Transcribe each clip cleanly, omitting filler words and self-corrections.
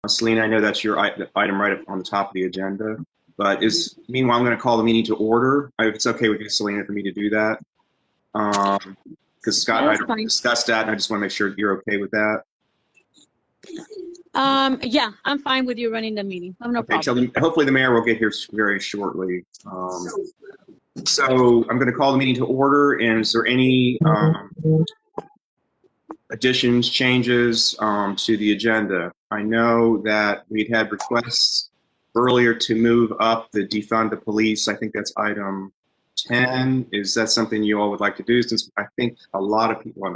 Selena, I know that's your item right up on the top of the agenda, but meanwhile, I'm going to call the meeting to order. If it's okay with you, Selena, for me to do that. Because Scott and I don't discuss that, and I just want to make sure you're okay with that. Yeah, I'm fine with you running the meeting. I'm no problem. So hopefully the mayor will get here very shortly. So I'm going to call the meeting to order. And is there any additions, changes to the agenda? I know that we'd had requests earlier to move up the defund the police. I think that's item 10. Is that something you all would like to do? Since I think a lot of people,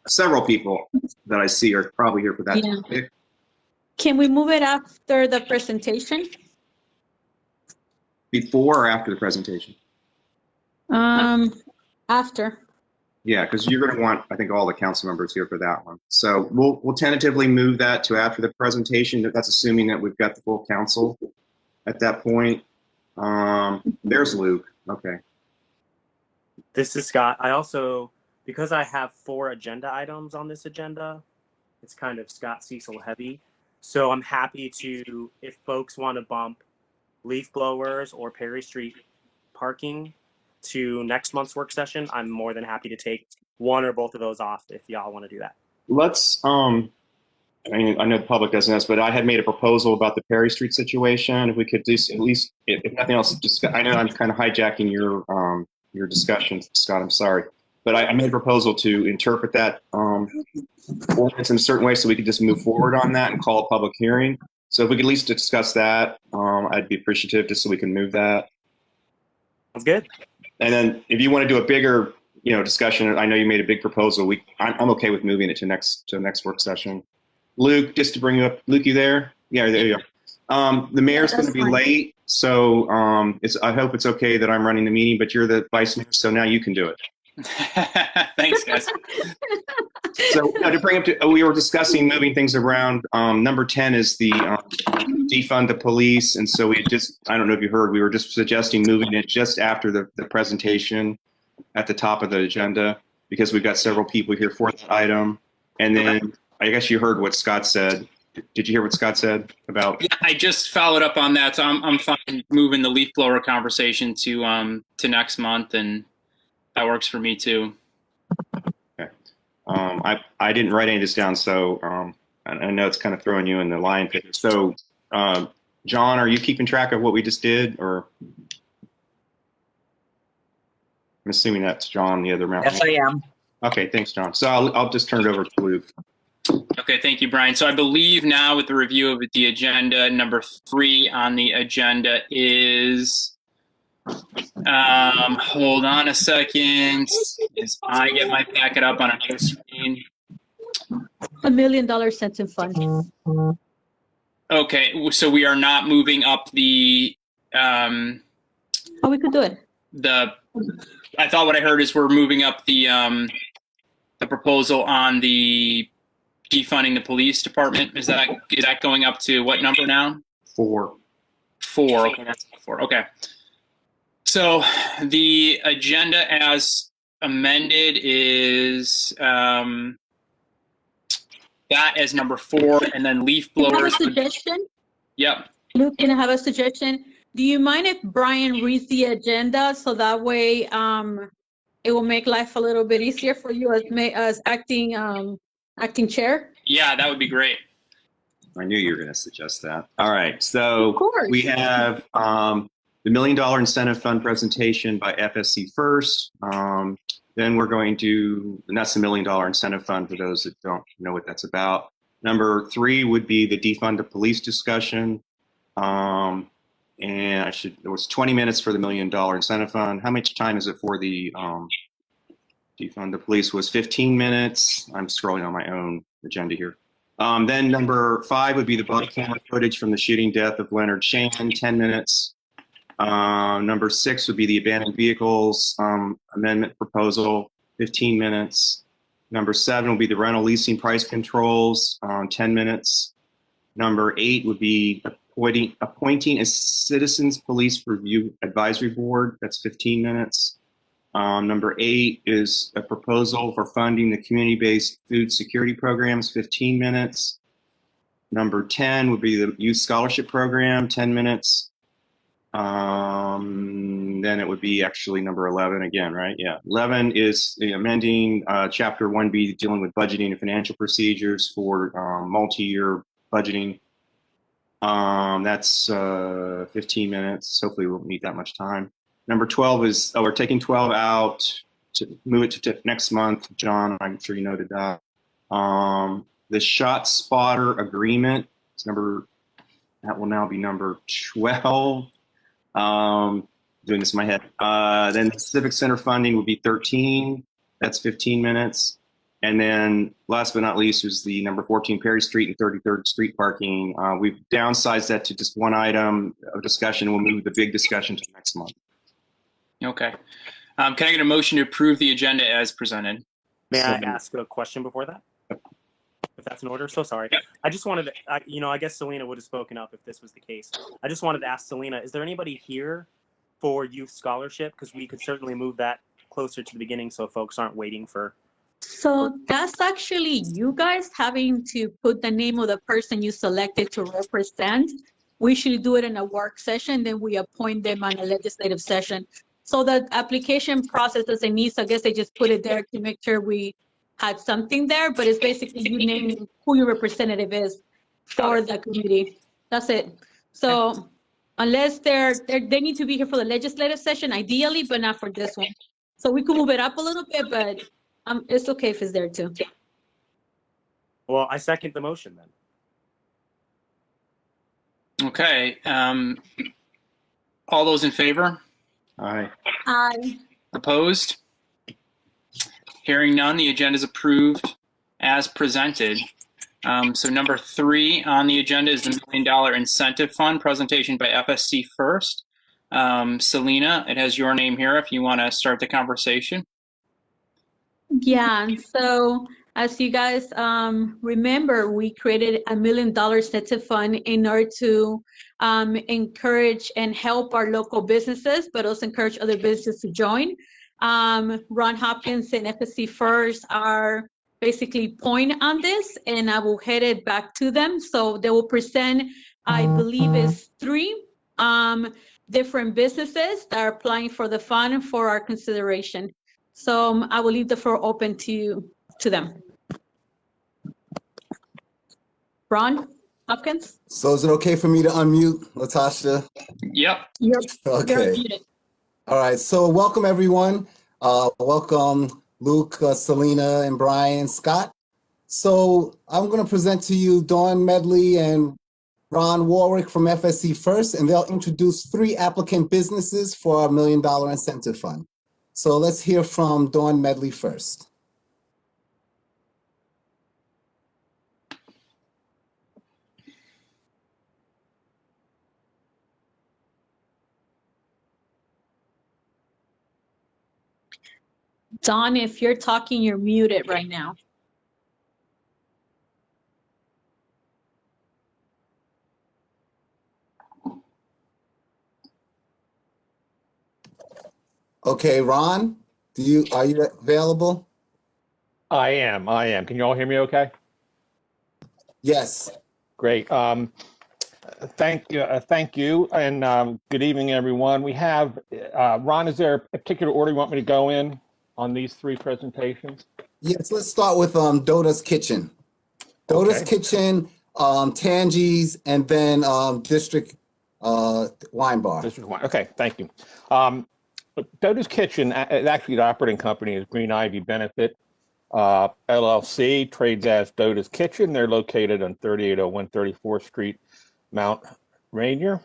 several people that I see are probably here for that topic. Can we move it after the presentation? Before or after the presentation? After. Yeah, because you're going to want, I think, all the council members here for that one. So we'll tentatively move that to after the presentation. That's assuming that we've got the full council at that point. There's Luke. Okay. This is Scott. I also, because I have 4 agenda items on this agenda, it's kind of Scott Cecil heavy. So I'm happy to, if folks want to bump leaf blowers or Perry Street parking to next month's work session, I'm more than happy to take one or both of those off if y'all want to do that. Let's, I mean, I know the public doesn't know this, but I had made a proposal about the Perry Street situation. If we could do, at least, if nothing else, just, I know I'm kind of hijacking your discussion, Scott, I'm sorry. But I made a proposal to interpret that ordinance in a certain way so we could just move forward on that and call a public hearing. So if we could at least discuss that, I'd be appreciative just so we can move that. Sounds good. And then if you want to do a bigger, discussion, I know you made a big proposal. I'm okay with moving it to next work session. Luke, just to bring you up, Luke, you there? Yeah, there you go. The mayor's going to be late, so I hope it's okay that I'm running the meeting, but you're the vice mayor, so now you can do it. Thanks, guys. So to bring up to, we were discussing moving things around. Number 10 is the defund the police, and so we just, I don't know if you heard, we were just suggesting moving it just after the presentation at the top of the agenda because we've got several people here for that item. And then I guess you heard what Scott said. Did you hear what Scott said about? Yeah, I just followed up on that, so I'm fine moving the leaf blower conversation to next month, and that works for me too. Okay. I didn't write any of this down, so I know it's kind of throwing you in the lion pit. So, John, are you keeping track of what we just did, or? I'm assuming that's John, the other mountain. Yes, I am. Okay, thanks, John. So I'll just turn it over to Luke. Okay, thank you, Brian. So I believe now with the review of the agenda, number 3 on the agenda is, hold on a second, as I get my packet up on another screen. $1 million sentence fund. Okay, so we are not moving up the, Oh, we could do it. I thought what I heard is we're moving up the proposal on the defunding the police department. Is that going up to what number now? 4. 4. Okay, that's 4. Okay. So the agenda as amended is that as number 4, and then leaf blowers. Can I have a suggestion? Yep. Luke, can I have a suggestion? Do you mind if Brian reads the agenda so that way it will make life a little bit easier for you as acting chair? Yeah, that would be great. I knew you were going to suggest that. All right, so we have the $1 million incentive fund presentation by FSC first. Then we're going to, and that's the $1 million incentive fund for those that don't know what that's about. Number 3 would be the defund the police discussion. And there was 20 minutes for the $1 million incentive fund. How much time is it for the defund the police? Was 15 minutes. I'm scrolling on my own agenda here. Then number 5 would be the body camera footage from the shooting death of Leonard Shane, 10 minutes. Number 6 would be the abandoned vehicles amendment proposal, 15 minutes. Number 7 would be the rental leasing price controls, 10 minutes. Number 8 would be appointing a citizens police review advisory board. That's 15 minutes. Number 8 is a proposal for funding the community-based food security programs, 15 minutes. Number 10 would be the Youth Scholarship Program, 10 minutes. Then it would be actually number 11 again, right? Yeah. 11 is amending Chapter 1B, dealing with budgeting and financial procedures for multi-year budgeting. That's 15 minutes. Hopefully we won't need that much time. Number 12 is, we're taking 12 out to move it to next month. John, I'm sure you noted that. The Shot Spotter Agreement is that will now be number 12. Doing this in my head. Then the Civic Center funding would be 13. That's 15 minutes. And then last but not least was the number 14 Perry Street and 33rd Street parking. We've downsized that to just one item of discussion. We'll move the big discussion to next month. Okay. Can I get a motion to approve the agenda as presented? May I ask a question before that? If that's in order, so sorry. I just wanted to, I guess Selena would have spoken up if this was the case. I just wanted to ask Selena, is there anybody here for youth scholarship? Because we could certainly move that closer to the beginning so folks aren't waiting for. So that's actually you guys having to put the name of the person you selected to represent. We usually do it in a work session, then we appoint them on a legislative session. So the application process doesn't need, so I guess they just put it there to make sure we had something there, but it's basically you naming who your representative is for the committee. That's it. So unless they need to be here for the legislative session, ideally, but not for this one. So we could move it up a little bit, but it's okay if it's there too. Well, I second the motion then. Okay. All those in favor? Aye. Aye. Opposed? Hearing none, the agenda is approved as presented. So number 3 on the agenda is the $1 million incentive fund presentation by FSC First. Selena, it has your name here if you want to start the conversation. Yeah, so as you guys remember, we created $1 million incentive fund in order to encourage and help our local businesses, but also encourage other businesses to join. Ron Hopkins and FSC First are basically point on this, and I will head it back to them. So they will present, I believe it's 3 different businesses that are applying for the fund for our consideration. So I will leave the floor open to them. Ron Hopkins? So is it okay for me to unmute, Latasha? Yep. You're Okay. muted. All right. So welcome, everyone. Welcome, Luke, Selena, and Brian, Scott. So I'm going to present to you Dawn Medley and Ron Warwick from FSC First, and they'll introduce 3 applicant businesses for our $1 million incentive fund. So let's hear from Dawn Medley first. Dawn, if you're talking, you're muted right now. Okay, Ron, are you available? I am. Can you all hear me okay? Yes. Great. Thank you, and good evening, everyone. We have, Ron, is there a particular order you want me to go in on these 3 presentations? Yes, let's start with Doda's Kitchen. Doda's Okay. Kitchen, Tangi's, and then District Wine Bar. District Wine. Okay, thank you. Doda's Kitchen, actually the operating company is Green Ivy Benefit LLC, trades as Doda's Kitchen. They're located on 3801 34th Street, Mount Rainier.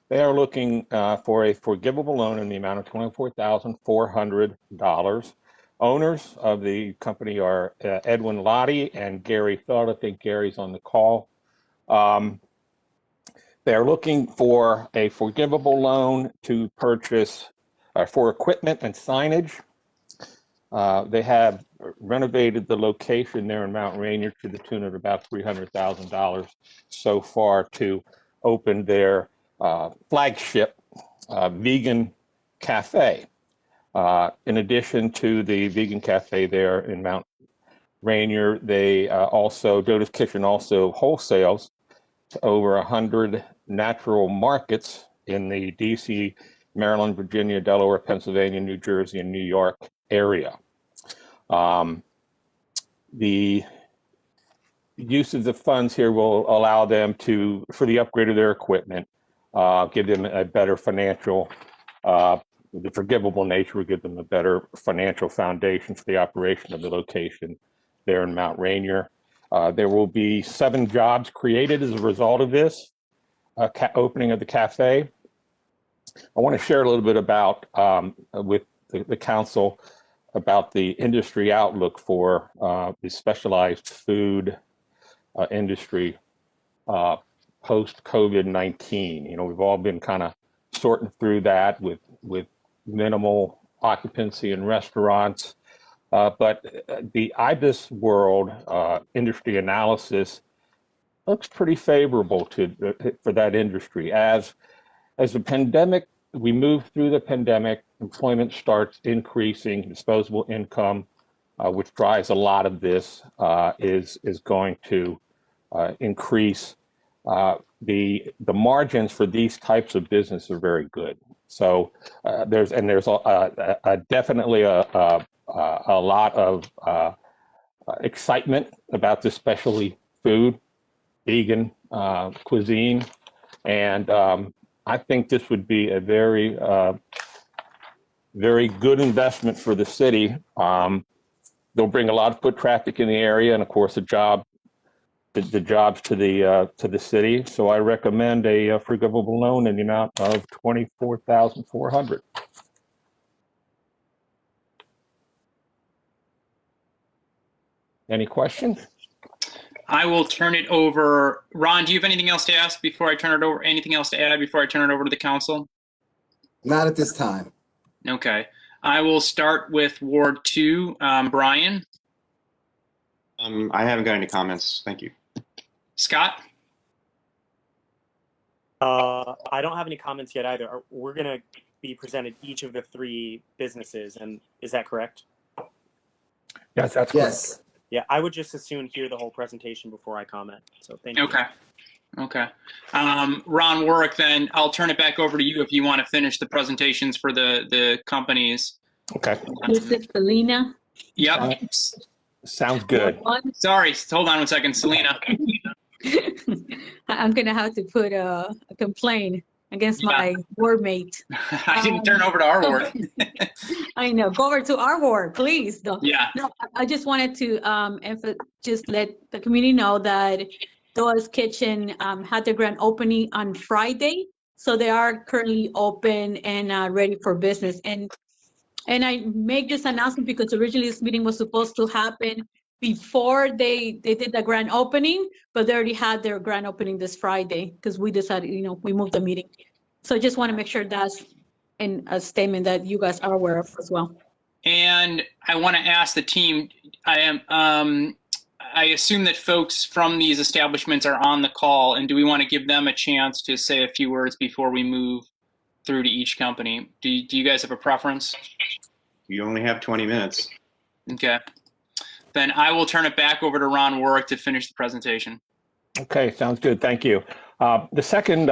They are looking for a forgivable loan in the amount of $24,400. Owners of the company are Edwin Lottie and Gary Feld. I think Gary's on the call. They're looking for a forgivable loan to purchase for equipment and signage. They have renovated the location there in Mount Rainier to the tune of about $300,000 so far to open their flagship vegan cafe. In addition to the vegan cafe there in Mount Rainier, they Doda's Kitchen also wholesales to over 100 natural markets in the DC, Maryland, Virginia, Delaware, Pennsylvania, New Jersey, and New York area. The use of the funds here will allow them to, for the upgrade of their equipment, give them a better financial, the forgivable nature will give them a better financial foundation for the operation of the location there in Mount Rainier. There will be 7 jobs created as a result of this opening of the cafe. I want to share a little bit about with the council about the industry outlook for the specialized food industry post COVID-19. You know, we've all been kind of sorting through that with minimal occupancy in restaurants, but the IBIS World industry analysis looks pretty favorable for that industry. As the pandemic, we move through the pandemic, employment starts increasing, disposable income, which drives a lot of this, is going to increase. The margins for these types of business are very good. So there's definitely a lot of excitement about the specialty food, vegan cuisine, and I think this would be a very very good investment for the city. They'll bring a lot of foot traffic in the area, and of course, the jobs to the city. So I recommend a forgivable loan in the amount of $24,400. Any questions? I will turn it over. Ron, do you have anything else to ask before I turn it over? Anything else to add before I turn it over to the council? Not at this time. Okay. I will start with Ward 2. Brian? I haven't got any comments. Thank you. Scott? I don't have any comments yet either. We're going to be presented each of the 3 businesses, and is that correct? Yes, that's correct. Yes. Yeah, I would just as soon hear the whole presentation before I comment. So thank you. Okay. Okay. Ron Warwick, then I'll turn it back over to you if you want to finish the presentations for the companies. Okay. This is Selena. Yep. Sounds good. Sorry, hold on one second. Selena. I'm gonna have to put a complaint against my ward mate. I didn't turn over to our ward. I know. Go over to our ward, please. Yeah. No, I just wanted to just let the community know that Doa's Kitchen had their grand opening on Friday, so they are currently open and ready for business. And I make this announcement because originally this meeting was supposed to happen before they did the grand opening, but they already had their grand opening this Friday because we decided, we moved the meeting. So I just want to make sure that's in a statement that you guys are aware of as well. And I want to ask the team, I assume that folks from these establishments are on the call, and do we want to give them a chance to say a few words before we move through to each company? Do you guys have a preference? You only have 20 minutes. Okay. Then I will turn it back over to Ron Warwick to finish the presentation. Okay, sounds good. Thank you. The second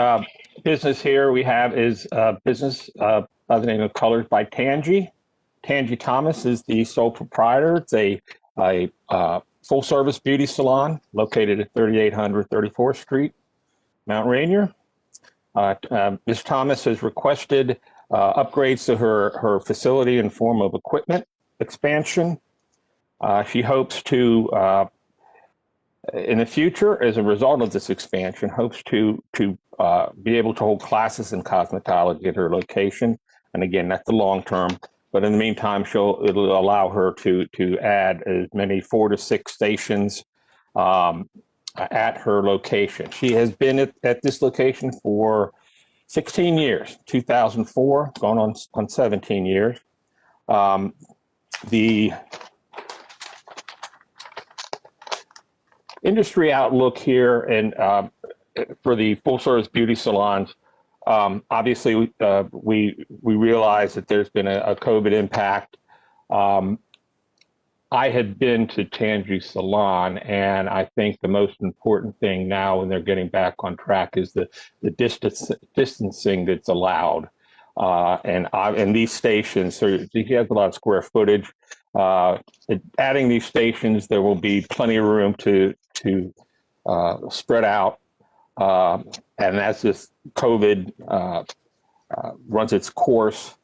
business here we have is a business by the name of Colors by Tangi. Tangi Thomas is the sole proprietor. It's a full-service beauty salon located at 3800 34th Street, Mount Rainier. Ms. Thomas has requested upgrades to her facility in form of equipment expansion. She hopes to, in the future, as a result of this expansion, hopes to be able to hold classes in cosmetology at her location. And again, that's the long term. But in the meantime, it'll allow her to add as many 4 to 6 stations at her location. She has been at this location for 16 years, 2004, going on 17 years. The industry outlook here and for the full service beauty salons, obviously we realize that there's been a COVID impact. I had been to Tangi Salon, and I think the most important thing now when they're getting back on track is the distancing that's allowed. And these stations, so he has a lot of square footage. Adding these stations, there will be plenty of room to spread out. And as this COVID runs its course,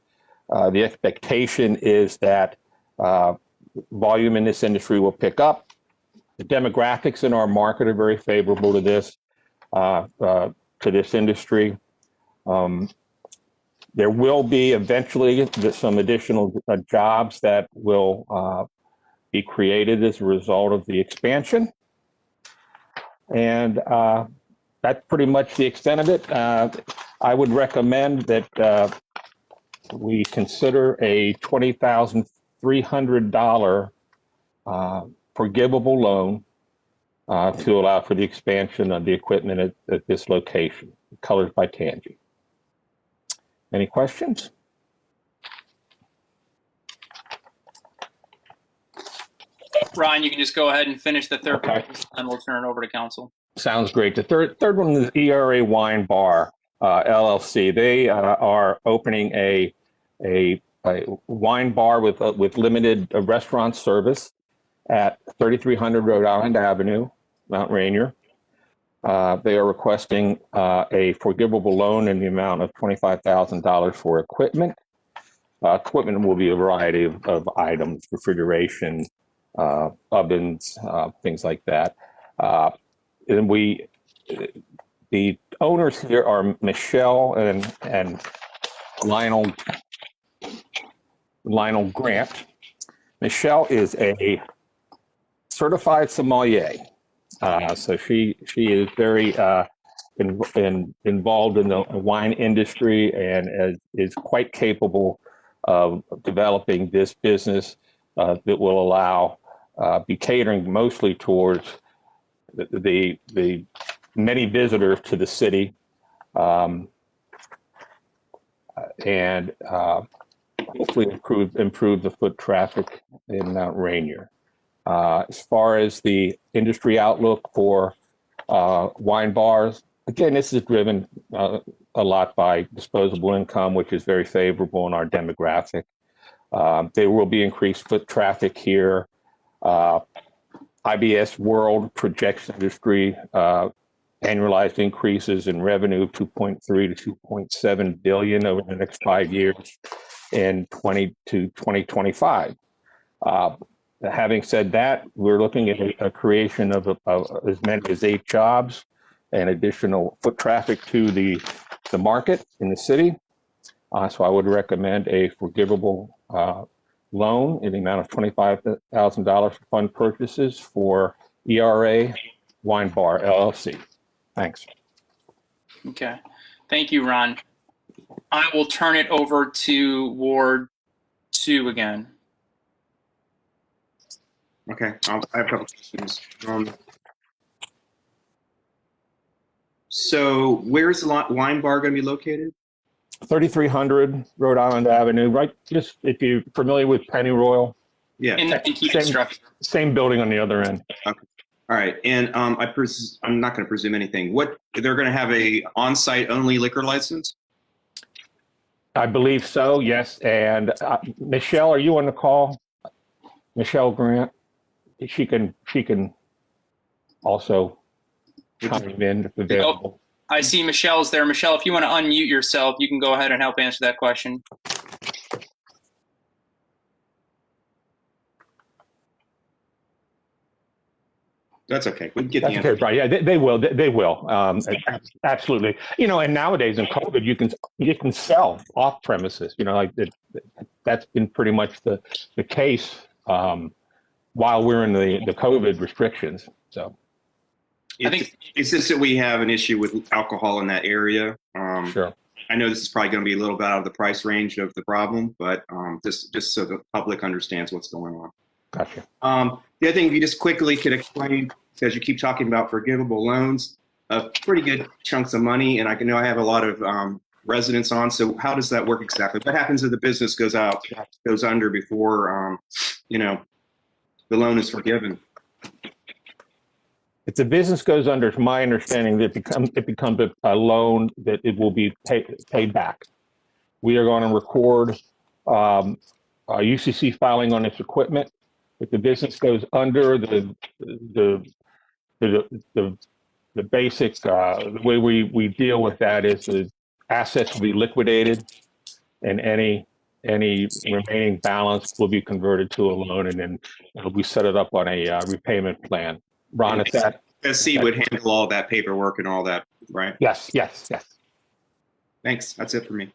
the expectation is that volume in this industry will pick up. The demographics in our market are very favorable to this industry. There will be eventually some additional jobs that will be created as a result of the expansion. And that's pretty much the extent of it. I would recommend that we consider a $20,300 forgivable loan to allow for the expansion of the equipment at this location, colored by Tangi. Any questions? Ron, you can just go ahead and finish the third Okay. one, and we'll turn it over to council. Sounds great. The third one is ERA Wine Bar, LLC. They are opening a wine bar with limited restaurant service at 3300 Rhode Island Avenue, Mount Rainier. They are requesting a forgivable loan in the amount of $25,000 for equipment. Equipment will be a variety of items, refrigeration, ovens, things like that. And the owners here are Michelle and Lionel Grant. Michelle is a certified sommelier. So she is very involved in the wine industry and is quite capable of developing this business that will allow be catering mostly towards the many visitors to the city, and hopefully improve the foot traffic in Mount Rainier. As far as the industry outlook for wine bars, again, this is driven a lot by disposable income, which is very favorable in our demographic. There will be increased foot traffic here. IBS World projects industry annualized increases in revenue of 2.3 to 2.7 billion over the next 5 years in 2025. Having said that, we're looking at a creation of as many as 8 jobs and additional foot traffic to the market in the city. So I would recommend a forgivable loan in the amount of $25,000 for fund purchases for ERA Wine Bar LLC. Thanks. Okay. Thank you, Ron. I will turn it over to Ward 2 again. Okay, I have a couple questions. So where's the wine bar going to be located? 3300 Rhode Island Avenue, right? Just if you're familiar with Pennyroyal. Yeah. In the Keating structure. Same building on the other end. Okay. All right, and I'm not going to presume anything. What, they're going to have a on-site only liquor license? I believe so, yes. And Michelle, are you on the call? Michelle Grant? She can also chime in if available. I see Michelle's there. Michelle, if you want to unmute yourself, you can go ahead and help answer that question. That's okay. We can get the That's answer. okay, right? Yeah, they will. They will. Absolutely. And nowadays in COVID, you can sell off premises. That's been pretty much the case while we're in the COVID restrictions. So I think it's just that we have an issue with alcohol in that area. sure. I know this is probably going to be a little bit out of the price range of the problem, but just so the public understands what's going on. Gotcha. The other thing, if you just quickly could explain, because you keep talking about forgivable loans, pretty good chunks of money, and I know I have a lot of residents on. So how does that work exactly? What happens if the business goes under before The loan is forgiven. If the business goes under, to my understanding, it becomes a loan that it will be paid back. We are going to record a UCC filing on its equipment. If the business goes under, the basic the way we deal with that is the assets will be liquidated, and any remaining balance will be converted to a loan, and then we set it up on a repayment plan. Ron, is that? SC would handle all that paperwork and all that, right? Yes. Thanks. That's it for me.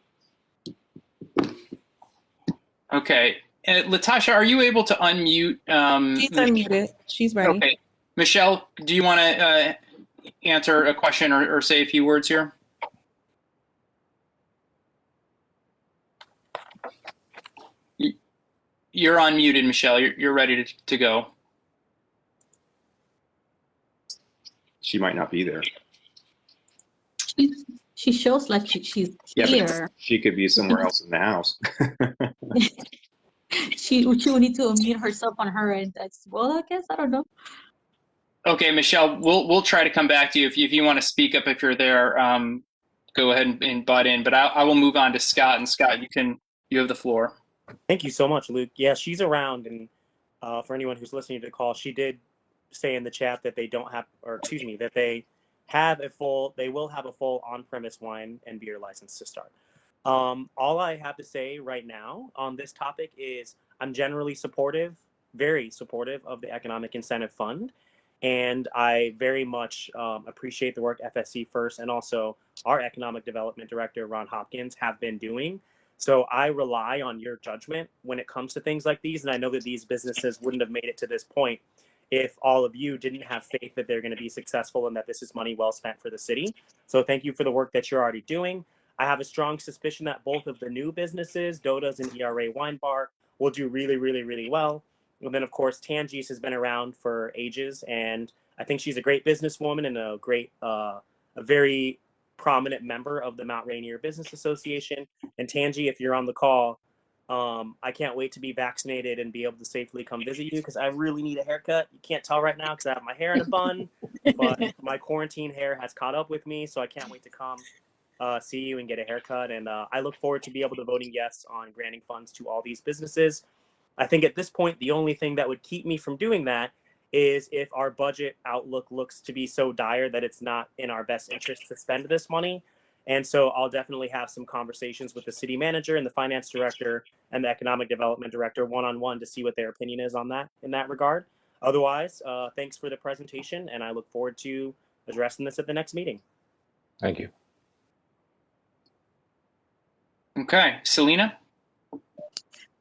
Okay. Latasha, are you able to unmute? She's unmuted. She's ready. Okay. Michelle, do you want to answer a question or say a few words here? You're unmuted, Michelle. You're ready to go. She might not be there. She shows like she's here. She could be somewhere else in the house. She will need to unmute herself on her end. Well, I guess, I don't know. Okay, Michelle, we'll try to come back to you if you want to speak up if you're there. Go ahead and butt in, but I will move on to Scott. And Scott, you have the floor. Thank you so much, Luke. Yeah, she's around, and for anyone who's listening to the call, she did say in the chat that they don't have, or excuse me, that they will have a full on-premise wine and beer license to start. All I have to say right now on this topic is I'm generally supportive, very supportive of the Economic Incentive Fund, and I very much appreciate the work FSC First and also our Economic Development Director, Ron Hopkins, have been doing. So I rely on your judgment when it comes to things like these, and I know that these businesses wouldn't have made it to this point if all of you didn't have faith that they're going to be successful and that this is money well spent for the city. So thank you for the work that you're already doing. I have a strong suspicion that both of the new businesses, Doda's and ERA Wine Bar, will do really, really, really well. And then, of course, Tangi's has been around for ages, and I think she's a great businesswoman and a great, a very prominent member of the Mount Rainier Business Association. And Tangi, if you're on the call, I can't wait to be vaccinated and be able to safely come visit you because I really need a haircut. You can't tell right now because I have my hair in a bun, but my quarantine hair has caught up with me, so I can't wait to come see you and get a haircut. And I look forward to be able to voting yes on granting funds to all these businesses. I think at this point, the only thing that would keep me from doing that is if our budget outlook looks to be so dire that it's not in our best interest to spend this money. And so I'll definitely have some conversations with the city manager and the finance director and the economic development director one-on-one to see what their opinion is on that in that regard. Otherwise, thanks for the presentation, and I look forward to addressing this at the next meeting. Thank you. Okay, Selena?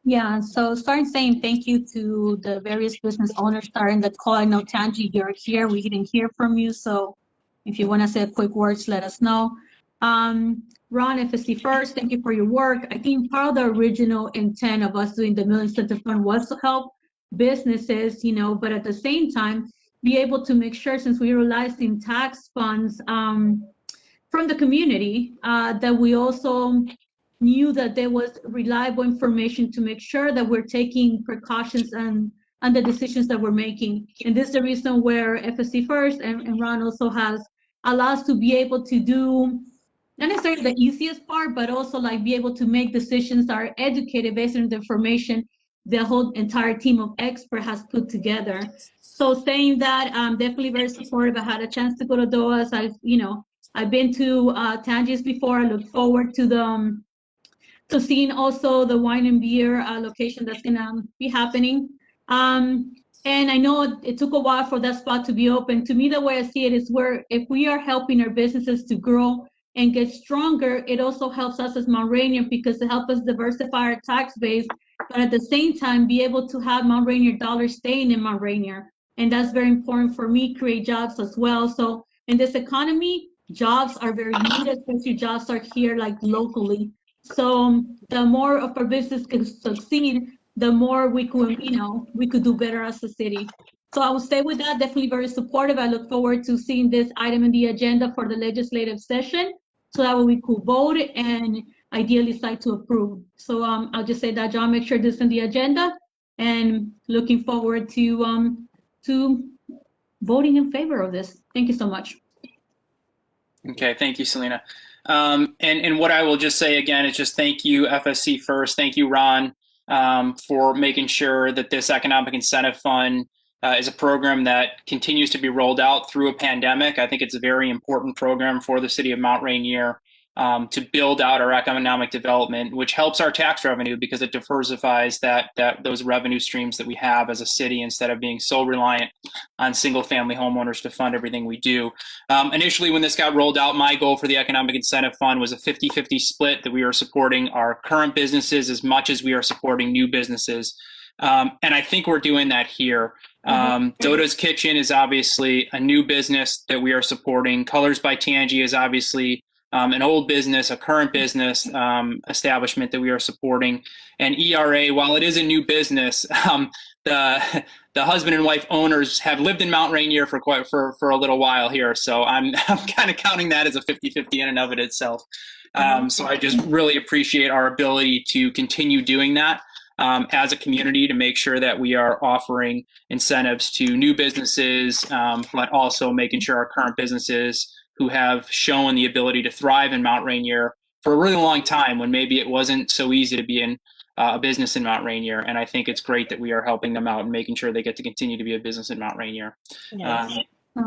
Yeah, so starting saying thank you to the various business owners starting the call. I know Tangi, you're here. We didn't hear from you, so if you want to say a quick words, let us know. Ron, FSC First, thank you for your work. I think part of the original intent of us doing the Mill Incentive Fund was to help businesses, but at the same time, be able to make sure, since we realized in tax funds from the community, that we also knew that there was reliable information to make sure that we're taking precautions and the decisions that we're making. And this is the reason where FSC First and Ron also has allowed us to be able to do not necessarily the easiest part, but also like be able to make decisions that are educated based on the information the whole entire team of experts has put together. So saying that, I'm definitely very supportive. I had a chance to go to Doa's. I've been to Tangi's before. I look forward to to seeing also the wine and beer location that's gonna be happening. And I know it took a while for that spot to be open. To me, the way I see it is where if we are helping our businesses to grow and get stronger, it also helps us as Mount Rainier because it helps us diversify our tax base, but at the same time, be able to have Mount Rainier dollars staying in Mount Rainier. And that's very important for me, create jobs as well. So in this economy, jobs are very needed, especially jobs are here like locally. So the more of our business can succeed, the more we could, we could do better as a city. So I will stay with that, definitely very supportive. I look forward to seeing this item in the agenda for the legislative session so that way we could vote and ideally decide to approve. So I'll just say that, John, make sure this is in the agenda and looking forward to voting in favor of this. Thank you so much. Okay, thank you, Selena. And what I will just say again is just thank you, FSC first. Thank you, Ron, for making sure that this Economic Incentive Fund is a program that continues to be rolled out through a pandemic. I think it's a very important program for the city of Mount Rainier to build out our economic development, which helps our tax revenue because it diversifies those revenue streams that we have as a city instead of being so reliant on single-family homeowners to fund everything we do. Initially, when this got rolled out, my goal for the Economic Incentive Fund was a 50-50 split, that we are supporting our current businesses as much as we are supporting new businesses. And I think we're doing that here. Dodo's Kitchen is obviously a new business that we are supporting. Colors by Tangi is obviously an old business, a current business establishment that we are supporting. And ERA, while it is a new business, the husband and wife owners have lived in Mount Rainier for a little while here. So I'm kind of counting that as a 50-50 in and of it itself. So I just really appreciate our ability to continue doing that as a community, to make sure that we are offering incentives to new businesses, but also making sure our current businesses who have shown the ability to thrive in Mount Rainier for a really long time, when maybe it wasn't so easy to be in a business in Mount Rainier. And I think it's great that we are helping them out and making sure they get to continue to be a business in Mount Rainier.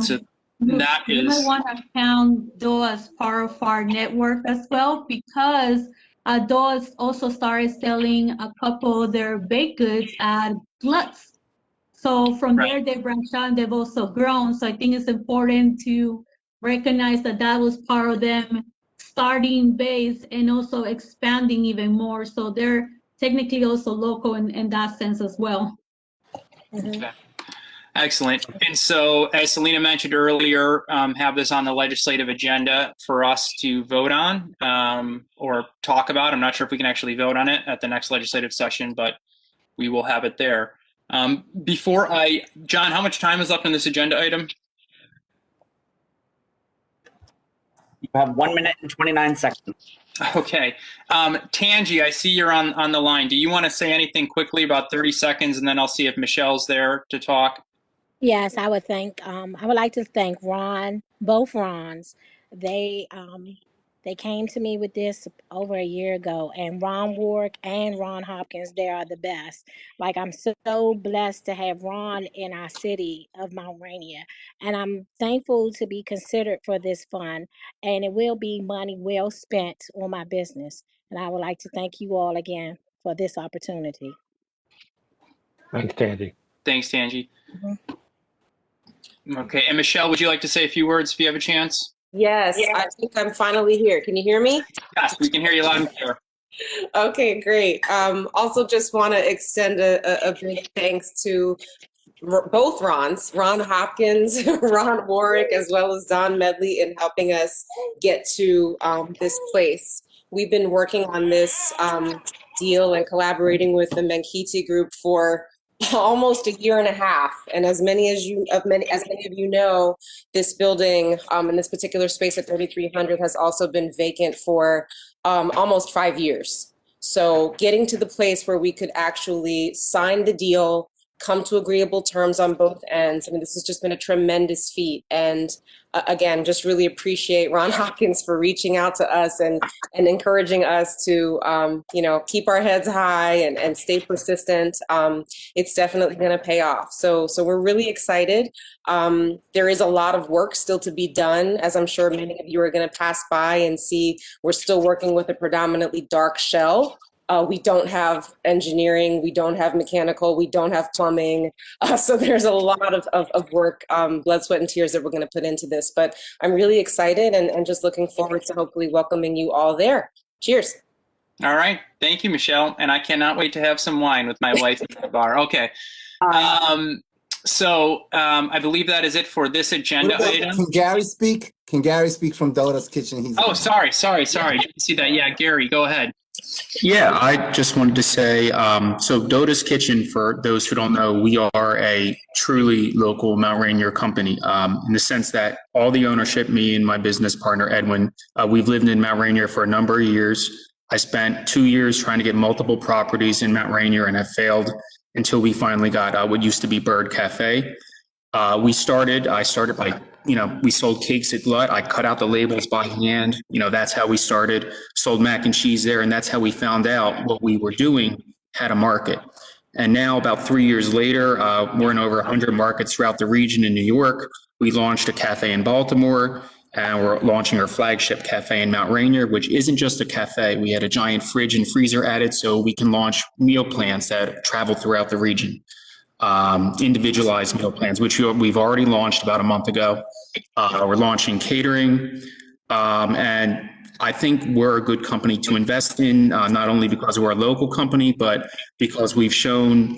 So that is. You might want to count DOA as part of our network as well, because DOA also started selling a couple of their baked goods at Glutz. So from there, they branched out and they've also grown. So I think it's important to recognize that that was part of them starting base and also expanding even more. So they're technically also local in that sense as well. Okay. Excellent. And so, as Selena mentioned earlier, have this on the legislative agenda for us to vote on or talk about. I'm not sure if we can actually vote on it at the next legislative session, but we will have it there. John, how much time is left on this agenda item? You have 1 minute and 29 seconds. Okay. Tangi, I see you're on the line. Do you want to say anything quickly, about 30 seconds, and then I'll see if Michelle's there to talk? Yes, I would like to thank Ron, both Rons. They came to me with this over a year ago, and Ron Warwick and Ron Hopkins, they are the best. Like, I'm so blessed to have Ron in our city of Mount Rainier, and I'm thankful to be considered for this fund, and it will be money well spent on my business. And I would like to thank you all again for this opportunity. Thanks, Tangi. Thanks, Tangi. Okay, and Michelle, would you like to say a few words if you have a chance? Yes, I think I'm finally here. Can you hear me? Yes, we can hear you loud and clear. Okay, great. Also just want to extend a big thanks to both Rons, Ron Hopkins, Ron Warwick, as well as Don Medley, in helping us get to this place. We've been working on this deal and collaborating with the Menkiti Group for almost a year and a half, and as many of you know, this building in this particular space at 3300 has also been vacant for almost 5 years. So getting to the place where we could actually sign the deal, come to agreeable terms on both ends, I mean, this has just been a tremendous feat. And again, just really appreciate Ron Hopkins for reaching out to us and encouraging us to, keep our heads high and stay persistent. It's definitely going to pay off. So we're really excited. There is a lot of work still to be done, as I'm sure many of you are going to pass by and see. We're still working with a predominantly dark shell. We don't have engineering, we don't have mechanical, we don't have plumbing. So there's a lot of work, blood, sweat, and tears that we're going to put into this. But I'm really excited and just looking forward to hopefully welcoming you all there. Cheers. All right. Thank you, Michelle. And I cannot wait to have some wine with my wife in the bar. Okay. So I believe that is it for this agenda item. Can Gary speak? Can Gary speak from Dodo's Kitchen? Sorry. Didn't see that. Yeah, Gary, go ahead. Yeah, I just wanted to say, so Dodo's Kitchen, for those who don't know, we are a truly local Mount Rainier company in the sense that all the ownership, me and my business partner, Edwin, we've lived in Mount Rainier for a number of years. I spent 2 years trying to get multiple properties in Mount Rainier and have failed until we finally got what used to be Bird Cafe. I started by, we sold cakes at Glut. I cut out the labels by hand. That's how we started, sold mac and cheese there. And that's how we found out what we were doing had a market. And now about 3 years later, we're in over 100 markets throughout the region in New York. We launched a cafe in Baltimore, and we're launching our flagship cafe in Mount Rainier, which isn't just a cafe. We had a giant fridge and freezer added so we can launch meal plans that travel throughout the region. Individualized meal plans, which we've already launched about a month ago. We're launching catering. And I think we're a good company to invest in, not only because we're a local company, but because we've shown,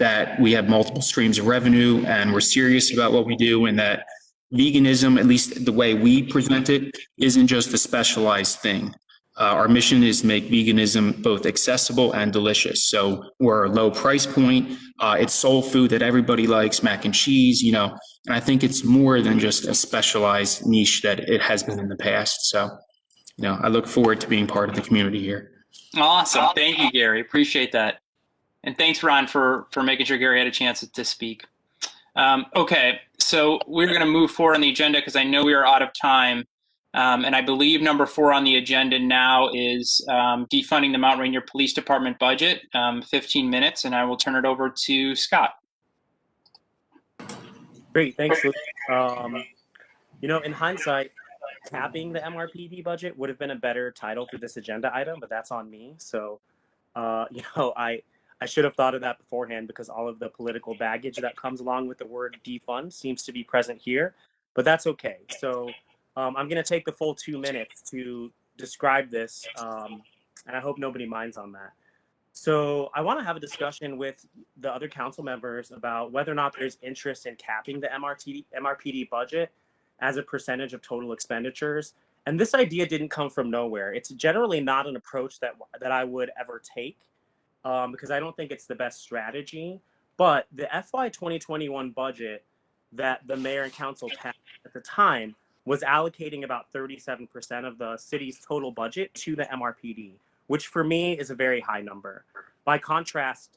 that we have multiple streams of revenue and we're serious about what we do, and that veganism, at least the way we present it, isn't just a specialized thing. Our mission is to make veganism both accessible and delicious. So we're a low price point. It's soul food that everybody likes, mac and cheese, and I think it's more than just a specialized niche that it has been in the past. So, I look forward to being part of the community here. Awesome. Thank you, Gary. Appreciate that. And thanks, Ron, for making sure Gary had a chance to speak. Okay, so we're going to move forward on the agenda because I know we are out of time. And I believe number 4 on the agenda now is defunding the Mount Rainier Police Department budget, 15 minutes, and I will turn it over to Scott. Great, thanks, Luke. In hindsight, capping the MRPD budget would have been a better title for this agenda item, but that's on me. So, I should have thought of that beforehand because all of the political baggage that comes along with the word defund seems to be present here, but that's okay. So I'm going to take the full 2 minutes to describe this, and I hope nobody minds on that. So I want to have a discussion with the other council members about whether or not there's interest in capping the MRPD budget as a percentage of total expenditures. And this idea didn't come from nowhere. It's generally not an approach that I would ever take, because I don't think it's the best strategy. But the FY 2021 budget that the mayor and council passed at the time was allocating about 37% of the city's total budget to the MRPD, which for me is a very high number. By contrast,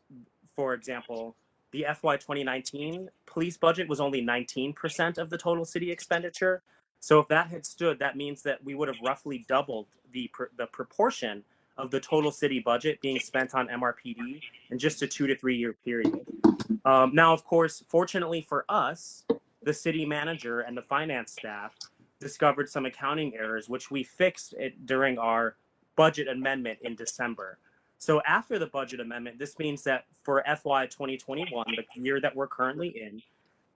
for example, the FY 2019 police budget was only 19% of the total city expenditure. So if that had stood, that means that we would have roughly doubled the proportion of the total city budget being spent on MRPD in just a 2 to 3 year period. Now, of course, fortunately for us, the city manager and the finance staff discovered some accounting errors, which we fixed during our budget amendment in December. So after the budget amendment, this means that for FY 2021, the year that we're currently in,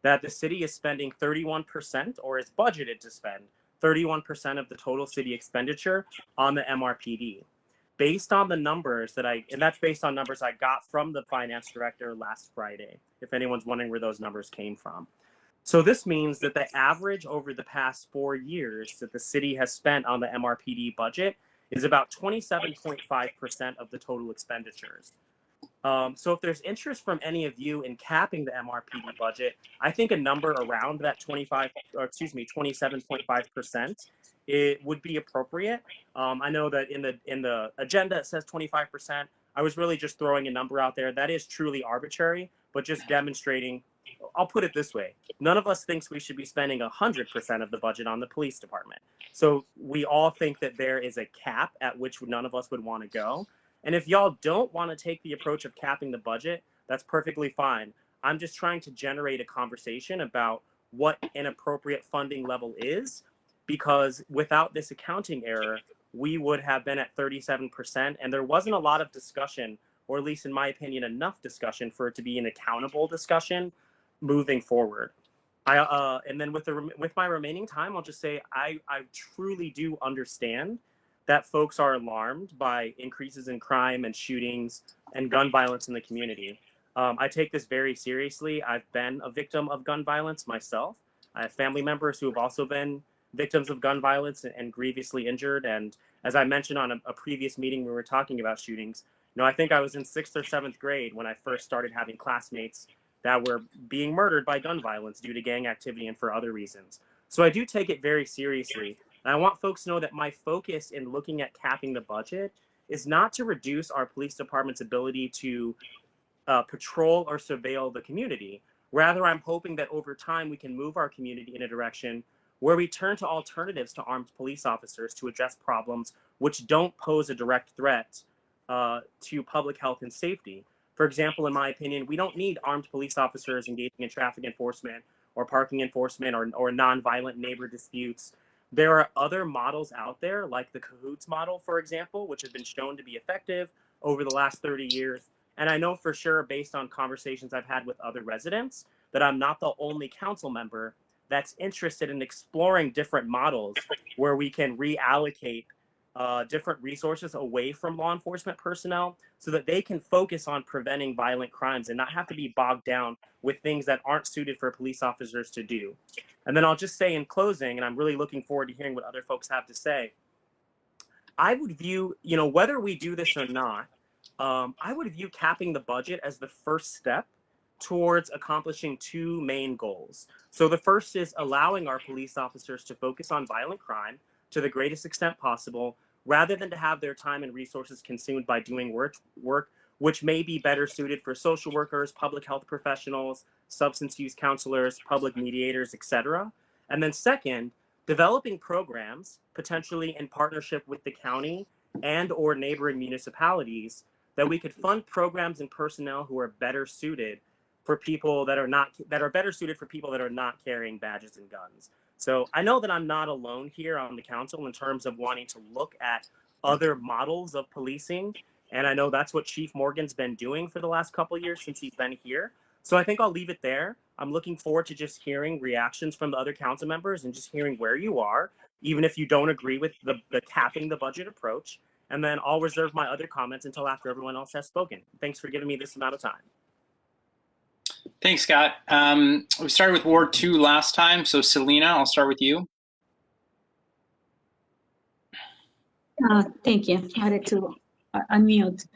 that the city is spending 31%, or is budgeted to spend 31% of the total city expenditure on the MRPD. Based on the numbers and that's based on numbers I got from the finance director last Friday, if anyone's wondering where those numbers came from. So this means that the average over the past 4 years that the city has spent on the MRPD budget is about 27.5% of the total expenditures. So if there's interest from any of you in capping the MRPD budget, I think a number around that 27.5%, it would be appropriate. I know that in the agenda it says 25%. I was really just throwing a number out there that is truly arbitrary, but just demonstrating. I'll put it this way: none of us thinks we should be spending 100% of the budget on the police department. So we all think that there is a cap at which none of us would want to go. And if y'all don't want to take the approach of capping the budget, that's perfectly fine. I'm just trying to generate a conversation about what an appropriate funding level is, because without this accounting error, we would have been at 37%, and there wasn't a lot of discussion, or at least in my opinion, enough discussion for it to be an accountable discussion moving forward. And then with my remaining time, I'll just say I truly do understand that folks are alarmed by increases in crime and shootings and gun violence in the community. I take this very seriously. I've been a victim of gun violence myself. I have family members who have also been victims of gun violence and grievously injured. And as I mentioned on a previous meeting, we were talking about shootings. I think I was in 6th or 7th grade when I first started having classmates that were being murdered by gun violence due to gang activity and for other reasons. So I do take it very seriously. And I want folks to know that my focus in looking at capping the budget is not to reduce our police department's ability to patrol or surveil the community. Rather, I'm hoping that over time we can move our community in a direction where we turn to alternatives to armed police officers to address problems which don't pose a direct threat to public health and safety. For example, in my opinion, we don't need armed police officers engaging in traffic enforcement or parking enforcement or nonviolent neighbor disputes. There are other models out there, like the Cahoots model, for example, which has been shown to be effective over the last 30 years. And I know for sure, based on conversations I've had with other residents, that I'm not the only council member that's interested in exploring different models where we can reallocate different resources away from law enforcement personnel so that they can focus on preventing violent crimes and not have to be bogged down with things that aren't suited for police officers to do. And then I'll just say in closing, and I'm really looking forward to hearing what other folks have to say, I would view, whether we do this or not, I would view capping the budget as the first step towards accomplishing two main goals. So the first is allowing our police officers to focus on violent crime to the greatest extent possible, rather than to have their time and resources consumed by doing work which may be better suited for social workers, public health professionals, substance use counselors, public mediators, etc. And then second, developing programs, potentially in partnership with the county and or neighboring municipalities, that we could fund programs and personnel who are better suited for people that are better suited for people that are not carrying badges and guns. So I know that I'm not alone here on the council in terms of wanting to look at other models of policing. And I know that's what Chief Morgan's been doing for the last couple of years since he's been here. So I think I'll leave it there. I'm looking forward to just hearing reactions from the other council members and just hearing where you are, even if you don't agree with the capping the budget approach. And then I'll reserve my other comments until after everyone else has spoken. Thanks for giving me this amount of time. Thanks, Scott. We started with Ward 2 last time, so Selena, I'll start with you. Thank you. I had to unmute.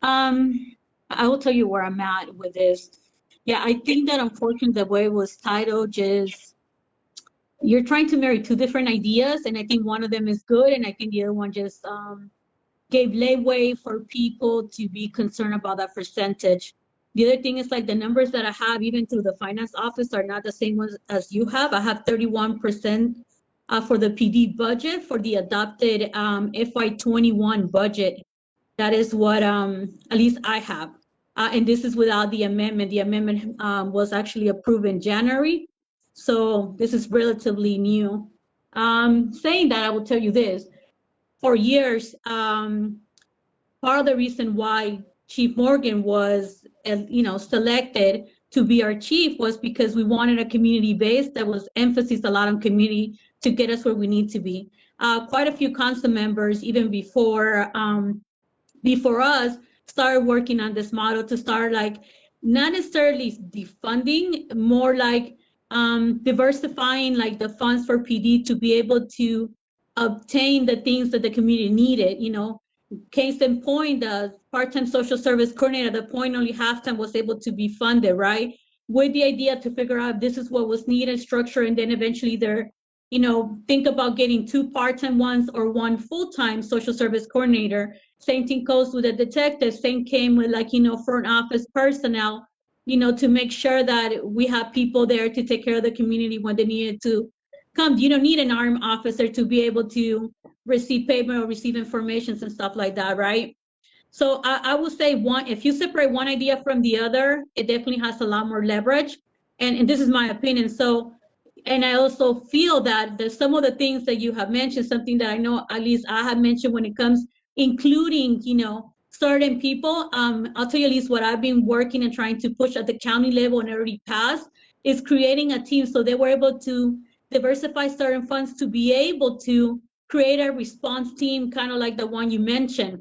I will tell you where I'm at with this. Yeah, I think that unfortunately the way it was titled, just you're trying to marry two different ideas, and I think one of them is good, and I think the other one just gave leeway for people to be concerned about that percentage. The other thing is, like, the numbers that I have, even through the finance office, are not the same ones as you have. I have 31% for the PD budget for the adopted FY21 budget. That is what at least I have. And this is without the amendment. The amendment was actually approved in January. So this is relatively new. Saying that, I will tell you this. For years, part of the reason why Chief Morgan was selected to be our chief was because we wanted a community base that was emphasis a lot on community to get us where we need to be. Quite a few council members, even before us, started working on this model to start, like, not necessarily defunding, more like diversifying, like, the funds for PD to be able to obtain the things that the community needed. Case in point, the part-time social service coordinator, at the point only half-time was able to be funded, right? With the idea to figure out this is what was needed, structure, and then eventually think about getting two part-time ones or one full-time social service coordinator. Same thing goes with the detectives. Same came with, like, front office personnel, to make sure that we have people there to take care of the community when they needed to come. You don't need an armed officer to be able to receive payment or receive information and stuff like that, right? So I would say if you separate one idea from the other, it definitely has a lot more leverage. And this is my opinion. So, and I also feel that there's some of the things that you have mentioned, something that I know at least I have mentioned when it comes, including, certain people. I'll tell you at least what I've been working and trying to push at the county level and already passed is creating a team. So they were able to diversify certain funds to be able to create a response team, kind of like the one you mentioned.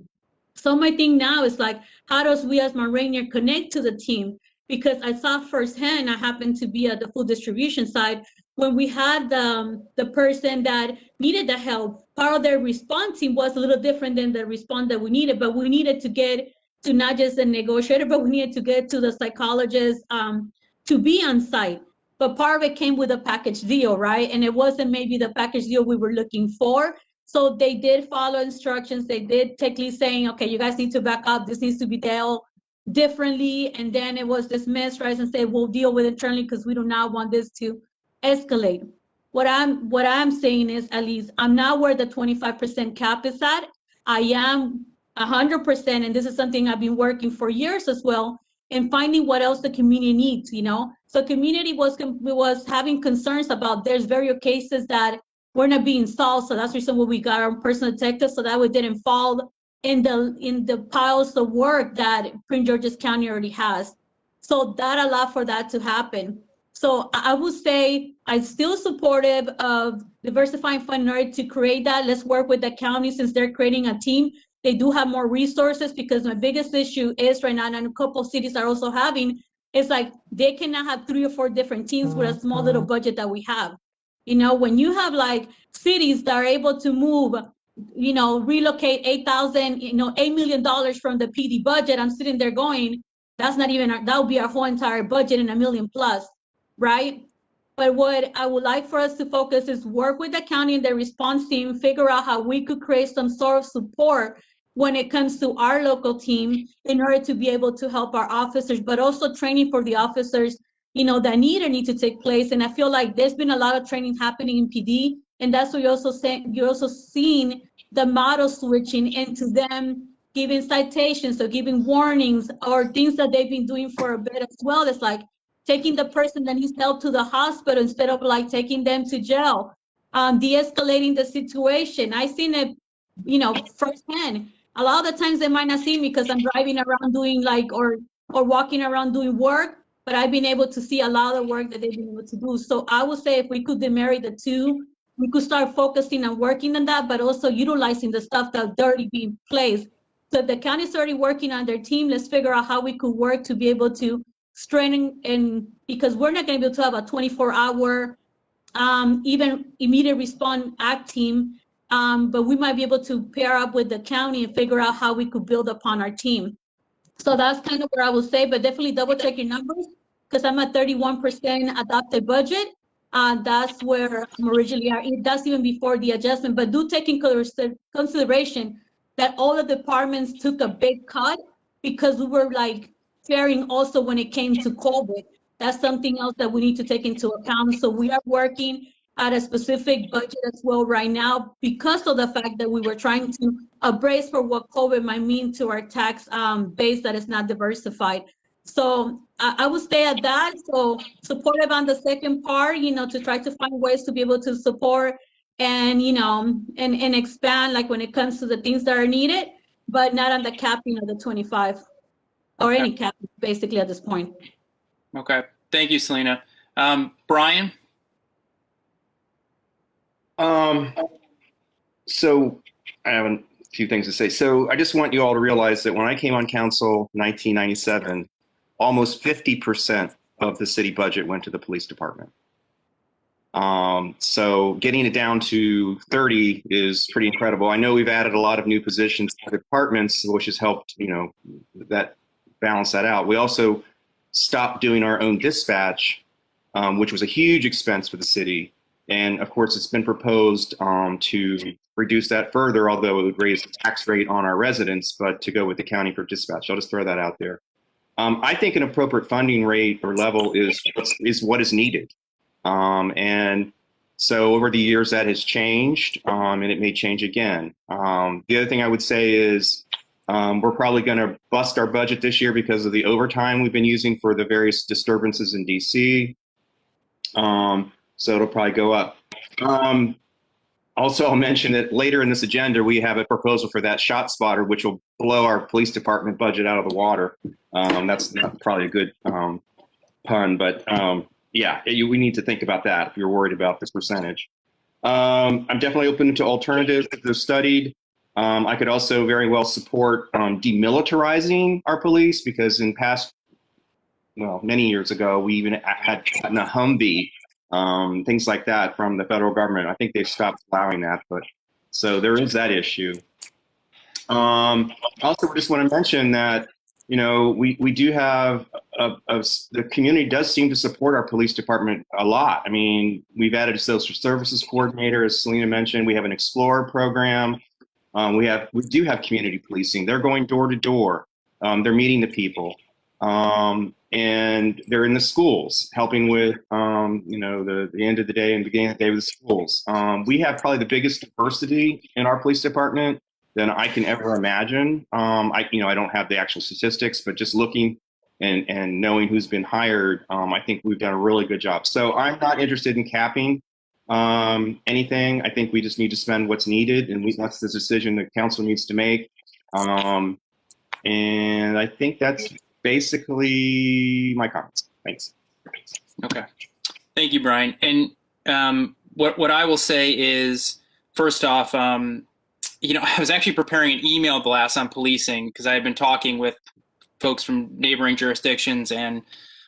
So my thing now is, like, how does we as Rainier connect to the team? Because I saw firsthand, I happened to be at the food distribution side, when we had the person that needed the help, part of their response team was a little different than the response that we needed, but we needed to get to not just the negotiator, but we needed to get to the psychologist to be on site. But part of it came with a package deal, right? And it wasn't maybe the package deal we were looking for. So they did follow instructions. They did take lead saying, okay, you guys need to back up. This needs to be dealt differently, and then it was dismissed, right, and said we'll deal with it internally because we do not want this to escalate. What I'm saying is, at least I'm not where the 25% cap is at. I am 100%, and this is something I've been working for years as well, and finding what else the community needs, you know. So community was having concerns about there's various cases that were not being solved, so that's the reason why we got our personal detective, so that we didn't fall in the piles of work that Prince George's County already has. So that allowed for that to happen. So I would say I'm still supportive of diversifying fund in order to create that. Let's work with the county since they're creating a team. They do have more resources, because my biggest issue is right now, and a couple of cities are also having, is like they cannot have 3 or 4 different teams with a small little budget that we have. You know, when you have like cities that are able to move, you know, relocate $8 million from the PD budget, I'm sitting there going, that's not even, that would be our whole entire budget in $1 million plus, right? But what I would like for us to focus is work with the county and the response team, figure out how we could create some sort of support when it comes to our local team in order to be able to help our officers, but also training for the officers, you know, that need to take place. And I feel like there's been a lot of training happening in PD, and that's what you're also seeing the model switching into them giving citations or giving warnings or things that they've been doing for a bit as well. It's like taking the person that needs help to the hospital instead of like taking them to jail, de-escalating the situation. I've seen it, you know, firsthand. A lot of the times they might not see me because I'm driving around doing like, or walking around doing work, but I've been able to see a lot of work that they've been able to do. So I would say if we could demarry the two, we could start focusing on working on that, but also utilizing the stuff that's already being placed. So if the county's already working on their team, let's figure out how we could work to be able to strengthen, and because we're not going to be able to have a 24-hour even immediate response act team, but we might be able to pair up with the county and figure out how we could build upon our team. So that's kind of where I would say, but definitely double check your numbers, because I'm at 31% adopted budget. That's where I'm originally are. That's even before the adjustment, but do take in consideration that all the departments took a big cut because we were like faring also when it came to COVID. That's something else that we need to take into account. So we are working at a specific budget as well right now because of the fact that we were trying to brace for what COVID might mean to our tax base that is not diversified. So I would stay at that. So supportive on the second part, you know, to try to find ways to be able to support and, you know, and expand like when it comes to the things that are needed, but not on the capping of the 25 or any cap basically at this point. Okay. Thank you, Selena. Brian? So I have a few things to say. So I just want you all to realize that when I came on council in 1997, almost 50% of the city budget went to the police department. So getting it down to 30 is pretty incredible. I know we've added a lot of new positions to the departments, which has helped, you know, that balance that out. We also stopped doing our own dispatch, which was a huge expense for the city. And of course, it's been proposed to reduce that further, although it would raise the tax rate on our residents, but to go with the county for dispatch. I'll just throw that out there. I think an appropriate funding rate or level is what is needed. And so over the years that has changed, and it may change again. The other thing I would say is we're probably going to bust our budget this year because of the overtime we've been using for the various disturbances in DC. So it'll probably go up. Also, I'll mention that later in this agenda, we have a proposal for that shot spotter, which will blow our police department budget out of the water. That's not probably a good pun, but yeah, we need to think about that if you're worried about this percentage. I'm definitely open to alternatives that they've studied. I could also very well support demilitarizing our police because in past, well, many years ago, we even had gotten a Humvee, things like that from the federal government. I think they've stopped allowing that, but so there is that issue. Also, just want to mention that, you know, we do have the community does seem to support our police department a lot. I mean, we've added a social services coordinator, as Selena mentioned. We have an Explorer program. We do have community policing. They're going door to door. They're meeting the people. And they're in the schools helping with, the end of the day and beginning of the day with the schools. We have probably the biggest diversity in our police department than I can ever imagine. I don't have the actual statistics, but just looking and knowing who's been hired, I think we've done a really good job. So I'm not interested in capping anything. I think we just need to spend what's needed, and that's the decision the council needs to make. And I think that's basically my comments. Thanks. Okay. Thank you, Brian. And what I will say is, first off, I was actually preparing an email blast on policing because I had been talking with folks from neighboring jurisdictions and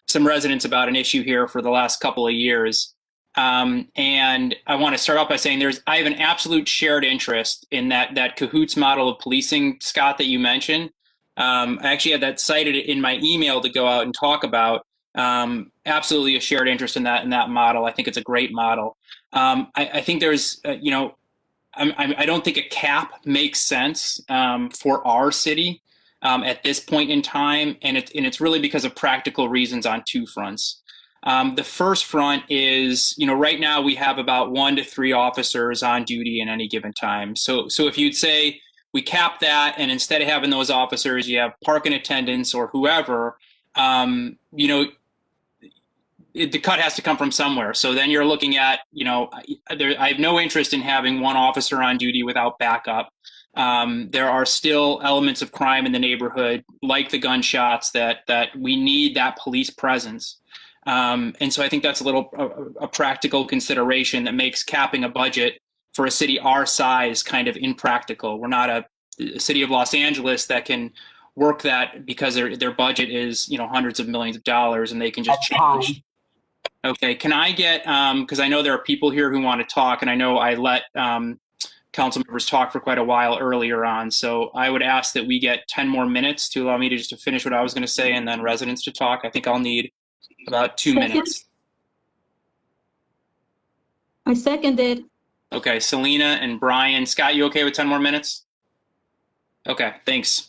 some residents about an issue here for the last couple of years. And I want to start off by saying I have an absolute shared interest in that cahoots model of policing, Scott, that you mentioned. I actually had that cited in my email to go out and talk about. Absolutely a shared interest in that model. I think it's a great model. I think there's, I don't think a cap makes sense for our city at this point in time, and it's really because of practical reasons on two fronts. The first front is, right now we have about 1 to 3 officers on duty in any given time. So if you'd say we cap that, and instead of having those officers, you have parking attendants or whoever, the cut has to come from somewhere. So then you're looking at, I have no interest in having one officer on duty without backup. There are still elements of crime in the neighborhood, like the gunshots, that we need that police presence. And so I think that's a practical consideration that makes capping a budget for a city our size kind of impractical. We're not a city of Los Angeles that can work that because their budget is, hundreds of millions of dollars and they can just change. Okay, can I get, because I know there are people here who want to talk, and I know I let council members talk for quite a while earlier on, so I would ask that we get 10 more minutes to allow me to just finish what I was going to say, and then residents to talk. I think I'll need about 2 minutes. I seconded. Okay, Selena and Brian. Scott, you okay with 10 more minutes? Okay, thanks.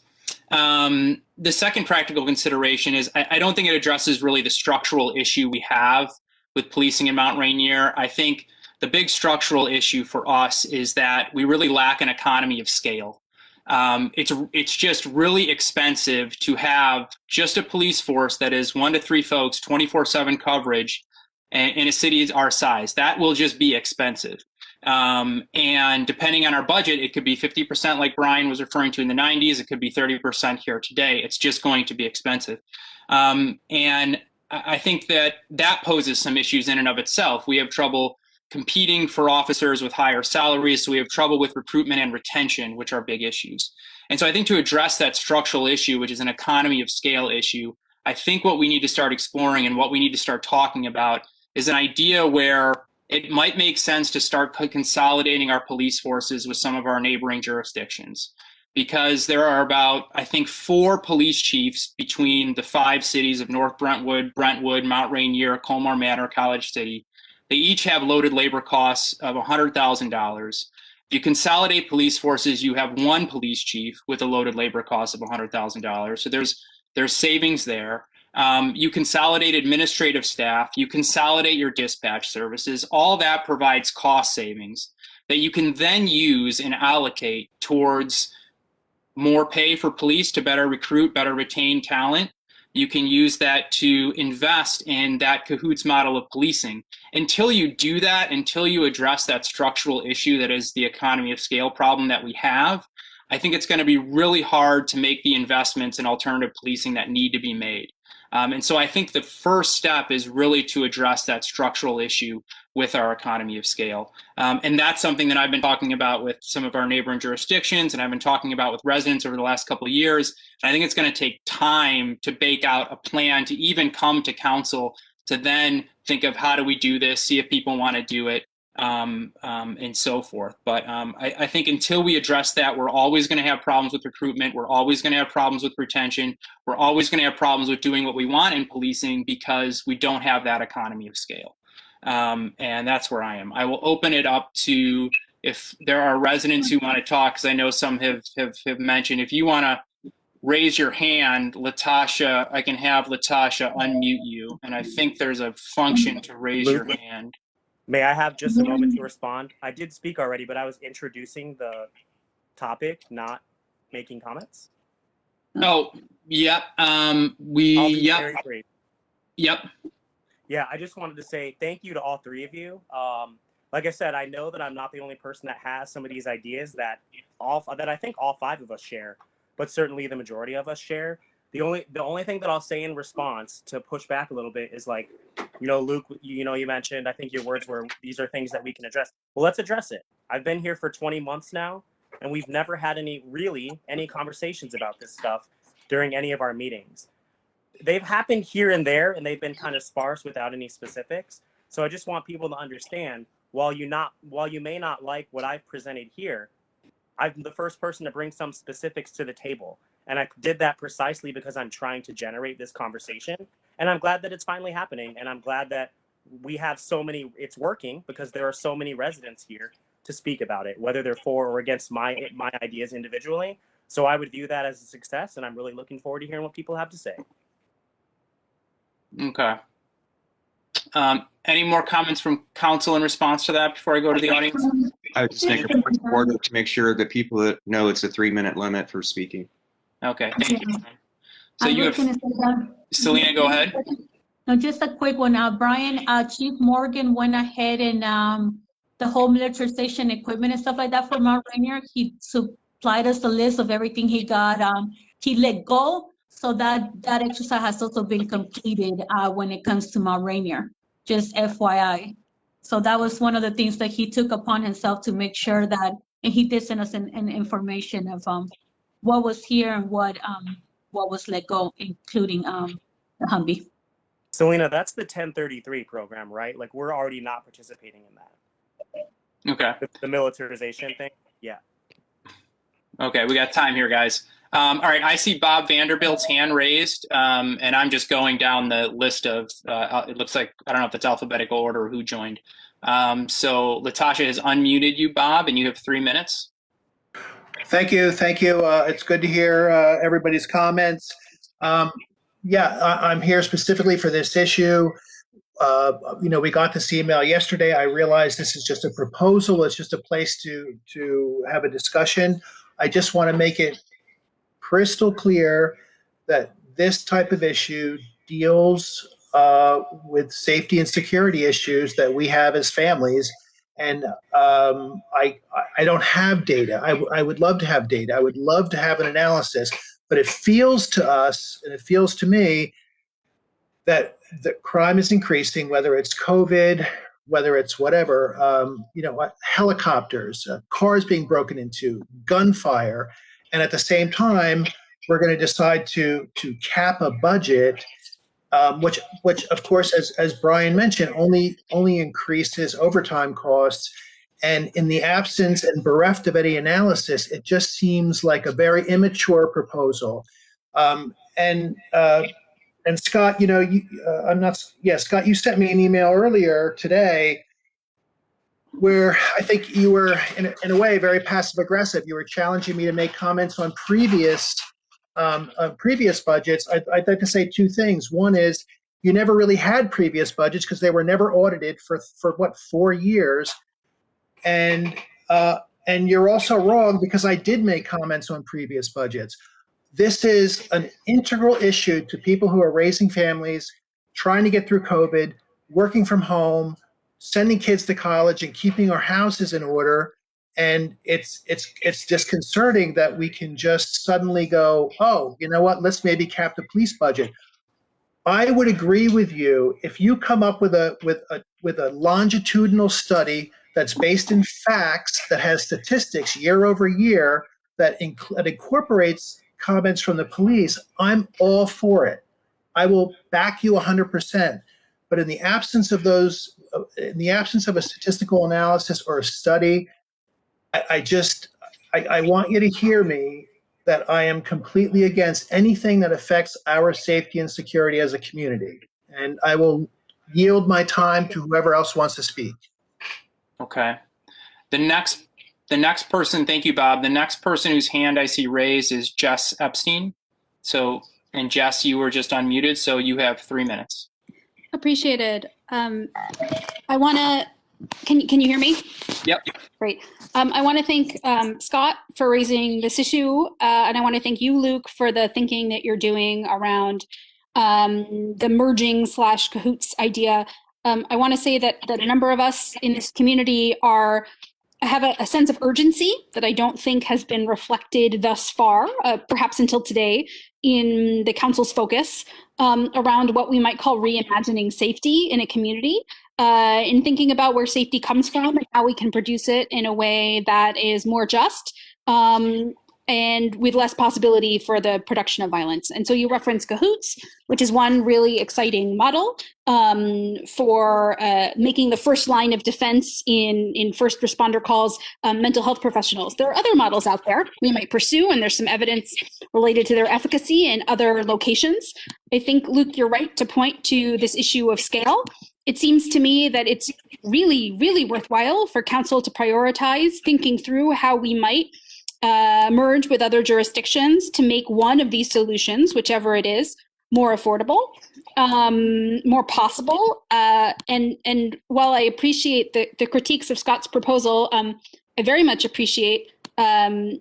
The second practical consideration is I don't think it addresses really the structural issue we have with policing in Mount Rainier. I think the big structural issue for us is that we really lack an economy of scale. It's just really expensive to have just a police force that is 1 to 3 folks, 24/7 coverage in a city our size. That will just be expensive. And depending on our budget, it could be 50% like Brian was referring to in the 90s. It could be 30% here today. It's just going to be expensive. And I think that poses some issues in and of itself. We have trouble competing for officers with higher salaries. So we have trouble with recruitment and retention, which are big issues. And so I think to address that structural issue, which is an economy of scale issue, I think what we need to start exploring and what we need to start talking about is an idea where it might make sense to start consolidating our police forces with some of our neighboring jurisdictions, because there are about, I think, 4 police chiefs between the 5 cities of North Brentwood, Mount Rainier, Colmar Manor, College City. They each have loaded labor costs of $100,000. If you consolidate police forces, you have 1 police chief with a loaded labor cost of $100,000. So there's savings there. You consolidate administrative staff, you consolidate your dispatch services. All that provides cost savings that you can then use and allocate towards more pay for police to better recruit, better retain talent. You can use that to invest in that cahoots model of policing. Until you do that, until you address that structural issue that is the economy of scale problem that we have, I think it's going to be really hard to make the investments in alternative policing that need to be made. And so I think the first step is really to address that structural issue with our economy of scale. And that's something that I've been talking about with some of our neighboring jurisdictions, and I've been talking about with residents over the last couple of years. And I think it's going to take time to bake out a plan to even come to council to then think of how do we do this, see if people want to do it, and so forth. But I think until we address that, we're always going to have problems with recruitment. We're always going to have problems with retention. We're always going to have problems with doing what we want in policing because we don't have that economy of scale. And that's where I am. I will open it up to if there are residents who want to talk, because I know some have mentioned, if you want to raise your hand, Latasha, I can have Latasha unmute you. And I think there's a function to raise your hand. May I have just a moment to respond? I did speak already, but I was introducing the topic, not making comments. Oh, yep. I'll be Yep. very brief. Yep. Yeah, I just wanted to say thank you to all three of you. Like I said, I know that I'm not the only person that has some of these ideas that I think all five of us share, but certainly the majority of us share. The only thing that I'll say in response to push back a little bit is like, Luke, you mentioned, I think your words were, these are things that we can address. Well, let's address it. I've been here for 20 months now, and we've never had any conversations about this stuff during any of our meetings. They've happened here and there, and they've been kind of sparse without any specifics. So I just want people to understand, while you may not like what I've presented here, I'm the first person to bring some specifics to the table. And I did that precisely because I'm trying to generate this conversation. And I'm glad that it's finally happening. And I'm glad that we have it's working because there are so many residents here to speak about it, whether they're for or against my ideas individually. So I would view that as a success. And I'm really looking forward to hearing what people have to say. Okay. Any more comments from council in response to that before I go to the audience? I would just make a point of order to make sure that people that know it's a 3-minute limit for speaking. Okay, thank you. So I you was have, gonna say that. Selena, go ahead. No, just a quick one. Brian, Chief Morgan went ahead and the whole militarization equipment and stuff like that for Mount Rainier. He supplied us a list of everything he got. He let go, so that exercise has also been completed when it comes to Mount Rainier. Just FYI. So that was one of the things that he took upon himself to make sure that, and he did send us an information of what was here and what was let go, including the Humvee. Selena, that's the 1033 program, right? Like, we're already not participating in that. Okay. The militarization thing? Yeah. Okay, we got time here, guys. All right, I see Bob Vanderbilt's hand raised, and I'm just going down the list of, it looks like, I don't know if it's alphabetical order or who joined. So Latasha has unmuted you, Bob, and you have 3 minutes. Thank you. It's good to hear everybody's comments. I'm here specifically for this issue. We got this email yesterday. I realize this is just a proposal. It's just a place to have a discussion. I just want to make it crystal clear that this type of issue deals with safety and security issues that we have as families. And I don't have data. I would love to have data. I would love to have an analysis. But it feels to us, and it feels to me, that the crime is increasing, whether it's COVID, whether it's whatever, helicopters, cars being broken into, gunfire. And at the same time, we're going to decide to cap a budget, which of course, as Brian mentioned, only increased his overtime costs. And in the absence and bereft of any analysis, it just seems like a very immature proposal. And Scott, Scott, you sent me an email earlier today where I think you were, in a way, very passive aggressive. You were challenging me to make comments on previous budgets. I'd like to say two things. One is you never really had previous budgets because they were never audited for 4 years. And you're also wrong because I did make comments on previous budgets. This is an integral issue to people who are raising families, trying to get through COVID, working from home, sending kids to college, and keeping our houses in order. And it's disconcerting that we can just suddenly go, oh, you know what? Let's maybe cap the police budget. I would agree with you if you come up with a longitudinal study that's based in facts, that has statistics year over year, that incorporates comments from the police. I'm all for it. I will back you 100%. But in the absence of those, in the absence of a statistical analysis or a study, I want you to hear me that I am completely against anything that affects our safety and security as a community. And I will yield my time to whoever else wants to speak. Okay. The next person, thank you, Bob. The next person whose hand I see raised is Jess Epstein. So, and Jess, you were just unmuted, so you have 3 minutes. Appreciated. I want to, can you hear me? Yep. Great. I want to thank Scott for raising this issue, and I want to thank you, Luke, for the thinking that you're doing around the merging / cahoots idea. I want to say that a number of us in this community have a sense of urgency that I don't think has been reflected thus far, perhaps until today, in the council's focus around what we might call reimagining safety in a community, in thinking about where safety comes from and how we can produce it in a way that is more just and with less possibility for the production of violence. And so you reference cahoots, which is one really exciting model for making the first line of defense in first responder calls mental health professionals. There are other models out there we might pursue, and there's some evidence related to their efficacy in other locations. I think, Luke, you're right to point to this issue of scale. It seems to me that it's really, really worthwhile for council to prioritize thinking through how we might merge with other jurisdictions to make one of these solutions, whichever it is, more affordable, more possible. And while I appreciate the critiques of Scott's proposal, I very much appreciate the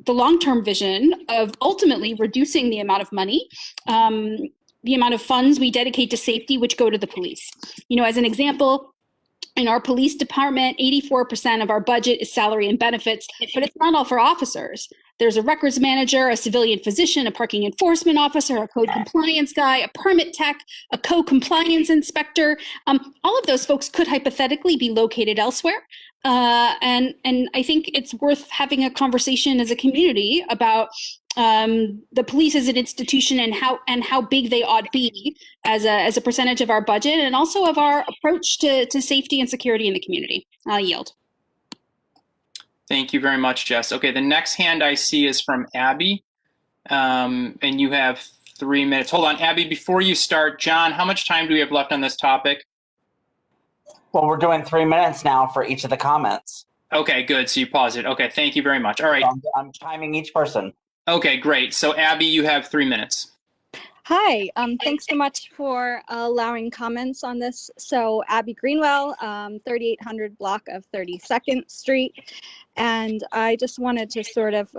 long-term vision of ultimately reducing the amount of money, the amount of funds we dedicate to safety, which go to the police. You know, as an example, in our police department, 84% of our budget is salary and benefits, but it's not all for officers. There's a records manager, a civilian physician, a parking enforcement officer, a code compliance guy, a permit tech, a co-compliance inspector. All of those folks could hypothetically be located elsewhere. And I think it's worth having a conversation as a community about the police as an institution and how big they ought to be as a percentage of our budget and also of our approach to safety and security in the community. I'll yield. Thank you very much, Jess. Okay, the next hand I see is from Abby, and you have 3 minutes. Hold on, Abby, before you start, John, how much time do we have left on this topic? Well, we're doing 3 minutes now for each of the comments. Okay, good. So you pause it. Okay, thank you very much. All right. I'm timing each person. Okay, great. So Abby, you have 3 minutes. Hi, thanks so much for allowing comments on this. So Abby Greenwell, 3800 block of 32nd Street. And I just wanted to sort of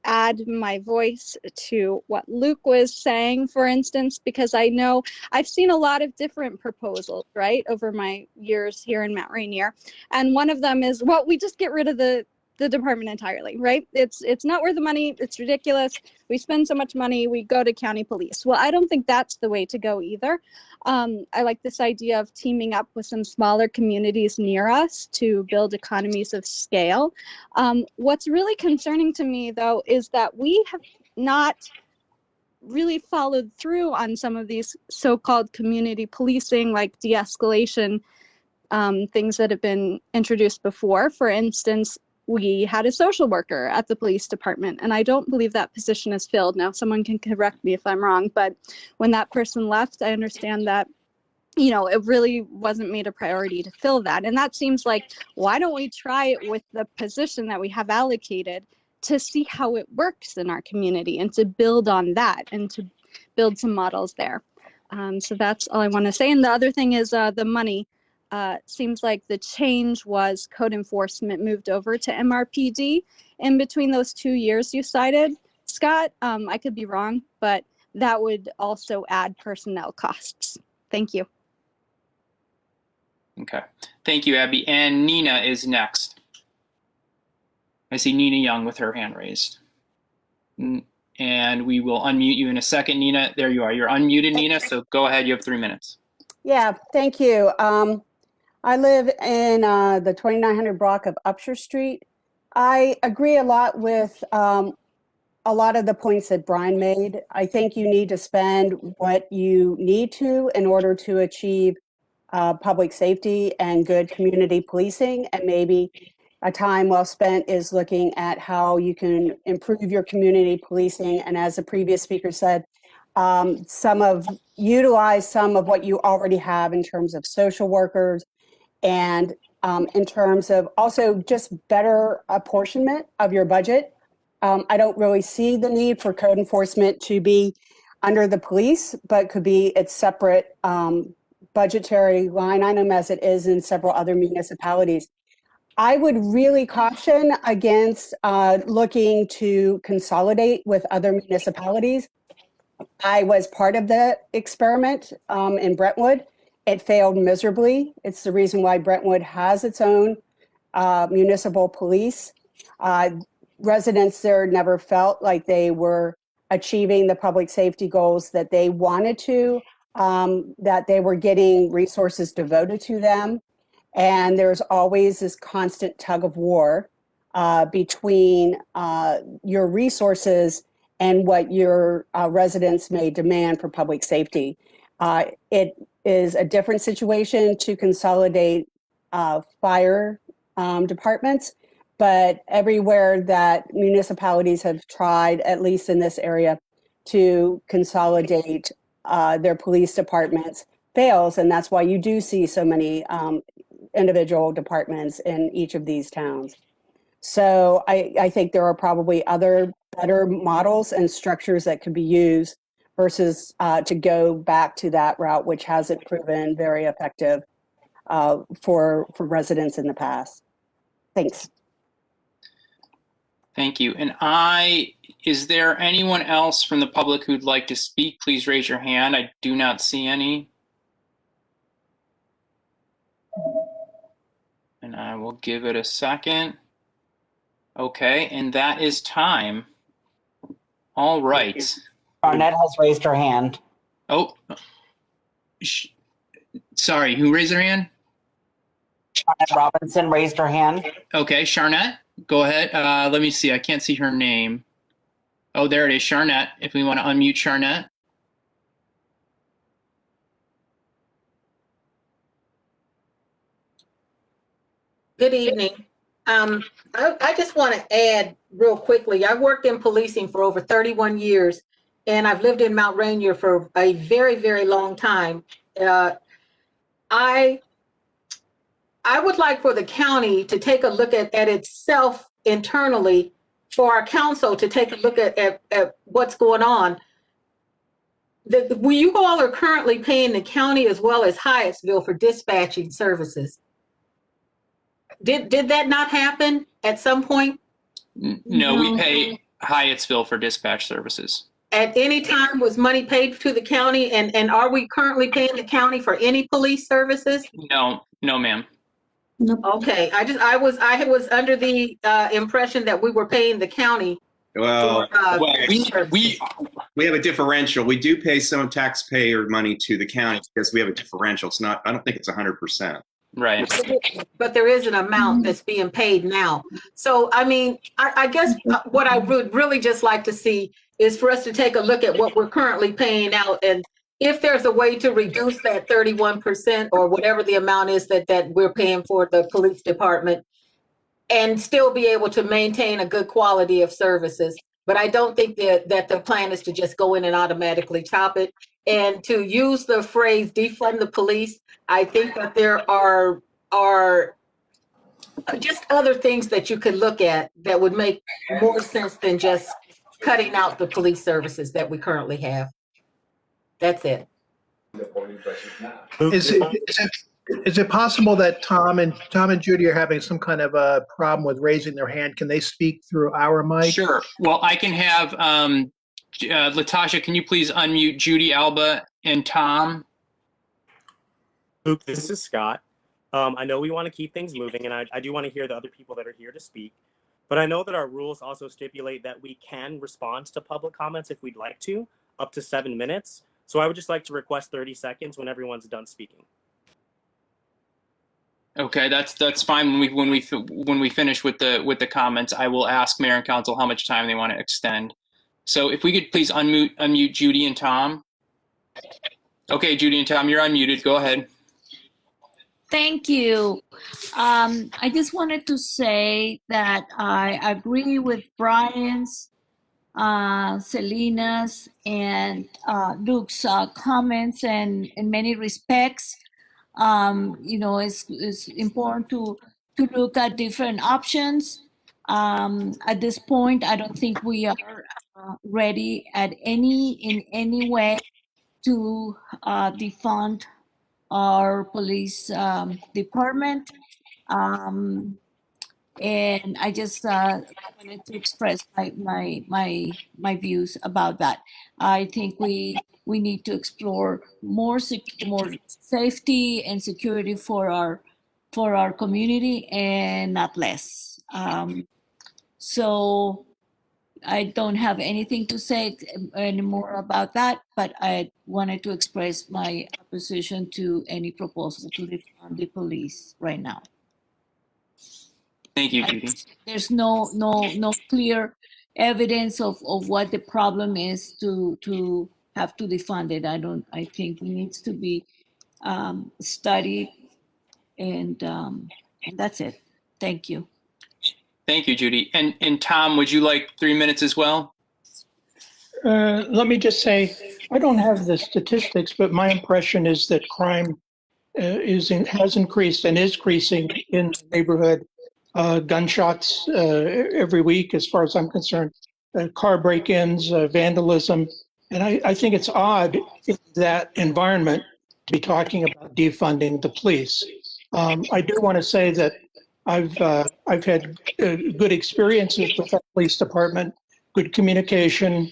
add my voice to what Luke was saying, for instance, because I know I've seen a lot of different proposals, right, over my years here in Mount Rainier. And one of them is, well, we just get rid of the department entirely, right? It's not worth the money. It's ridiculous. We spend so much money. We go to county police. Well, I don't think that's the way to go either. I like this idea of teaming up with some smaller communities near us to build economies of scale. What's really concerning to me, though, is that we have not really followed through on some of these so-called community policing, like de-escalation things that have been introduced before. For instance, we had a social worker at the police department, and I don't believe that position is filled. Now, someone can correct me if I'm wrong, but when that person left, I understand that, you know, it really wasn't made a priority to fill that. And that seems like, why don't we try it with the position that we have allocated to see how it works in our community and to build on that and to build some models there. So that's all I want to say. And the other thing is the money. Seems like the change was code enforcement moved over to MRPD in between those 2 years you cited, Scott. I could be wrong, but that would also add personnel costs. Thank you. Okay. Thank you, Abby. And Nina is next. I see Nina Young with her hand raised. And we will unmute you in a second, Nina. There you are. You're unmuted, Nina, so go ahead. You have 3 minutes. Yeah, thank you. I live in the 2900 block of Upshur Street. I agree a lot with a lot of the points that Brian made. I think you need to spend what you need to in order to achieve public safety and good community policing, and maybe a time well spent is looking at how you can improve your community policing. And as the previous speaker said, utilize some of what you already have in terms of social workers, and in terms of also just better apportionment of your budget. I don't really see the need for code enforcement to be under the police, but could be its separate budgetary line item as it is in several other municipalities. I would really caution against looking to consolidate with other municipalities. I was part of the experiment in Brentwood. It failed miserably. It's the reason why Brentwood has its own municipal police. Residents there never felt like they were achieving the public safety goals that they wanted to, that they were getting resources devoted to them. And there's always this constant tug of war between your resources and what your residents may demand for public safety. It is a different situation to consolidate fire departments, but everywhere that municipalities have tried, at least in this area, to consolidate their police departments fails. And that's why you do see so many individual departments in each of these towns. So I think there are probably other better models and structures that could be used versus to go back to that route, which hasn't proven very effective for residents in the past. Thanks. Thank you. And is there anyone else from the public who'd like to speak? Please raise your hand. I do not see any. And I will give it a second. Okay, and that is time. All right. Arnett has raised her hand. Oh, sorry, who raised their hand? Charnette Robinson raised her hand. Okay, Charnette, go ahead. Let me see, I can't see her name. Oh, there it is, Charnette. If we want to unmute Charnette. Good evening. I just want to add real quickly, I worked in policing for over 31 years, and I've lived in Mount Rainier for a very, very long time. I would like for the county to take a look at itself internally, for our council to take a look at what's going on. You all are currently paying the county as well as Hyattsville for dispatching services. Did that not happen at some point? No, we pay Hyattsville for dispatch services. At any time was money paid to the county, and are we currently paying the county for any police services? No, ma'am. Okay, I was under the impression that we were paying the county. Well, For, we have a differential. We do pay some taxpayer money to the county because we have a differential. It's not, I don't think it's 100%. Right. But there is an amount that's being paid now. So, I mean, I guess what I would really just like to see is for us to take a look at what we're currently paying out, and if there's a way to reduce that 31% or whatever the amount is that we're paying for the police department, and still be able to maintain a good quality of services. But I don't think that the plan is to just go in and automatically chop it. And to use the phrase defund the police, I think that there are just other things that you could look at that would make more sense than just cutting out the police services that we currently have. That's it. Is it possible that Tom and Judy are having some kind of a problem with raising their hand? Can they speak through our mic? Sure. Well, I can have Latasha, can you please unmute Judy, Alba, and Tom? Luke, this is Scott. I know we want to keep things moving, and I do want to hear the other people that are here to speak. But I know that our rules also stipulate that we can respond to public comments if we'd like to, up to 7 minutes. So I would just like to request 30 seconds when everyone's done speaking. Okay, that's fine. When we finish with the comments, I will ask Mayor and Council how much time they want to extend. So if we could please unmute Judy and Tom. Okay, Judy and Tom, you're unmuted. Go ahead. Thank you. I just wanted to say that I agree with Brian's, Selena's, and Luke's comments, and in many respects. You know, it's important to look at different options. At this point, I don't think we are ready in any way to defund our police department. And I just wanted to express my views about that. I think we need to explore more safety and security for our community and not less. So I don't have anything to say anymore about that, but I wanted to express my opposition to any proposal to defund the police right now. Thank you, Judy. There's no clear evidence of what the problem is to have to defund it. I think it needs to be studied, and that's it. Thank you. Thank you, Judy. And Tom, would you like 3 minutes as well? Let me just say, I don't have the statistics, but my impression is that crime has increased and is increasing in the neighborhood. Gunshots every week, as far as I'm concerned, car break-ins, vandalism. And I think it's odd in that environment to be talking about defunding the police. I do want to say that I've had good experiences with that police department, good communication,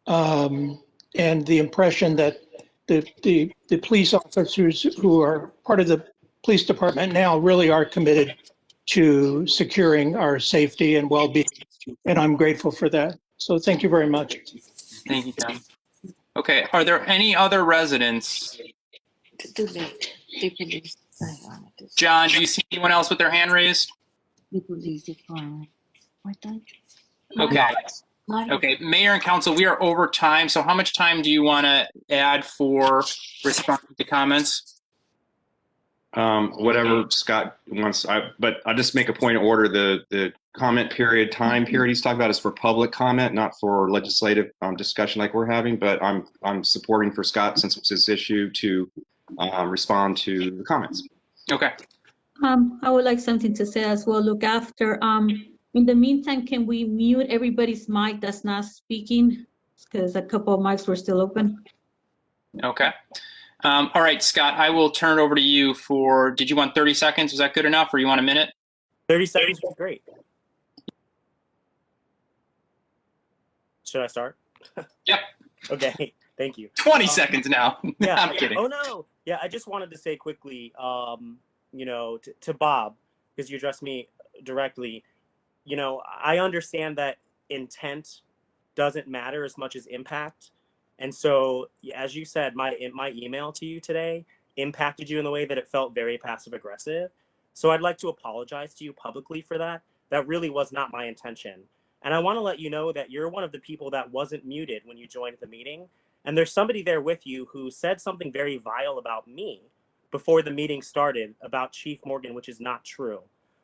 and the impression that the police officers who are part of the police department now really are committed to securing our safety and well-being, and I'm grateful for that. So thank you very much. Thank you, Tom. Okay, are there any other residents? John, do you see anyone else with their hand raised? Okay. Okay, Mayor and Council, we are over time, so how much time do you want to add for responding to comments? Whatever Scott wants, but I'll just make a point of order. The comment period, time period he's talking about is for public comment, not for legislative discussion like we're having, but I'm supporting for Scott, since it's his issue, to respond to the comments. Okay. I would like something to say as well. Look, after, in the meantime, can we mute everybody's mic that's not speaking? Because a couple of mics were still open. Okay. All right, Scott, I will turn it over to you for, did you want 30 seconds? Was that good enough, or you want a minute? 30 seconds would be great. Should I start? Yep. Okay, thank you. 20 seconds now. Yeah. I'm kidding. Oh, no. Yeah, I just wanted to say quickly, you know, to Bob, because you addressed me directly, you know, I understand that intent doesn't matter as much as impact. And so, as you said, my email to you today impacted you in the way that it felt very passive aggressive. So I'd like to apologize to you publicly for that. That really was not my intention. And I want to let you know that you're one of the people that wasn't muted when you joined the meeting. And there's somebody there with you who said something very vile about me before the meeting started about Chief Morgan, which is not true.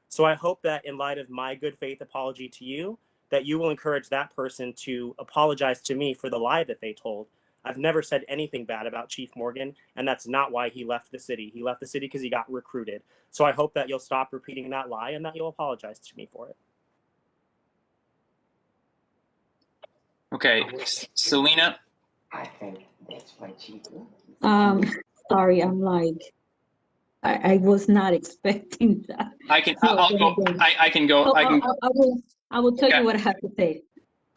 So I hope that in light of my good faith apology to you, that you will encourage that person to apologize to me for the lie that they told. I've never said anything bad about Chief Morgan, and that's not why he left the city. He left the city because he got recruited. So I hope that you'll stop repeating that lie and that you'll apologize to me for it. Okay, Selena. Sorry, I'm like, I was not expecting that. I can go. I will tell you what I have to say.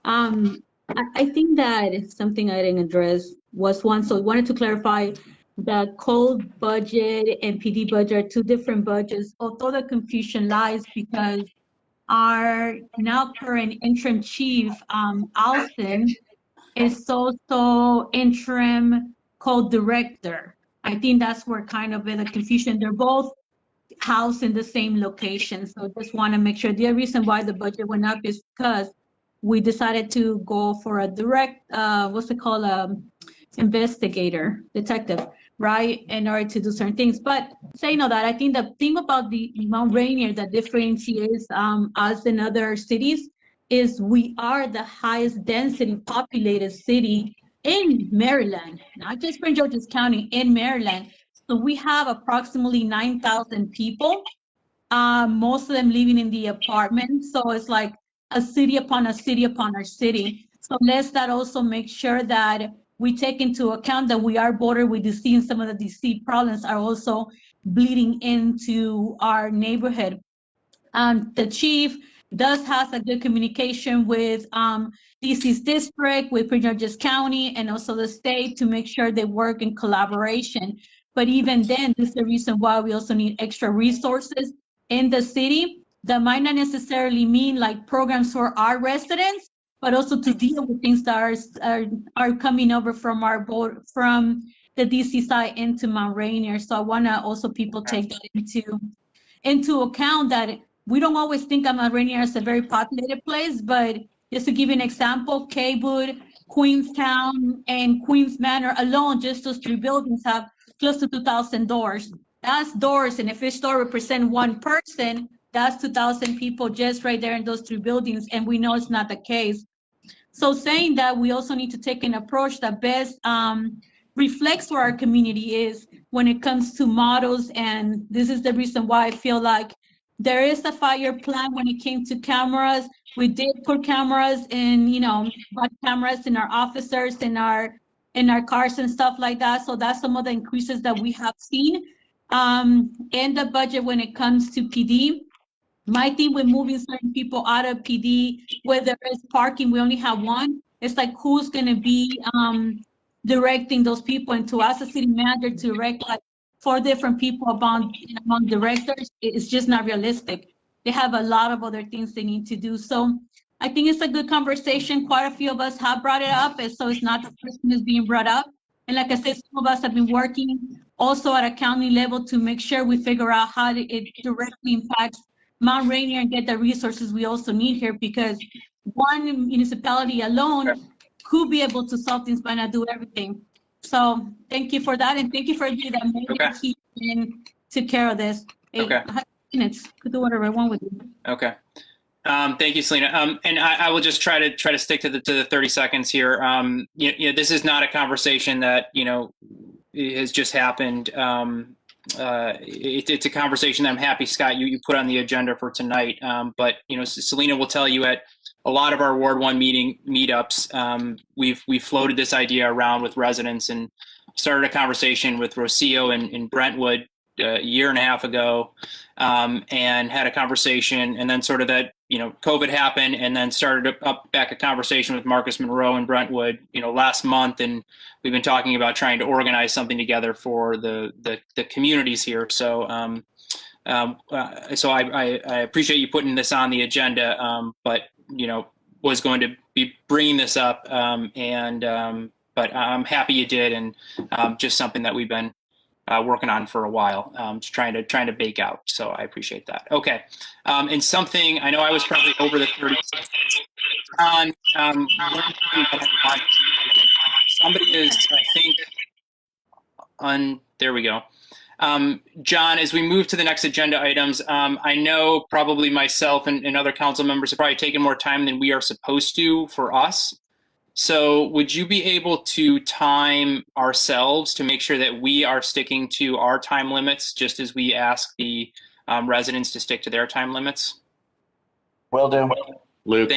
I think that something I didn't address was one. So I wanted to clarify the cold budget and PD budget are two different budgets, although the confusion lies because our now current interim chief, Alston, is also interim code director. I think that's where kind of the confusion. They're both housed in the same location. So just want to make sure. The reason why the budget went up is because we decided to go for a direct, what's it called, detective, right, in order to do certain things. But saying all that, I think the thing about the Mount Rainier that differentiates us and other cities is we are the highest density populated city in Maryland, not just Prince George's County, in Maryland. So we have approximately 9,000 people most of them living in the apartments. So it's like a city upon a city upon our city. So let's that also make sure that we take into account that we are bordered with DC, and some of the DC problems are also bleeding into our neighborhood. The chief does have a good communication with DC's district, with Prince George's County, and also the state to make sure they work in collaboration. But even then, this is the reason why we also need extra resources in the city. That might not necessarily mean like programs for our residents, but also to deal with things that are coming over from our board, from the DC side into Mount Rainier. So I want to also people take that into account, that we don't always think of Mount Rainier as a very populated place, but just to give you an example, Kaywood, Queenstown, and Queens Manor alone, just those 3 buildings have close to 2,000 doors. That's doors, and if each door represents 1 person, that's 2,000 people just right there in those 3 buildings, and we know it's not the case. So saying that, we also need to take an approach that best reflects where our community is when it comes to models, and this is the reason why I feel like there is a 5-year plan when it came to cameras. We did put cameras in, body cameras in our officers, in our cars and stuff like that. So that's some of the increases that we have seen in the budget when it comes to PD. My thing with moving certain people out of PD, where there is parking, we only have 1. It's like, who's going to be directing those people? And to ask a city manager to direct like 4 different people among directors, it's just not realistic. They have a lot of other things they need to do. So I think it's a good conversation. Quite a few of us have brought it up, and so it's not the first one that's being brought up. And like I said, some of us have been working also at a county level to make sure we figure out how it directly impacts Mount Rainier and get the resources we also need here, because one municipality alone could be able to solve things but not do everything. So thank you for that, and thank you for you that made it keep and took care of this. Okay. 8 minutes, could do whatever I want with you. Okay. Thank you, Selena. And I will just try to stick to the 30 seconds here. This is not a conversation that has just happened. It's a conversation that I'm happy, Scott, you put on the agenda for tonight. But Selena will tell you at a lot of our Ward 1 meetups, we've floated this idea around with residents and started a conversation with Rocio in Brentwood a year and a half ago, and had a conversation, and then sort of that, COVID happened, and then started back a conversation with Marcus Monroe in Brentwood, last month. And we've been talking about trying to organize something together for the communities here. So, so I appreciate you putting this on the agenda, but, was going to be bringing this up, but I'm happy you did. And just something that we've been working on for a while, just trying to bake out. So I appreciate that. Okay. And something, I know I was probably over the 30 seconds. Somebody is, I think, there we go. John, as we move to the next agenda items, I know probably myself and other council members have probably taken more time than we are supposed to for us. So would you be able to time ourselves to make sure that we are sticking to our time limits, just as we ask the residents to stick to their time limits? Will do. Luke,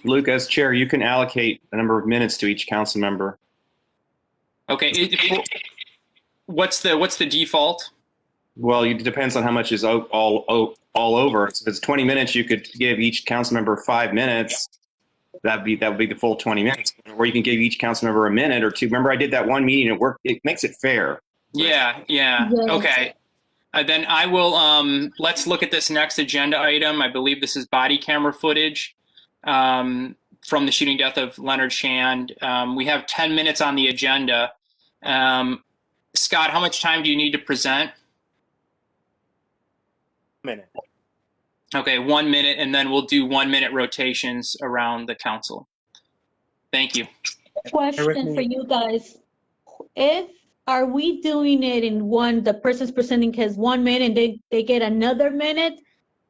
Luke, as chair, you can allocate a number of minutes to each council member. Okay. What's the default? Well, it depends on how much is all over. So if it's 20 minutes, you could give each council member 5 minutes. That would be the full 20 minutes. Or you can give each council member a minute or 2. Remember, I did that one meeting. It worked. It makes it fair. Yeah. Okay. Then I will. Let's look at this next agenda item. I believe this is body camera footage from the shooting death of Leonard Shand. We have 10 minutes on the agenda. Scott, how much time do you need to present? A minute. Okay, 1 minute, and then we'll do 1 minute rotations around the council. Thank you. Question for you guys. Are we doing it in the person's presenting has 1 minute and they get another minute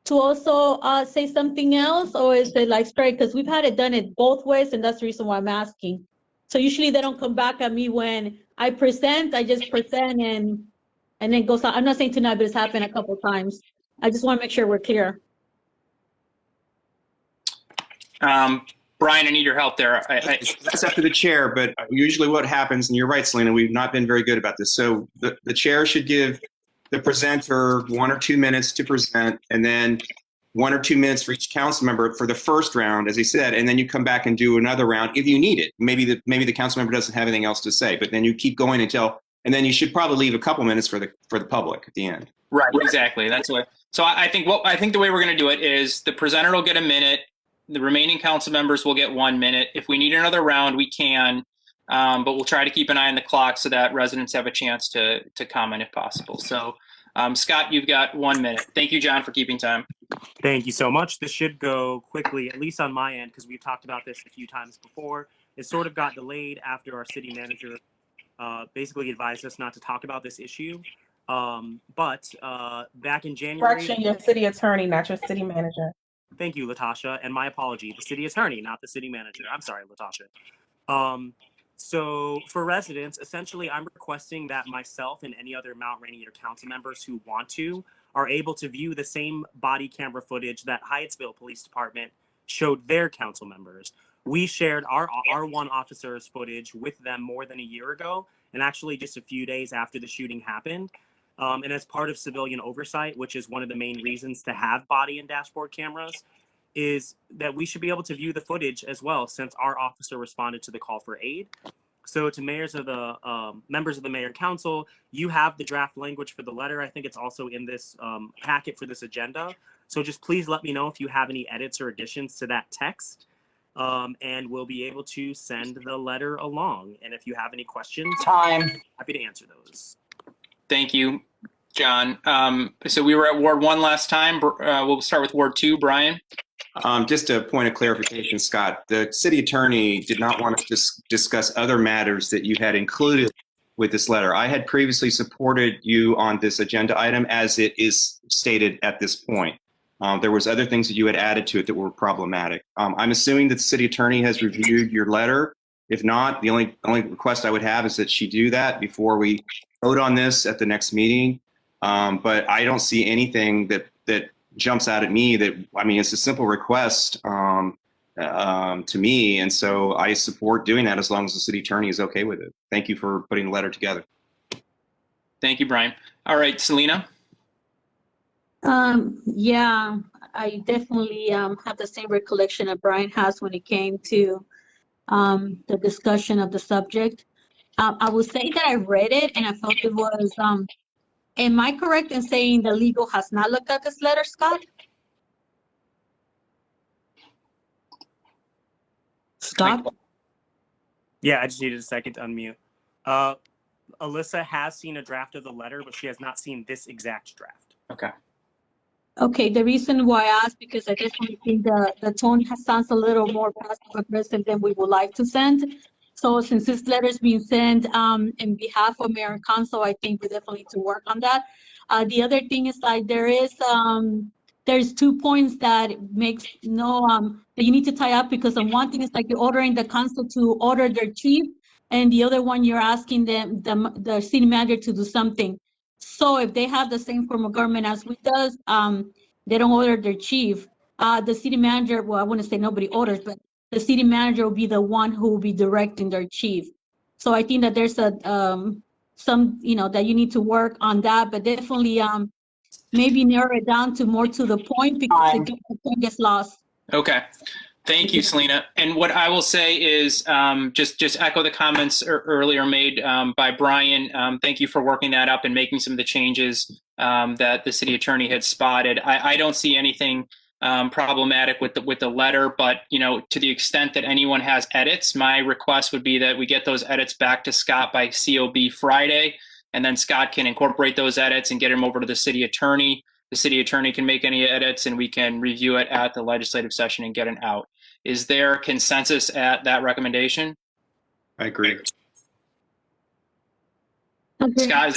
to also say something else, or is it like straight? Because we've had it done it both ways, and that's the reason why I'm asking. So usually they don't come back at me when I present. I just present and then goes on. I'm not saying tonight, but it's happened a couple times. I just want to make sure we're clear. Brian, I need your help there. That's up to the chair, but usually what happens, and you're right, Selena, we've not been very good about this. So the chair should give the presenter 1 or 2 minutes to present, and then 1 or 2 minutes for each council member for the first round, as he said, and then you come back and do another round if you need it. Maybe the council member doesn't have anything else to say, but then you keep going and then you should probably leave a couple minutes for the public at the end. Right, exactly. That's what. So I think the way we're going to do it is the presenter will get a minute. The remaining council members will get 1 minute. If we need another round, we can, but we'll try to keep an eye on the clock so that residents have a chance to comment if possible. So, Scott, you've got 1 minute. Thank you, John, for keeping time. Thank you so much. This should go quickly, at least on my end, because we've talked about this a few times before. It sort of got delayed after our city manager basically advised us not to talk about this issue. But back in January— Correction, your city attorney, not your city manager. Thank you, Latasha, and my apology, the city attorney, not the city manager. I'm sorry, Latasha. So for residents, essentially, I'm requesting that myself and any other Mount Rainier council members who want to are able to view the same body camera footage that Hyattsville Police Department showed their council members. We shared our one officer's footage with them more than a year ago, and actually just a few days after the shooting happened. And as part of civilian oversight, which is one of the main reasons to have body and dashboard cameras, is that we should be able to view the footage as well, since our officer responded to the call for aid. So to members of the mayor council, you have the draft language for the letter. I think it's also in this packet for this agenda. So just please let me know if you have any edits or additions to that text, and we'll be able to send the letter along. And if you have any questions, happy to answer those. Thank you, John. So we were at Ward 1 last time. We'll start with Ward 2. Brian? Just a point of clarification, Scott. The city attorney did not want us to discuss other matters that you had included with this letter. I had previously supported you on this agenda item as it is stated at this point. There was other things that you had added to it that were problematic. I'm assuming that the city attorney has reviewed your letter. If not, the only request I would have is that she do that before we vote on this at the next meeting. But I don't see anything that jumps out at me it's a simple request to me. And so I support doing that as long as the city attorney is okay with it. Thank you for putting the letter together. Thank you, Brian. All right, Selena? Yeah, I definitely have the same recollection that Brian has when it came to the discussion of the subject. I will say that I read it and I felt it was, am I correct in saying the legal has not looked at this letter, Scott? Scott? Yeah, I just needed a second to unmute. Alyssa has seen a draft of the letter, but she has not seen this exact draft. Okay. Okay, the reason why I asked, because I definitely think the tone sounds a little more passive aggressive than we would like to send. So since this letter is being sent in behalf of Mayor and Council, I think we definitely need to work on that. The other thing is like there's 2 points that makes that you need to tie up, because on one thing is like you're ordering the council to order their chief, and the other one you're asking the city manager to do something. So if they have the same form of government as we does, they don't order their chief. The city manager, well, I wouldn't say nobody orders, but the city manager will be the one who will be directing their chief. So I think that there's some, that you need to work on that, but definitely maybe narrow it down to more to the point, because the point gets lost. Okay. Thank you, Selena. And what I will say is just echo the comments earlier made by Brian. Thank you for working that up and making some of the changes that the city attorney had spotted. I don't see anything problematic with the letter, but to the extent that anyone has edits, my request would be that we get those edits back to Scott by COB Friday, and then Scott can incorporate those edits and get them over to the city attorney. The city attorney can make any edits and we can review it at the legislative session and get it out. Is there consensus at that recommendation? I agree. Okay. Scott, is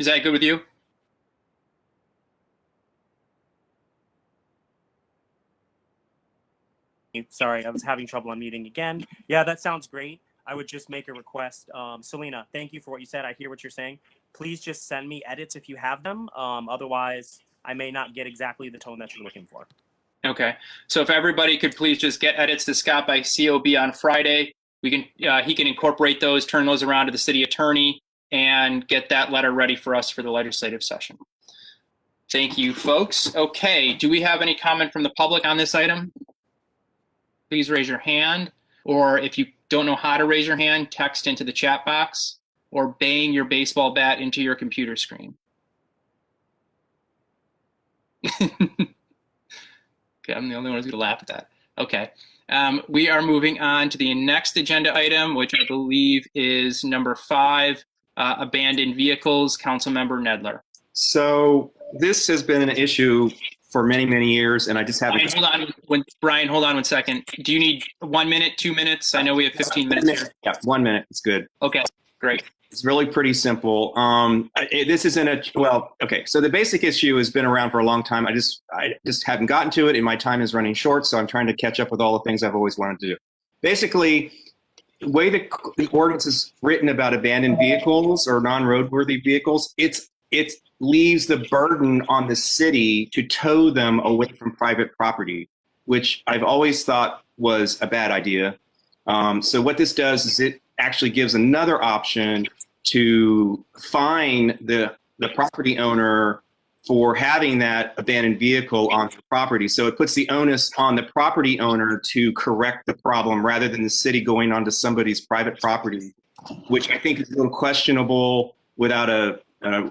that good with you? Sorry, I was having trouble unmuting again. Yeah, that sounds great. I would just make a request. Selena, thank you for what you said. I hear what you're saying. Please just send me edits if you have them. Otherwise, I may not get exactly the tone that you're looking for. Okay. So if everybody could please just get edits to Scott by COB on Friday, we can he can incorporate those, turn those around to the city attorney, and get that letter ready for us for the legislative session. Thank you, folks. Okay. Do we have any comment from the public on this item? Please raise your hand, or if you don't know how to raise your hand, text into the chat box or bang your baseball bat into your computer screen. Okay, I'm the only one who's going to laugh at that. Okay. We are moving on to the next agenda item, which I believe is number 5, abandoned vehicles. Councilmember Nedler. So this has been an issue for many, many years, and I just haven't. Brian, hold on 1 second. Do you need 1 minute, 2 minutes? I know we have 15 minutes here. Yeah, 1 minute. It's good. Okay, great. It's really pretty simple. This isn't a, well, okay. So the basic issue has been around for a long time. I just haven't gotten to it, and my time is running short. So I'm trying to catch up with all the things I've always wanted to do. Basically, the way the ordinance is written about abandoned vehicles or non-roadworthy vehicles, it leaves the burden on the city to tow them away from private property, which I've always thought was a bad idea. So what this does is it actually gives another option to fine the property owner for having that abandoned vehicle on the property. So it puts the onus on the property owner to correct the problem rather than the city going onto somebody's private property, which I think is a little questionable without a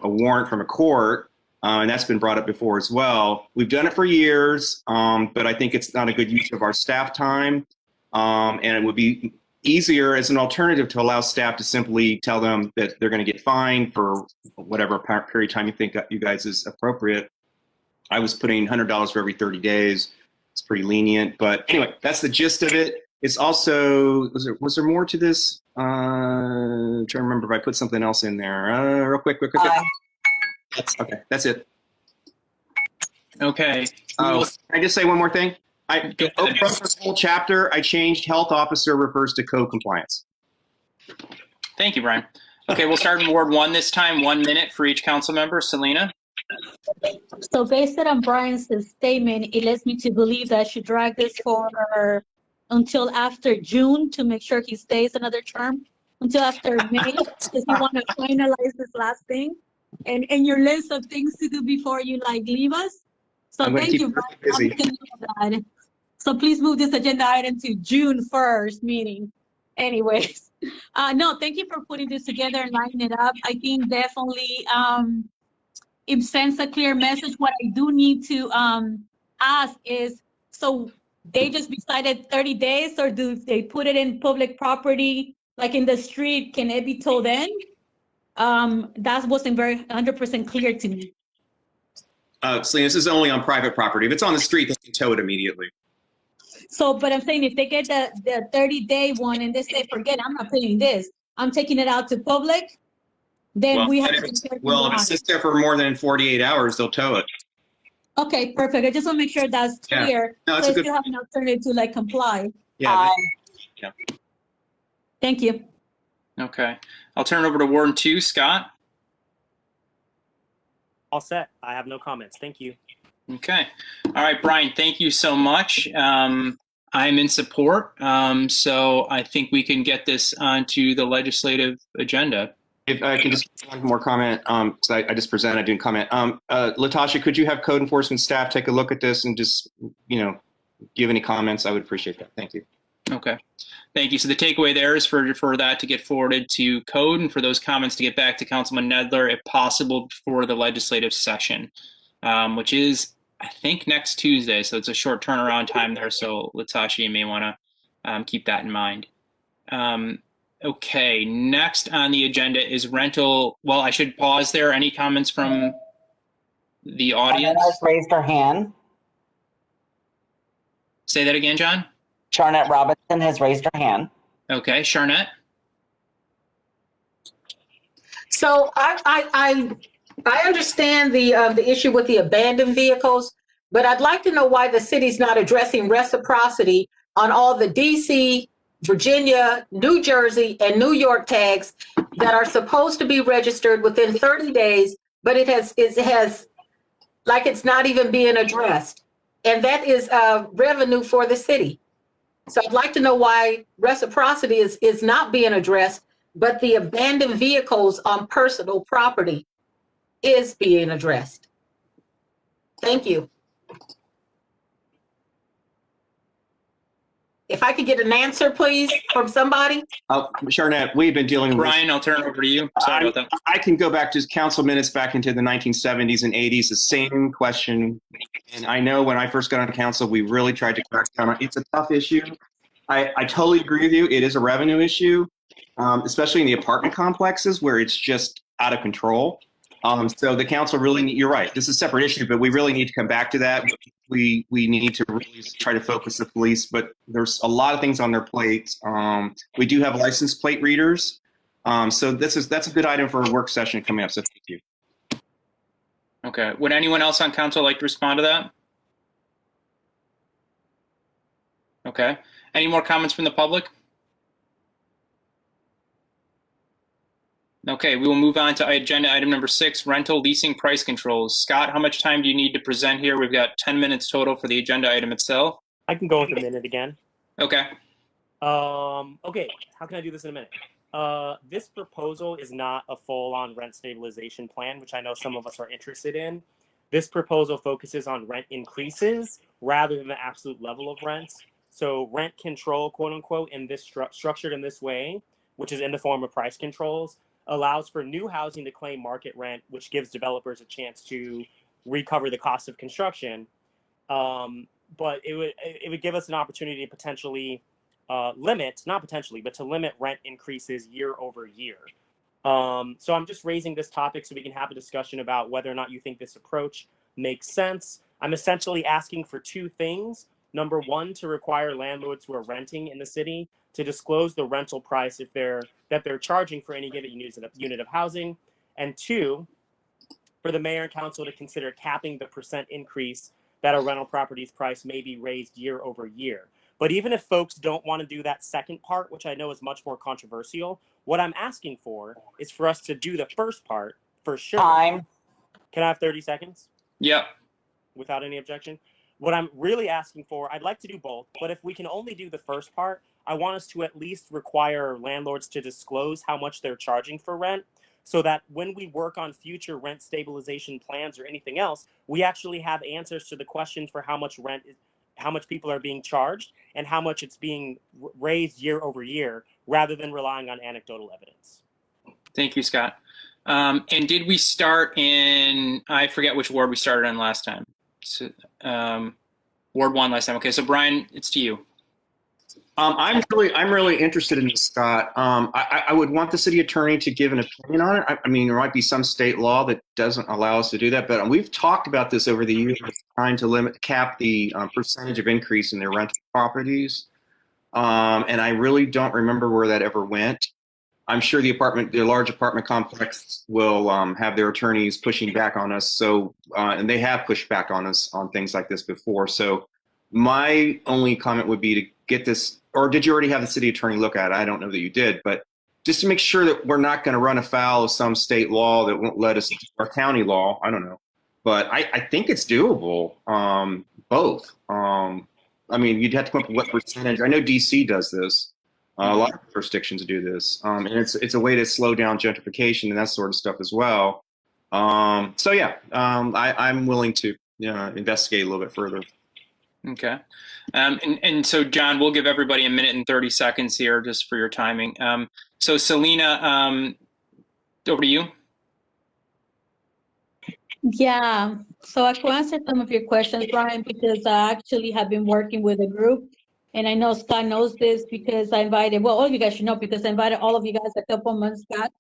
warrant from a court. And that's been brought up before as well. We've done it for years, but I think it's not a good use of our staff time. And it would be easier as an alternative to allow staff to simply tell them that they're going to get fined for whatever period of time you think you guys is appropriate. I was putting $100 for every 30 days. It's pretty lenient, but anyway, that's the gist of it. It's also, was there more to this? I'm trying to remember if I put something else in there. Real quick. Okay, that's it. Okay. Can I just say one more thing? I opened the whole chapter. I changed health officer refers to code compliance. Thank you, Brian. Okay, we'll start in Ward 1 this time. 1 minute for each council member. Selena? So based on Brian's statement, it leads me to believe that I should drag this for until after June to make sure he stays another term, until after May, because you want to finalize this last thing and your list of things to do before you leave us. So thank you, Brian. So please move this agenda item to June 1st meeting. Anyways, no, thank you for putting this together and lining it up. I think definitely it sends a clear message. What I do need to ask is, so they just decided 30 days, or do they put it in public property, like in the street, can it be towed in? That wasn't very 100% clear to me. Selena, this is only on private property. If it's on the street, they can tow it immediately. So, but I'm saying if they get the 30-day one and they say, forget, I'm not paying this, I'm taking it out to public, then we have to. Well, if it sits there for more than 48 hours, they'll tow it. Okay, perfect. I just want to make sure that's clear. No, so if you have an alternative to comply. Yeah. Thank you. Okay. I'll turn it over to Ward 2, Scott. All set. I have no comments. Thank you. Okay. All right, Brian, thank you so much. I'm in support. So I think we can get this onto the legislative agenda. If I can just one more comment, because I just presented, I didn't comment. Latasha, could you have code enforcement staff take a look at this and just, give any comments? I would appreciate that. Thank you. Okay. Thank you. So the takeaway there is for that to get forwarded to code and for those comments to get back to Councilman Nedler, if possible, before the legislative session, which is, I think, next Tuesday. So it's a short turnaround time there. So Latasha, you may want to keep that in mind. Okay. Next on the agenda is rental. Well, I should pause there. Any comments from the audience? Charnette has raised her hand. Say that again, John. Charnette Robinson has raised her hand. Okay, Charnette. So I understand the issue with the abandoned vehicles, but I'd like to know why the city's not addressing reciprocity on all the DC, Virginia, New Jersey, and New York tags that are supposed to be registered within 30 days, but it has like it's not even being addressed. And that is revenue for the city. So I'd like to know why reciprocity is not being addressed, but the abandoned vehicles on personal property is being addressed. Thank you. If I could get an answer, please, from somebody. Sharnette, we've been dealing with Brian, I'll turn it over to you. Sorry about that. I can go back to council minutes back into the 1970s and 80s, the same question. And I know when I first got on council, we really tried to crack down on it. It's a tough issue. I totally agree with you. It is a revenue issue, especially in the apartment complexes where it's just out of control. So the council really, you're right, this is a separate issue, but we really need to come back to that. We need to really try to focus the police, but there's a lot of things on their plates. We do have license plate readers. So that's a good item for a work session coming up, so thank you. Okay, would anyone else on council like to respond to that? Okay, any more comments from the public? Okay, we will move on to agenda item number 6, rental leasing price controls. Scott, how much time do you need to present here? We've got 10 minutes total for the agenda item itself. I can go with a minute again. Okay. Okay, how can I do this in a minute? This proposal is not a full-on rent stabilization plan, which I know some of us are interested in. This proposal focuses on rent increases rather than the absolute level of rents. So rent control, quote unquote, in this structured in this way, which is in the form of price controls, allows for new housing to claim market rent, which gives developers a chance to recover the cost of construction. But it would give us an opportunity to potentially limit, not potentially, but to limit rent increases year over year. So I'm just raising this topic so we can have a discussion about whether or not you think this approach makes sense. I'm essentially asking for two things. Number one, to require landlords who are renting in the city to disclose the rental price that they're charging for any given unit of housing. And two, for the mayor and council to consider capping the % increase that a rental property's price may be raised year over year. But even if folks don't want to do that second part, which I know is much more controversial, what I'm asking for is for us to do the first part for sure. Time. Can I have 30 seconds? Yep. Without any objection? What I'm really asking for, I'd like to do both, but if we can only do the first part, I want us to at least require landlords to disclose how much they're charging for rent, so that when we work on future rent stabilization plans or anything else, we actually have answers to the question for how much people are being charged and how much it's being raised year over year, rather than relying on anecdotal evidence. Thank you, Scott. And did we start in, I forget which ward we started on last time. So, Ward 1 last time. Okay, so Brian, it's to you. I'm really interested in this, Scott. I would want the city attorney to give an opinion on it. I mean, there might be some state law that doesn't allow us to do that, but we've talked about this over the years, trying to cap the percentage of increase in their rental properties. And I really don't remember where that ever went. I'm sure the large apartment complex will have their attorneys pushing back on us. So, and they have pushed back on us on things like this before. So my only comment would be to get this, or did you already have the city attorney look at it? I don't know that you did, but just to make sure that we're not going to run afoul of some state law that won't let us, or county law, I don't know. But I think it's doable, both. I mean, you'd have to come up with what percentage. I know DC does this. A lot of jurisdictions do this, and it's a way to slow down gentrification and that sort of stuff as well. So yeah, I'm willing to investigate a little bit further. Okay, and so John, we'll give everybody a minute and 30 seconds here just for your timing. So Selena, over to you. Yeah, so I can answer some of your questions, Brian, because I actually have been working with a group. And I know Scott knows this because I invited, well, all of you guys should know because I invited all of you guys a couple months back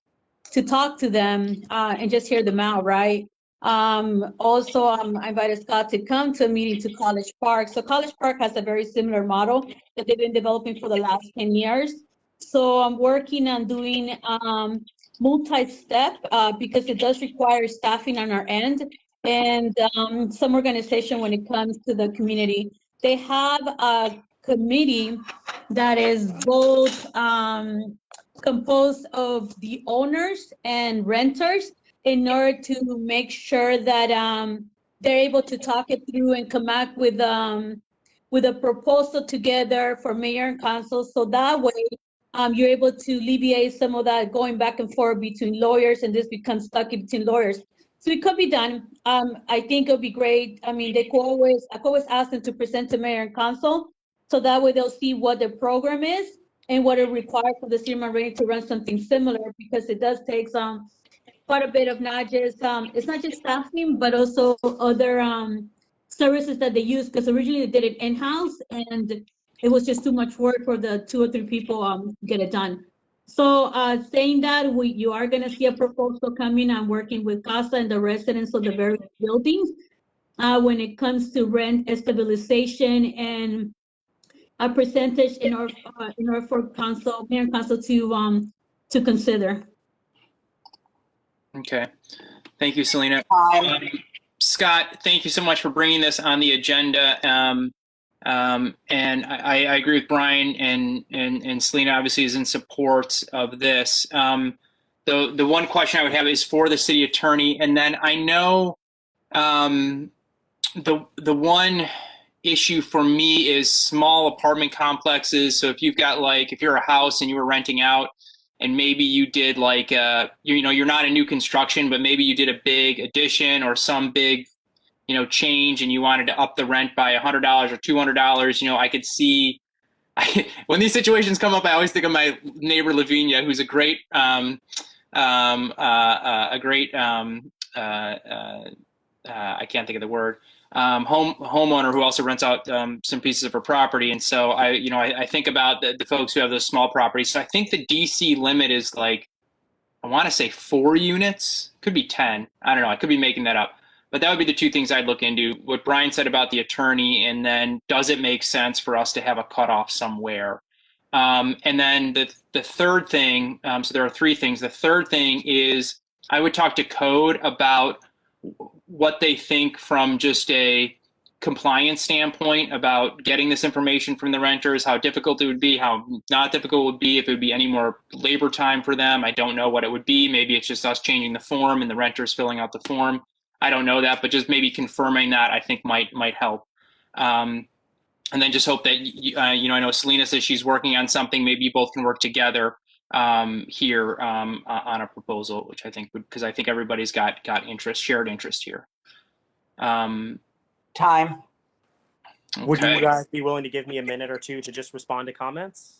to talk to them and just hear them out, right? Also, I invited Scott to come to a meeting to College Park. So College Park has a very similar model that they've been developing for the last 10 years. So I'm working on doing multi-step because it does require staffing on our end and some organization when it comes to the community. They have a committee that is both composed of the owners and renters in order to make sure that they're able to talk it through and come back with a proposal together for mayor and council. So that way, you're able to alleviate some of that going back and forth between lawyers, and this becomes stuck in between lawyers. So it could be done. I think it'll be great. I mean, I could always ask them to present to mayor and council, so that way they'll see what the program is and what it requires for the city of Mount Rainier to run something similar, because it does take quite a bit of not just it's not just staffing, but also other services that they use, because originally they did it in-house and it was just too much work for the 2 or 3 people to get it done. So saying that, you are going to see a proposal coming. I'm working with CASA and the residents of the various buildings when it comes to rent stabilization and a percentage in order for council, mayor and council to consider. Okay. Thank you, Selena. Scott, thank you so much for bringing this on the agenda. And I agree with Brian, and Selena obviously is in support of this. The one question I would have is for the city attorney, and then I know the one issue for me is small apartment complexes. So if you've got if you're a house and you were renting out, and maybe you did you're not a new construction, but maybe you did a big addition or some big change, and you wanted to up the rent by $100 or $200, I could see when these situations come up, I always think of my neighbor Lavinia, who's a great, I can't think of the word, homeowner who also rents out some pieces of her property. And so I think about the folks who have those small properties. So I think the DC limit is I want to say 4 units, could be 10. I don't know. I could be making that up. But that would be the 2 things I'd look into. What Brian said about the attorney, and then does it make sense for us to have a cutoff somewhere? And then the third thing, so there are 3 things. The third thing is I would talk to code about what they think from just a compliance standpoint about getting this information from the renters, how difficult it would be, how not difficult it would be, if it would be any more labor time for them. I don't know what it would be. Maybe it's just us changing the form and the renters filling out the form. I don't know that, but just maybe confirming that I think might help. And then just hope that, I know Selena says she's working on something. Maybe you both can work together here on a proposal, which I think would, because I think everybody's got shared interest here. Time. Okay. Would you guys be willing to give me a minute or 2 to just respond to comments?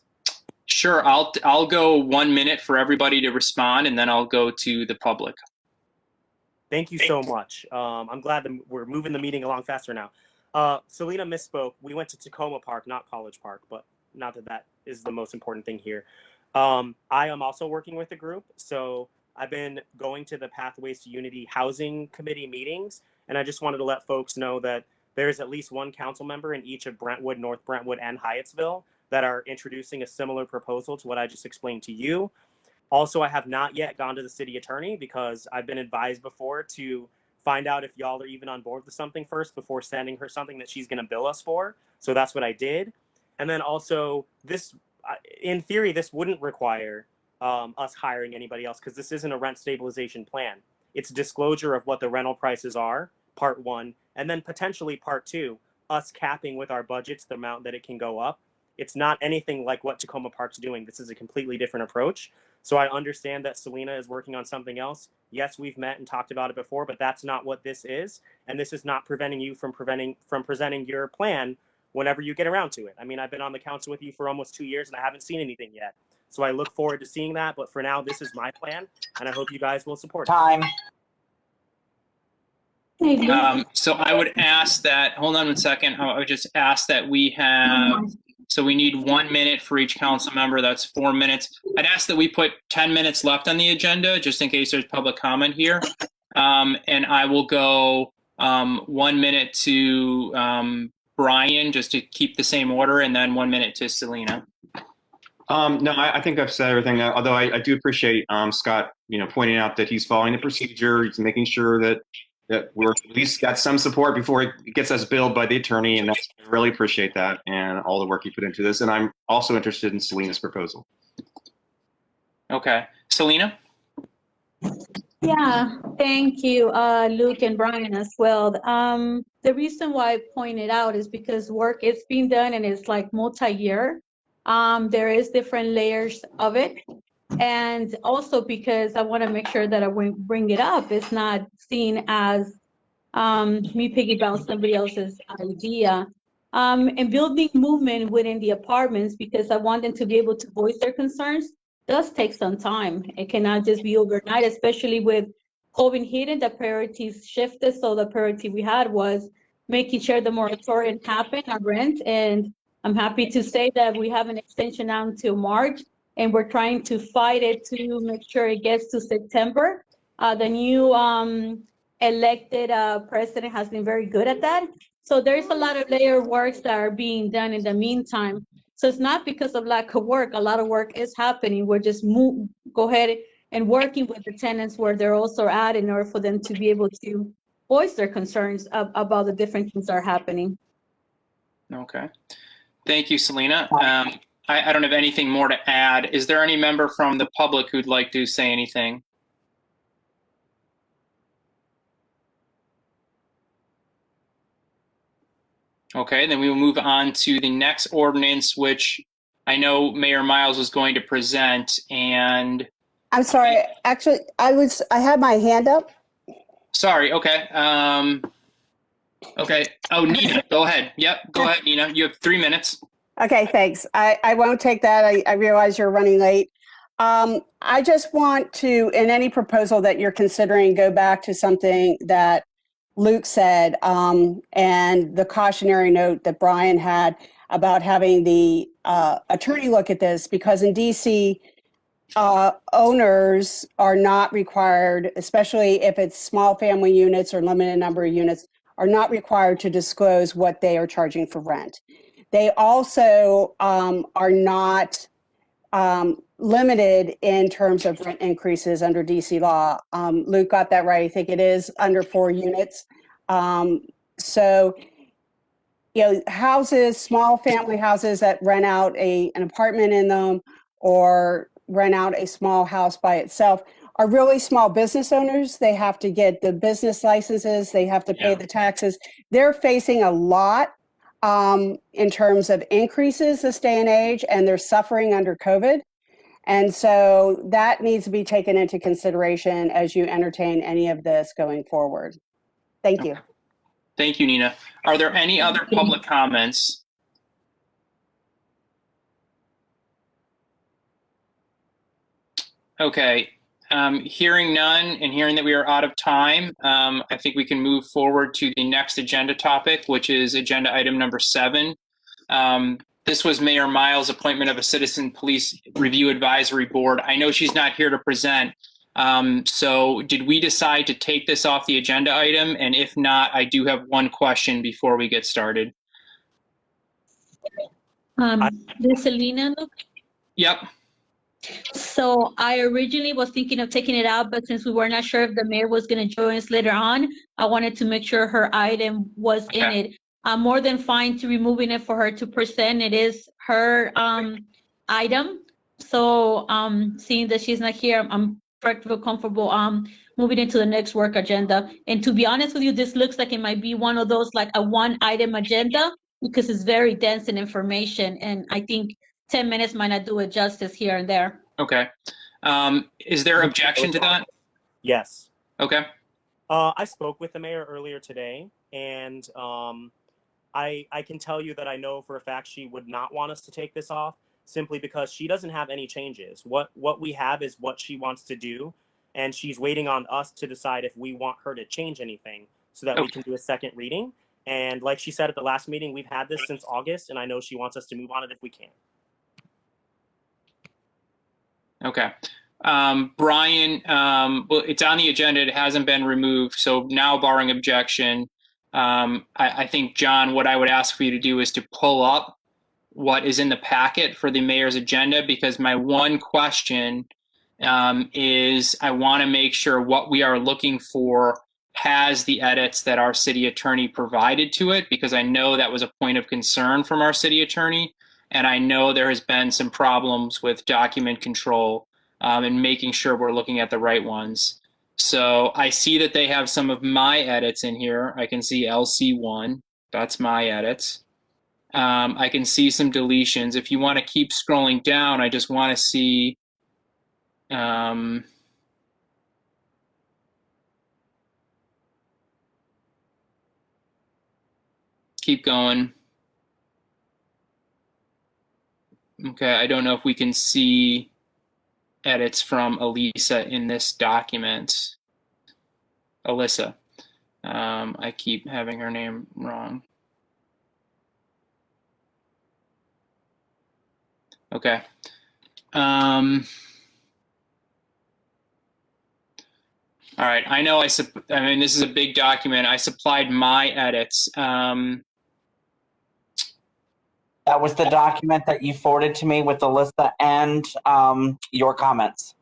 Sure. I'll go 1 minute for everybody to respond, and then I'll go to the public. Thank you so much. I'm glad that we're moving the meeting along faster now. Selena misspoke. We went to Tacoma Park, not College Park, but not that is the most important thing here. I am also working with a group, so I've been going to the Pathways to Unity Housing Committee meetings, and I just wanted to let folks know that there's at least one council member in each of Brentwood, North Brentwood, and Hyattsville that are introducing a similar proposal to what I just explained to you. Also, I have not yet gone to the city attorney because I've been advised before to find out if y'all are even on board with something first before sending her something that she's going to bill us for. So that's what I did. And then also, this, in theory, this wouldn't require us hiring anybody else because this isn't a rent stabilization plan. It's disclosure of what the rental prices are, part 1, and then potentially part 2, us capping with our budgets the amount that it can go up. It's not anything like what Tacoma Park's doing. This is a completely different approach. So I understand that Selena is working on something else. Yes, we've met and talked about it before, but that's not what this is. And this is not preventing you from presenting your plan whenever you get around to it. I mean, I've been on the council with you for almost 2 years and I haven't seen anything yet. So I look forward to seeing that. But for now, this is my plan, and I hope you guys will support it. Time. So I would ask that, hold on 1 second. I would just ask that we have, so we need 1 minute for each council member. That's 4 minutes. I'd ask that we put 10 minutes left on the agenda, just in case there's public comment here. And I will go 1 minute to Brian, just to keep the same order, and then 1 minute to Selena. No, I think I've said everything. Although I do appreciate Scott, pointing out that he's following the procedure. He's making sure that we're at least got some support before it gets us billed by the attorney, and I really appreciate that and all the work you put into this. And I'm also interested in Selena's proposal. Okay, Selena. Yeah, thank you, Luke and Brian as well. The reason why I pointed out is because work is being done and it's like multi-year. There is different layers of it. And also because I want to make sure that I bring it up, it's not seen as me piggyback somebody else's idea. And building movement within the apartments because I want them to be able to voice their concerns does take some time. It cannot just be overnight, especially with COVID hitting, the priorities shifted. So the priority we had was making sure the moratorium happened on rent. And I'm happy to say that we have an extension now until March, and we're trying to fight it to make sure it gets to September. The new elected president has been very good at that. So there's a lot of layer works that are being done in the meantime. So it's not because of lack of work. A lot of work is happening. We're just go ahead and working with the tenants where they're also at in order for them to be able to voice their concerns about the different things that are happening. Okay. Thank you, Selena. I don't have anything more to add. Is there any member from the public who'd like to say anything? Okay, then we will move on to the next ordinance, which I know Mayor Miles was going to present. And I'm sorry. Actually, I had my hand up. sorry. Okay. Okay. Oh, Nina, go ahead. Yep. Go ahead, Nina. You have 3 minutes. Okay, thanks. I won't take that. I realize you're running late. I just want to, in any proposal that you're considering, go back to something that Luke said, and the cautionary note that Brian had about having the attorney look at this, because in DC, owners are not required, especially if it's small family units or limited number of units, are not required to disclose what they are charging for rent. They also are not limited in terms of rent increases under DC law. Luke got that right. I think it is under 4 units. So, houses, small family houses that rent out an apartment in them or rent out a small house by itself are really small business owners. They have to get the business licenses. They have to pay the taxes. They're facing a lot in terms of increases this day and age, and they're suffering under COVID. And so that needs to be taken into consideration as you entertain any of this going forward. Thank you. Thank you, Nina. Are there any other public comments? Okay. Hearing none and hearing that we are out of time, I think we can move forward to the next agenda topic, which is agenda item number 7. This was Mayor Miles' appointment of a Citizen Police Review Advisory Board. I know she's not here to present. So did we decide to take this off the agenda item? And if not, I do have one question before we get started. This is Selena, Luke? Yep. So I originally was thinking of taking it out, but since we were not sure if the mayor was going to join us later on, I wanted to make sure her item was in it. I'm more than fine to removing it for her to present. It is her item. So seeing that she's not here, I'm perfectly comfortable moving into the next work agenda. And to be honest with you, this looks like it might be one of those like a 1-item agenda because it's very dense in information. And I think 10 minutes might not do it justice here and there. Okay. Is there objection to that? Yes. Okay. I spoke with the mayor earlier today, and I can tell you that I know for a fact she would not want us to take this off simply because she doesn't have any changes. What we have is what she wants to do, and she's waiting on us to decide if we want her to change anything so that we can do a second reading. And like she said at the last meeting, we've had this since August, and I know she wants us to move on it if we can. Okay. Brian, well, it's on the agenda. It hasn't been removed. So now, barring objection, I think, John, what I would ask for you to do is to pull up what is in the packet for the mayor's agenda, because my one question is I want to make sure what we are looking for has the edits that our city attorney provided to it, because I know that was a point of concern from our city attorney. And I know there has been some problems with document control and making sure we're looking at the right ones. So I see that they have some of my edits in here. I can see LC1. That's my edits. I can see some deletions. If you want to keep scrolling down, I just want to see. Keep going. Okay, I don't know if we can see edits from Elisa in this document. Alyssa. I keep having her name wrong. Okay. All right, I know I mean, this is a big document. I supplied my edits. That was the document that you forwarded to me with Alyssa and your comments.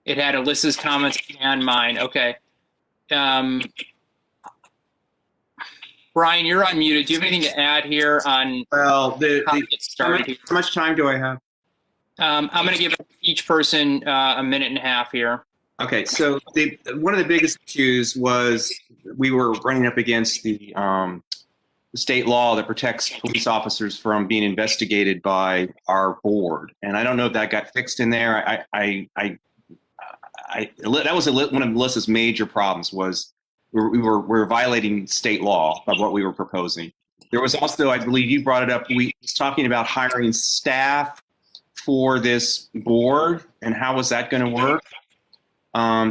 It had Alyssa's comments and mine. Okay. Brian, you're unmuted. Do you have anything to add here on Well, how to get started? how much time do I have? I'm going to give each person a minute and a half here. Okay, so one of the biggest issues was we were running up against the state law that protects police officers from being investigated by our board, and I don't know if that got fixed in there. That was one of Melissa's major problems. Was we were violating state law of what we were proposing. There was also, I believe you brought it up, we was talking about hiring staff for this board, and how was that going to work?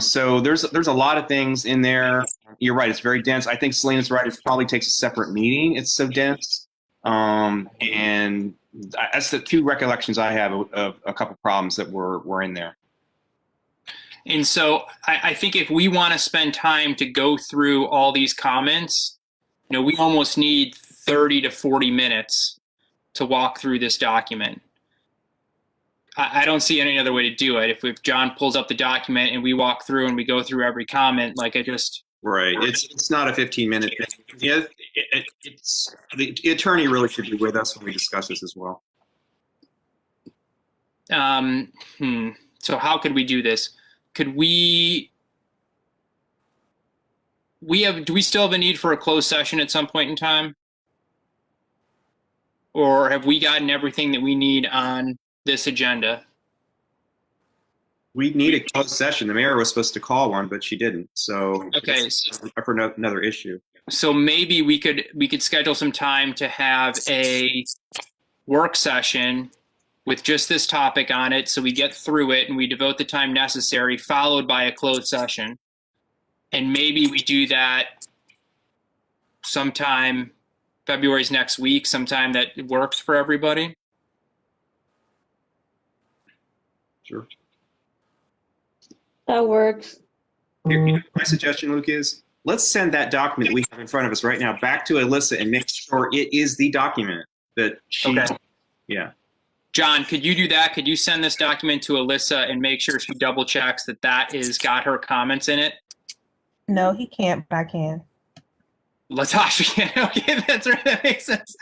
So there's a lot of things in there. You're right, it's very dense. I think Selena's right, it probably takes a separate meeting. It's so dense. And that's the two recollections I have of a couple problems that were in there. And so I think if we want to spend time to go through all these comments, we almost need 30 to 40 minutes to walk through this document. I don't see any other way to do it. If John pulls up the document and we walk through and we go through every comment, Right. It's not a 15-minute thing. Yeah, it's the attorney really should be with us when we discuss this as well. So how could we do this? Could do we still have a need for a closed session at some point in time? Or have we gotten everything that we need on this agenda? We need a closed session. The mayor was supposed to call one, but she didn't. So okay, for another issue. So maybe we could schedule some time to have a work session with just this topic on it, so we get through it and we devote the time necessary, followed by a closed session. And maybe we do that sometime, February's next week, sometime that works for everybody. Sure. That works. My suggestion, Luke, is let's send that document we have in front of us right now back to Alyssa and make sure it is the document that she. Okay. Yeah. John, could you do that? Could you send this document to Alyssa and make sure she double checks that is got her comments in it? No, he can't, but I can. Latasha can. Okay, that's right. That makes sense.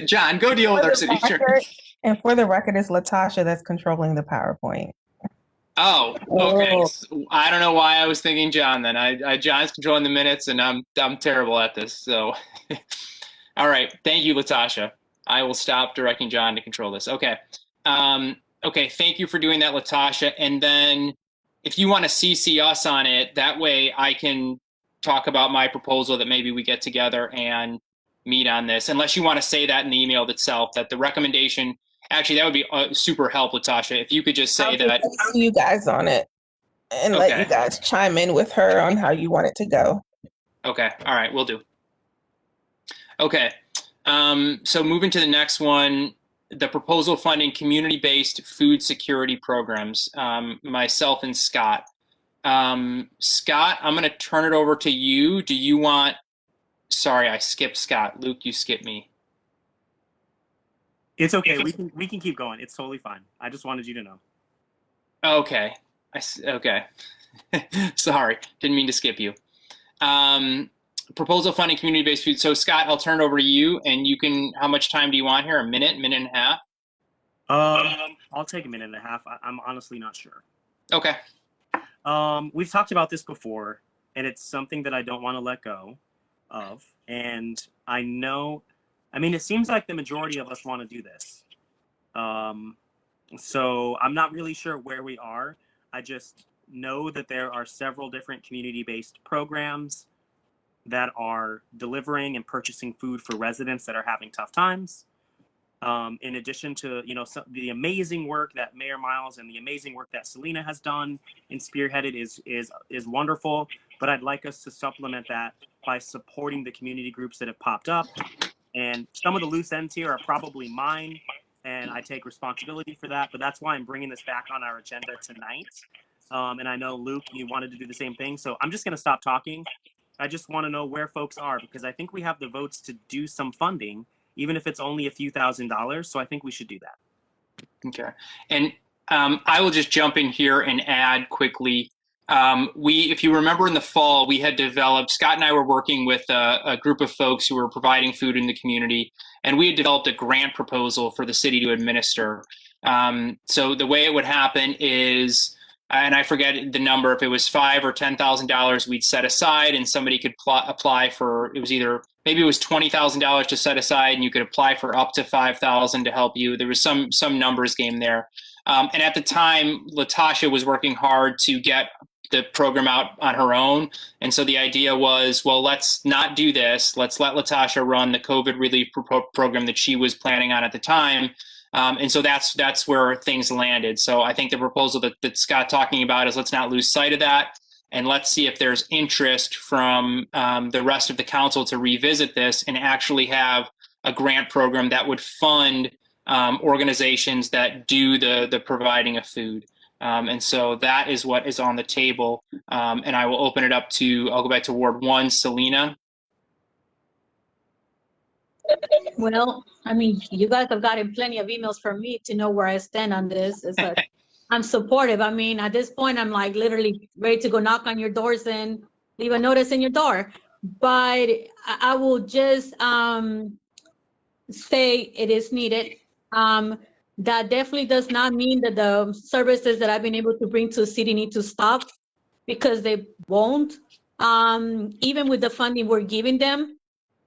John, go deal with our city attorney. And for the record, it's Latasha that's controlling the PowerPoint. Oh, okay. Oh. I don't know why I was thinking John then. John's controlling the minutes, and I'm terrible at this. So, all right. Thank you, Latasha. I will stop directing John to control this. Okay. Okay. Thank you for doing that, Latasha. And then, if you want to CC us on it, that way I can talk about my proposal that maybe we get together and meet on this. Unless you want to say that in the email itself, that the recommendation. Actually, that would be super helpful, Tasha. If you could just say that. I'll see you guys on it and let you guys chime in with her on how you want it to go. Okay. All right. We'll do. Okay. So moving to the next one, the proposal funding community-based food security programs, myself and Scott. Scott, I'm going to turn it over to you. Do you want, sorry, I skipped Scott. Luke, you skipped me. It's okay. We can keep going. It's totally fine. I just wanted you to know. Okay. Okay. Sorry. Didn't mean to skip you. Proposal funding community-based food. So Scott, I'll turn it over to you, and you can. How much time do you want here? A minute and a half? I'll take a minute and a half. I'm honestly not sure. Okay. We've talked about this before, and it's something that I don't want to let go of. And I know, I mean, it seems like the majority of us want to do this. So I'm not really sure where we are. I just know that there are several different community-based programs that are delivering and purchasing food for residents that are having tough times. In addition to, you know, the amazing work that Mayor Miles and the amazing work that Selena has done and spearheaded is wonderful. But I'd like us to supplement that by supporting the community groups that have popped up. And some of the loose ends here are probably mine, and I take responsibility for that. But that's why I'm bringing this back on our agenda tonight. And I know, Luke, you wanted to do the same thing. So I'm just going to stop talking. I just want to know where folks are, because I think we have the votes to do some funding, even if it's only a few $1,000s. So I think we should do that. Okay. And I will just jump in here and add quickly. If you remember in the fall, we had developed, Scott and I were working with a group of folks who were providing food in the community, and we had developed a grant proposal for the city to administer. So the way it would happen is, and I forget the number, if it was $5,000 or $10,000, we'd set aside, and somebody could apply for, it was either, maybe it was $20,000 to set aside, and you could apply for up to $5,000 to help you. There was some numbers game there. And at the time, Latasha was working hard to get the program out on her own. And so the idea was, well, let's not do this. Let's let Latasha run the COVID relief program that she was planning on at the time. And so that's where things landed. So I think the proposal that Scott talking about is, let's not lose sight of that. And let's see if there's interest from the rest of the council to revisit this and actually have a grant program that would fund organizations that do the providing of food. And so that is what is on the table. And I will open it up to, I'll go back to Ward 1, Selena. Well, I mean, you guys have gotten plenty of emails from me to know where I stand on this. It's like, I'm supportive. I mean, at this point, I'm like literally ready to go knock on your doors and leave a notice in your door. But I will just say it is needed. That definitely does not mean that the services that I've been able to bring to the city need to stop, because they won't. Even with the funding we're giving them,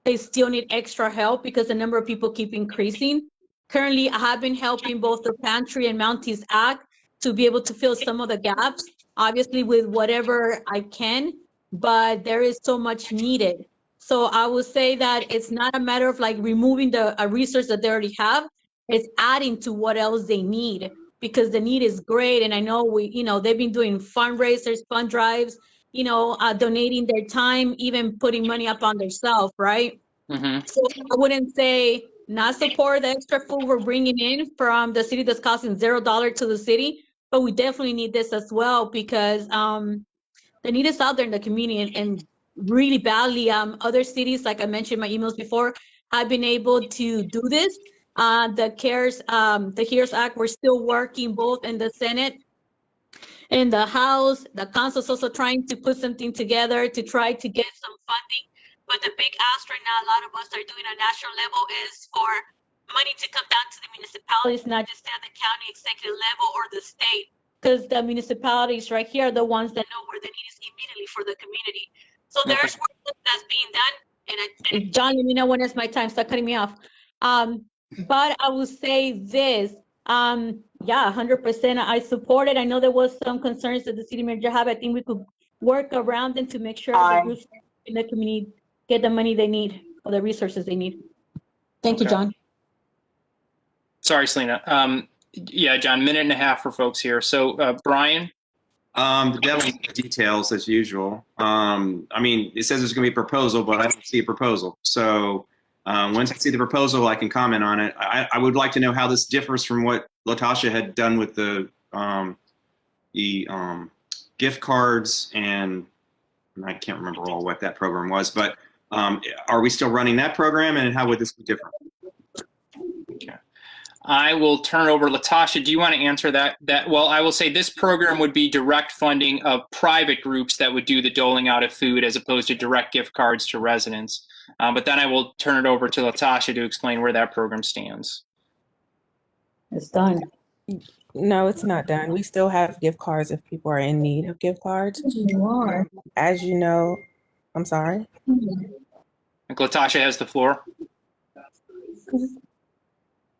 they still need extra help because the number of people keep increasing. Currently, I have been helping both the Pantry and Mounties Act to be able to fill some of the gaps, obviously with whatever I can, but there is so much needed. So I will say that it's not a matter of like removing a resource that they already have. It's adding to what else they need, because the need is great. And I know they've been doing fundraisers, fund drives, donating their time, even putting money up on themselves, right? Mm-hmm. So I wouldn't say not support the extra food we're bringing in from the city that's costing $0 to the city, but we definitely need this as well, because the need is out there in the community and really badly. Other cities, like I mentioned in my emails before, have been able to do this. The CARES Act, we're still working both in the Senate and the House. The council's also trying to put something together to try to get some funding. But the big ask right now, a lot of us are doing on a national level, is for money to come down to the municipalities, not just at the county executive level or the state, because the municipalities right here are the ones that know where the need is immediately for the community. So there's work that's being done. And John, let me know when it's my time. Stop cutting me off. But I will say this, 100% I support it. I know there was some concerns that the city manager had. I think we could work around them to make sure the groups in the community get the money they need or the resources they need. Thank you, John. Sorry, Selena. Yeah, John, minute and a half for folks here. So Brian? The devil's in the details as usual. I mean, it says there's going to be a proposal, but I don't see a proposal. So once I see the proposal, I can comment on it. I would like to know how this differs from what Latasha had done with the gift cards, and I can't remember all what that program was, but are we still running that program, and how would this be different? Okay. I will turn it over to Latasha. Do you want to answer that? Well, I will say this program would be direct funding of private groups that would do the doling out of food, as opposed to direct gift cards to residents. But then I will turn it over to Latasha to explain where that program stands. It's done. No, it's not done. We still have gift cards if people are in need of gift cards. As you know, I'm sorry. Latasha has the floor.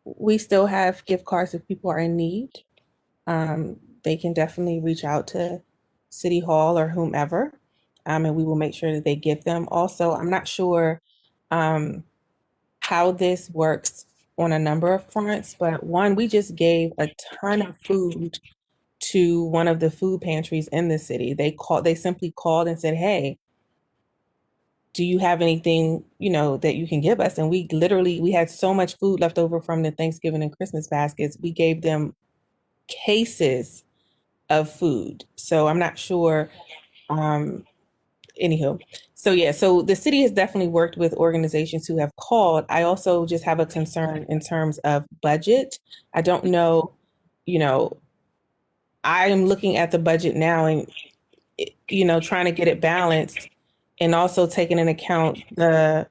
We still have gift cards if people are in need. They can definitely reach out to City Hall or whomever, and we will make sure that they get them. Also, I'm not sure how this works on a number of fronts, but one, we just gave a ton of food to one of the food pantries in the city. They simply called and said, "Hey, do you have anything, that you can give us?" And we had so much food left over from the Thanksgiving and Christmas baskets. We gave them cases of food. So I'm not sure. Anywho, so the city has definitely worked with organizations who have called. I also just have a concern in terms of budget. I don't know, I'm looking at the budget now and, trying to get it balanced and also taking into account the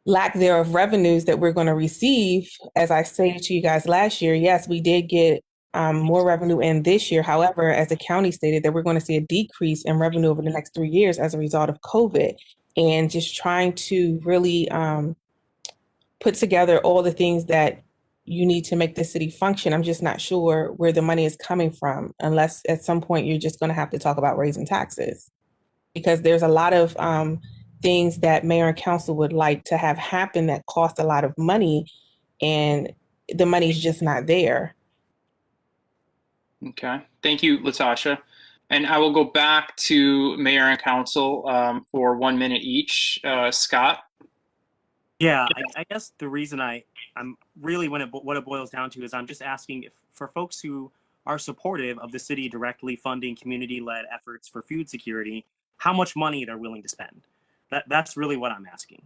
lack thereof revenues that we're going to receive. As I stated to you guys last year, yes, we did get more revenue in this year. However, as the county stated, that we're going to see a decrease in revenue over the next 3 years as a result of COVID, and just trying to really put together all the things that you need to make the city function. I'm just not sure where the money is coming from, unless at some point you're just going to have to talk about raising taxes, because there's a lot of things that mayor and council would like to have happen that cost a lot of money, and the money's just not there. Okay. Thank you, Latasha. And I will go back to mayor and council for 1 minute each. Scott? Yeah, I guess the reason I'm really, what it boils down to is I'm just asking for folks who are supportive of the city directly funding community-led efforts for food security, how much money they're willing to spend. That's really what I'm asking.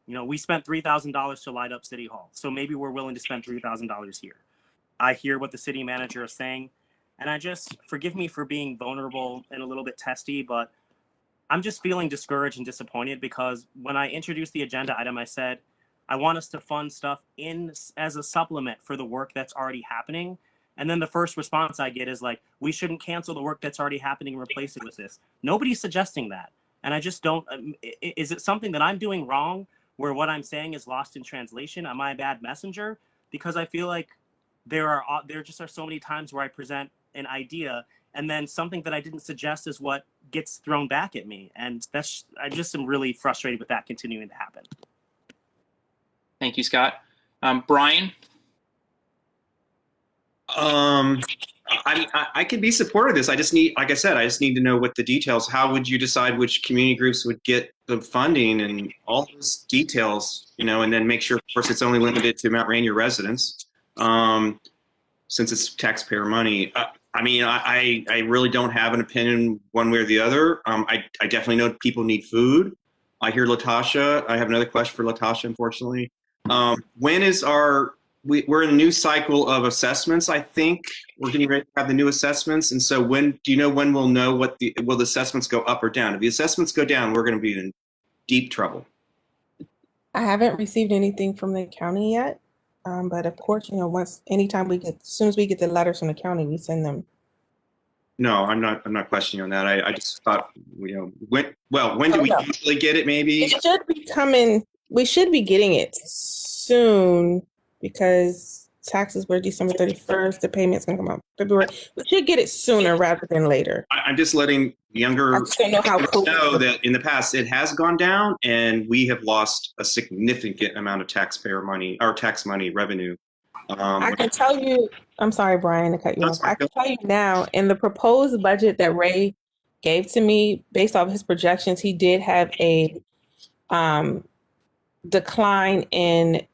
We spent $3,000 to light up City Hall, so maybe we're willing to spend $3,000 here. I hear what the city manager is saying, and forgive me for being vulnerable and a little bit testy, but I'm just feeling discouraged and disappointed because when I introduced the agenda item, I said, I want us to fund stuff as a supplement for the work that's already happening. And then the first response I get is like, we shouldn't cancel the work that's already happening and replace it with this. Nobody's suggesting that. And I just don't, is it something that I'm doing wrong where what I'm saying is lost in translation? Am I a bad messenger? Because I feel like there just are so many times where I present an idea and then something that I didn't suggest is what gets thrown back at me. And I just am really frustrated with that continuing to happen. Thank you, Scott. Brian? I could be supportive of this. I just need, like I said, I just need to know what the details. How would you decide which community groups would get the funding and all those details, and then make sure, of course, it's only limited to Mount Rainier residents, since it's taxpayer money. I really don't have an opinion one way or the other. I definitely know people need food. I hear Latasha. I have another question for Latasha, unfortunately. When is we're in a new cycle of assessments, I think. We're getting ready to have the new assessments. And so when we'll know will the assessments go up or down? If the assessments go down, we're going to be in deep trouble. I haven't received anything from the county yet. But of course, anytime as soon as we get the letters from the county, we send them. No, I'm not questioning on that. I just thought, when do we usually get it? Maybe it should be coming. We should be getting it soon because taxes were December 31st. The payment's gonna come out February. We should get it sooner rather than later. I'm just letting younger know that in the past it has gone down, and we have lost a significant amount of taxpayer money or tax money revenue. I can tell you. I'm sorry, Brian, to cut you off. I can tell you now, in the proposed budget that Ray gave to me, based off his projections, he did have a decline in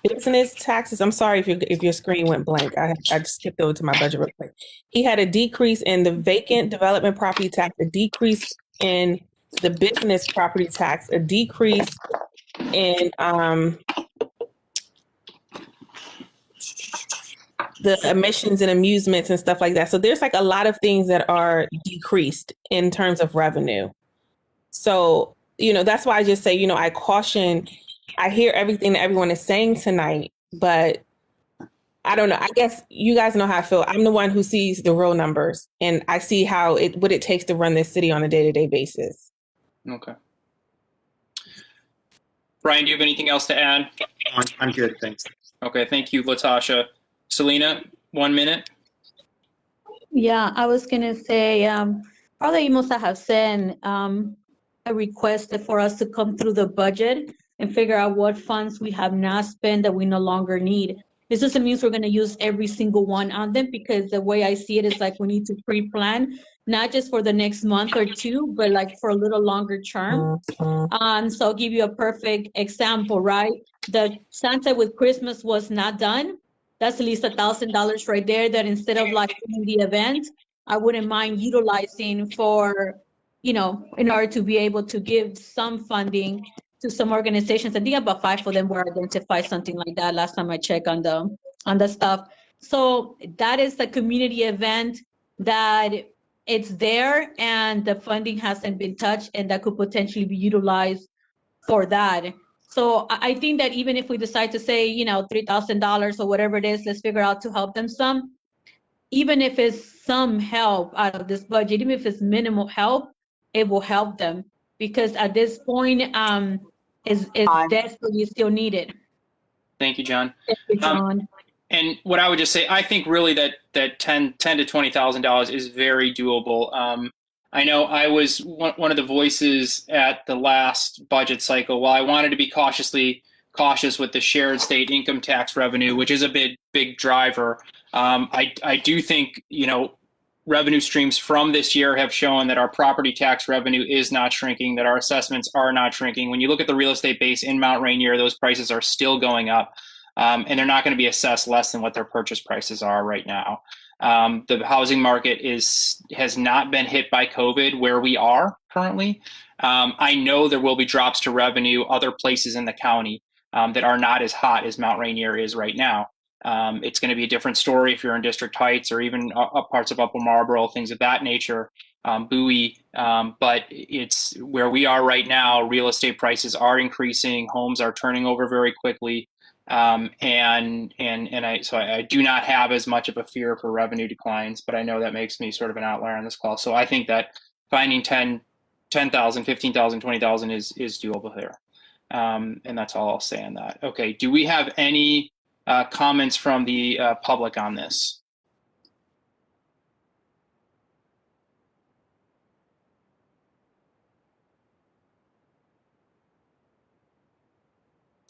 business taxes. I'm sorry if your screen went blank. I just skipped over to my budget real quick. He had a decrease in the vacant development property tax, a decrease in the business property tax, a decrease in the emissions and amusements and stuff like that. So there's like a lot of things that are decreased in terms of revenue. So, that's why I just say, I caution. I hear everything that everyone is saying tonight, but I don't know. I guess you guys know how I feel. I'm the one who sees the real numbers, and I see what it takes to run this city on a day-to-day basis. Okay. Brian, do you have anything else to add? I'm good, thanks. Okay, thank you, Latasha. Selena, 1 minute. Yeah, I was gonna say, probably you must have sent a request for us to come through the budget and figure out what funds we have not spent that we no longer need. This doesn't mean we're gonna use every single one on them, because the way I see it is like we need to pre-plan, not just for the next month or two, but like for a little longer term. So I'll give you a perfect example, right? The Santa with Christmas was not done. That's at least $1,000 right there that instead of like doing the event, I wouldn't mind utilizing for, in order to be able to give some funding to some organizations. I think about 5 of them were identified, something like that, last time I checked on the stuff. So that is the community event that it's there and the funding hasn't been touched, and that could potentially be utilized for that. So I think that even if we decide to say, $3,000 or whatever it is, let's figure out to help them some, even if it's some help out of this budget, even if it's minimal help, it will help them, because at this point, is desperately still needed. Thank you, John. Thank you, John. And what I would just say, I think really that $10,000 to $20,000 is very doable. I know I was one of the voices at the last budget cycle. While I wanted to be cautious with the shared state income tax revenue, which is a big driver, I do think, revenue streams from this year have shown that our property tax revenue is not shrinking, that our assessments are not shrinking. When you look at the real estate base in Mount Rainier, those prices are still going up, and they're not going to be assessed less than what their purchase prices are right now. The housing market has not been hit by COVID where we are currently. I know there will be drops to revenue other places in the county that are not as hot as Mount Rainier is right now. It's going to be a different story if you're in District Heights or even up parts of Upper Marlboro, things of that nature, Bowie. But it's where we are right now. Real estate prices are increasing. Homes are turning over very quickly. So I do not have as much of a fear for revenue declines, but I know that makes me sort of an outlier on this call. So I think that finding 10,000, 15,000, 20,000 is doable here. And that's all I'll say on that. Okay. Do we have any comments from the public on this?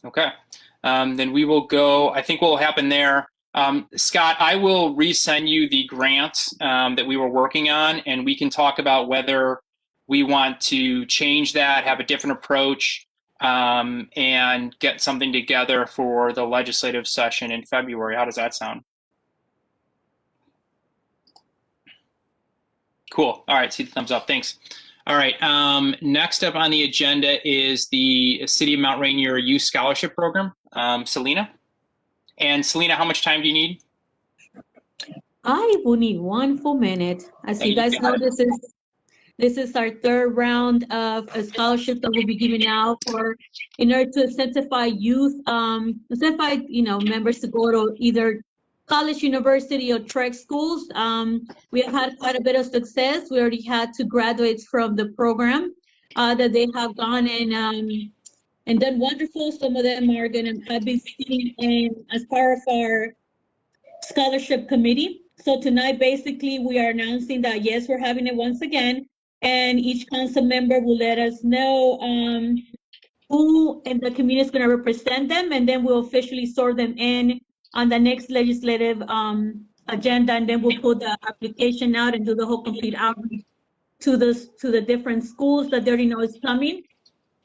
Okay. Then we will go. I think what will happen there, Scott, I will resend you the grant that we were working on, and we can talk about whether we want to change that, have a different approach, and get something together for the legislative session in February. How does that sound? Cool. All right. See the thumbs up. Thanks. All right. Next up on the agenda is the City of Mount Rainier Youth Scholarship Program. Selena. And Selena, how much time do you need? I will need 1 full minute. As you guys know, this is our third round of scholarships that we'll be giving out in order to incentivize youth, members to go to either college, university, or trek schools. We have had quite a bit of success. We already had 2 graduates from the program that they have gone and done wonderful. Some of them are going to have been sitting in as part of our scholarship committee. So tonight, basically, we are announcing that, yes, we're having it once again, and each council member will let us know who in the community is going to represent them, and then we'll officially sort them in on the next legislative agenda, and then we'll put the application out and do the whole complete outreach to the different schools that they already know is coming.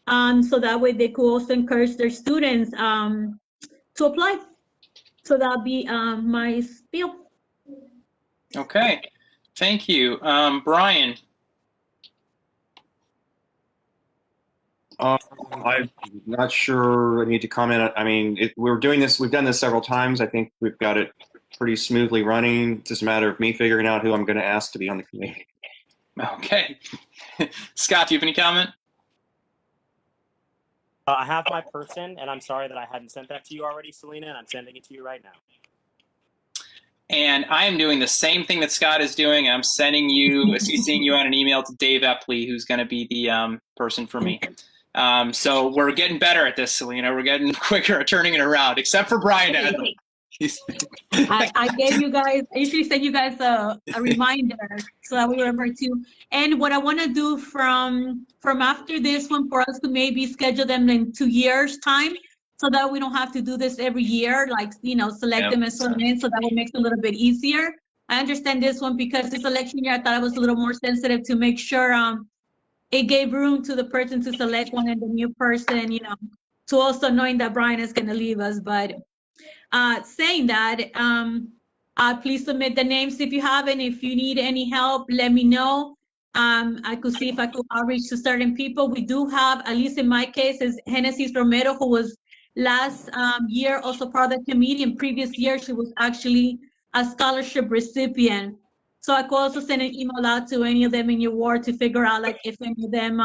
So that way they could also encourage their students to apply. So that'll be my spiel. Okay, thank you. Brian. I'm not sure I need to comment. I mean, we've done this several times. I think we've got it pretty smoothly running. It's just a matter of me figuring out who I'm going to ask to be on the committee. Okay. Scott, do you have any comment? I have my person, and I'm sorry that I hadn't sent that to you already, Selena, and I'm sending it to you right now. And I am doing the same thing that Scott is doing. I'm sending you, CCing you on an email to Dave Epley, who's going to be the person for me. So we're getting better at this, Selena. We're getting quicker at turning it around, except for Brian Adler. I gave you guys, I usually send you guys a reminder so that we remember to. And what I want to do from after this one for us to maybe schedule them in 2 years time so that we don't have to do this every year, like, you know, select them and sort them in, so that will make it a little bit easier. I understand this one because this election year, I thought I was a little more sensitive to make sure it gave room to the person to select one and the new person, you know, to also knowing that Brian is going to leave us. But saying that, please submit the names if you have, and if you need any help, let me know. I could see if I could outreach to certain people. We do have, at least in my case, is Genesis Romero, who was last year also part of the committee. In previous year, she was actually a scholarship recipient. So I could also send an email out to any of them in your ward to figure out, like, if any of them,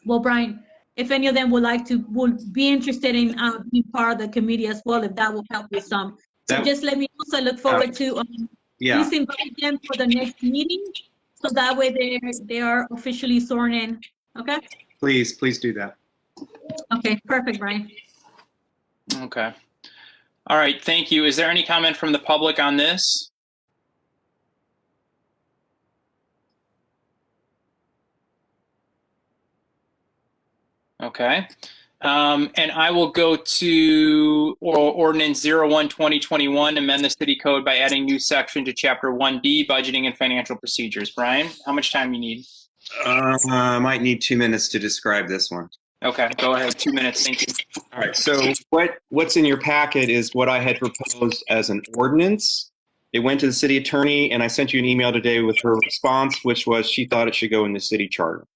well, Brian, if any of them would be interested in being part of the committee as well, if that will help you some. So just let me know. So I look forward to please invite them for the next meeting, so that way they are officially sworn in. Okay. Please do that. Okay. Perfect, Brian. Okay. All right. Thank you. Is there any comment from the public on this? Okay. And I will go to Ordinance 01-2021, amend the city code by adding new section to Chapter 1B, Budgeting and Financial Procedures. Brian, how much time you need? I might need 2 minutes to describe this one. Okay, go ahead. 2 minutes. Thank you. All right. So what's in your packet is what I had proposed as an ordinance. It went to the city attorney, and I sent you an email today with her response, which was she thought it should go in the city charter.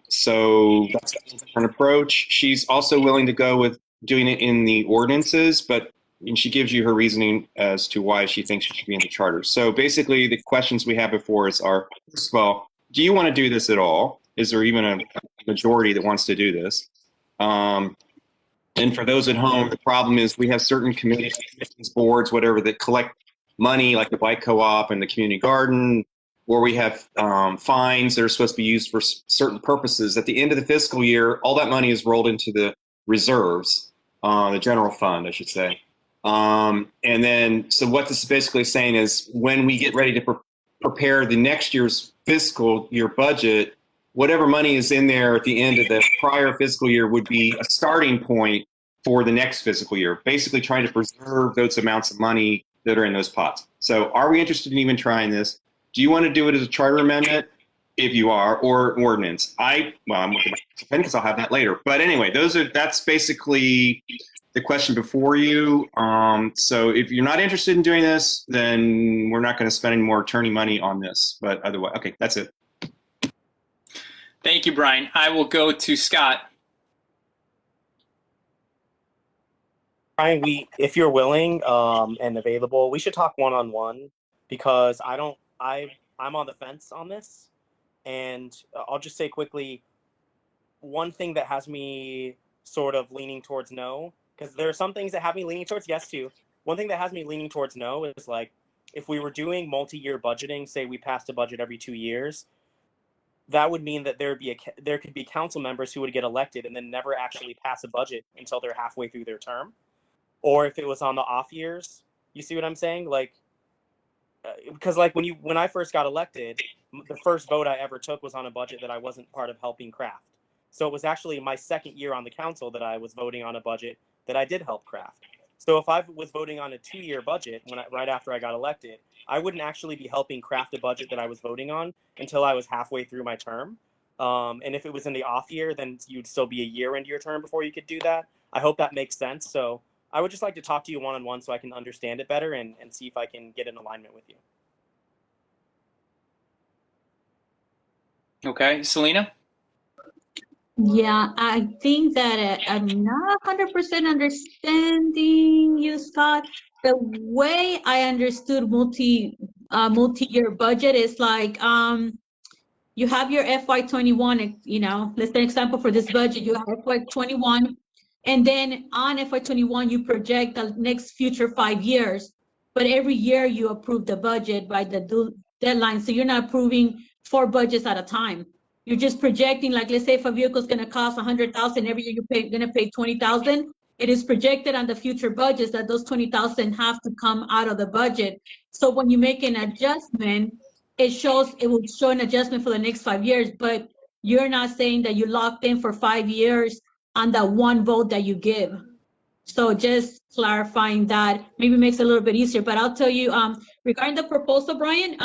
So that's a different approach. She's also willing to go with doing it in the ordinances, and she gives you her reasoning as to why she thinks it should be in the charter. So basically, the questions we have before us are, first of all, do you want to do this at all? Is there even a majority that wants to do this? And for those at home, the problem is we have certain committees, boards, whatever, that collect money, like the bike co-op and the community garden, or we have fines that are supposed to be used for certain purposes. At the end of the fiscal year, all that money is rolled into the reserves, the general fund, I should say. And then, so what this is basically saying is when we get ready to prepare the next year's fiscal year budget, whatever money is in there at the end of the prior fiscal year would be a starting point for the next fiscal year, basically trying to preserve those amounts of money that are in those pots. So are we interested in even trying this? Do you want to do it as a charter amendment? If you are, or ordinance? I'm looking at because I'll have that later. But anyway, that's basically the question before you. So if you're not interested in doing this, then we're not going to spend any more attorney money on this. But otherwise, okay, that's it. Thank you, Brian. I will go to Scott. Brian, if you're willing and available, we should talk one-on-one, because I'm on the fence on this. And I'll just say quickly, one thing that has me sort of leaning towards no, because there are some things that have me leaning towards yes too. One thing that has me leaning towards no is, like, if we were doing multi-year budgeting, say we passed a budget every 2 years, that would mean that there could be council members who would get elected and then never actually pass a budget until they're halfway through their term. Or if it was on the off years, you see what I'm saying? Like, because like when I first got elected, the first vote I ever took was on a budget that I wasn't part of helping craft. So it was actually my second year on the council that I was voting on a budget that I did help craft. So if I was voting on a 2-year budget right after I got elected, I wouldn't actually be helping craft a budget that I was voting on until I was halfway through my term. And if it was in the off year, then you'd still be a year into your term before you could do that. I hope that makes sense. So I would just like to talk to you one-on-one so I can understand it better and see if I can get in alignment with you. Okay, Selena? Yeah, I think that I'm not 100% understanding you, Scott. The way I understood multi-year budget is like, you have your FY21, you know, let's say example for this budget, you have FY21, and then on FY21, you project the next future 5 years. But every year you approve the budget by the deadline. So you're not approving 4 budgets at a time. You're just projecting, like, let's say if a vehicle is going to cost 100,000, every year you're going to pay 20,000. It is projected on the future budgets that those 20,000 have to come out of the budget. So when you make an adjustment, it will show an adjustment for the next 5 years, but you're not saying that you locked in for 5 years on that one vote that you give. So just clarifying that maybe makes it a little bit easier. But I'll tell you, regarding the proposal, Brian,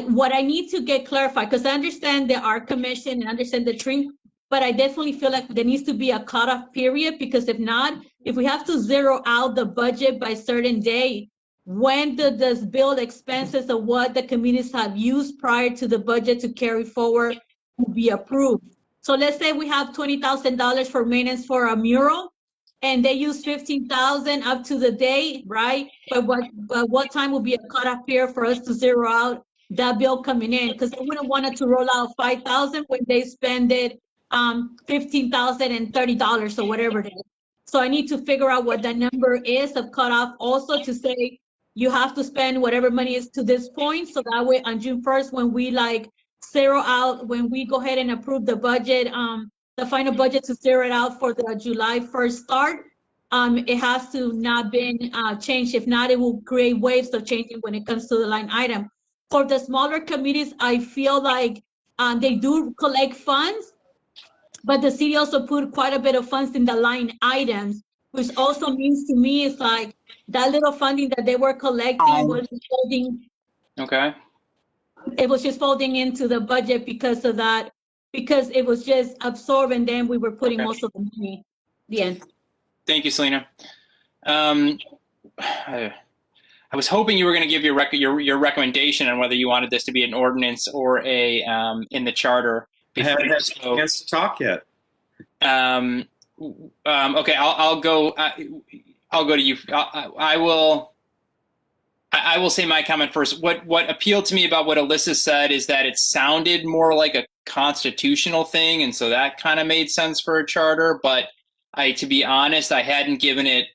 what I need to get clarified, because I understand the art commission and understand the tree, but I definitely feel like there needs to be a cutoff period, because if not, if we have to zero out the budget by a certain day, when does bill expenses of what the communities have used prior to the budget to carry forward will be approved? So let's say we have $20,000 for maintenance for a mural, and they use 15,000 up to the day, right? But what time will be a cutoff period for us to zero out that bill coming in? Because they wouldn't want it to roll out 5,000 when they spend it $15,030 or whatever it is. So I need to figure out what that number is of cutoff, also to say you have to spend whatever money is to this point. So that way on June 1st, when we like zero out, when we go ahead and approve the budget, the final budget to zero it out for the July 1st start, it has to not been changed. If not, it will create waves of changing when it comes to the line item. For the smaller committees, I feel like they do collect funds, but the city also put quite a bit of funds in the line items, which also means to me it's like that little funding that they were collecting was folding. Okay. It was just folding into the budget because of that, because it was just absorbed, and then we were putting most of the money at the end. Thank you, Selena. I was hoping you were going to give your recommendation on whether you wanted this to be an ordinance or a in the charter. I haven't had a chance to talk yet. Okay, I'll go. I'll go to you. I will say my comment first. What appealed to me about what Alyssa said is that it sounded more like a constitutional thing, and so that kind of made sense for a charter. But to be honest, I hadn't given it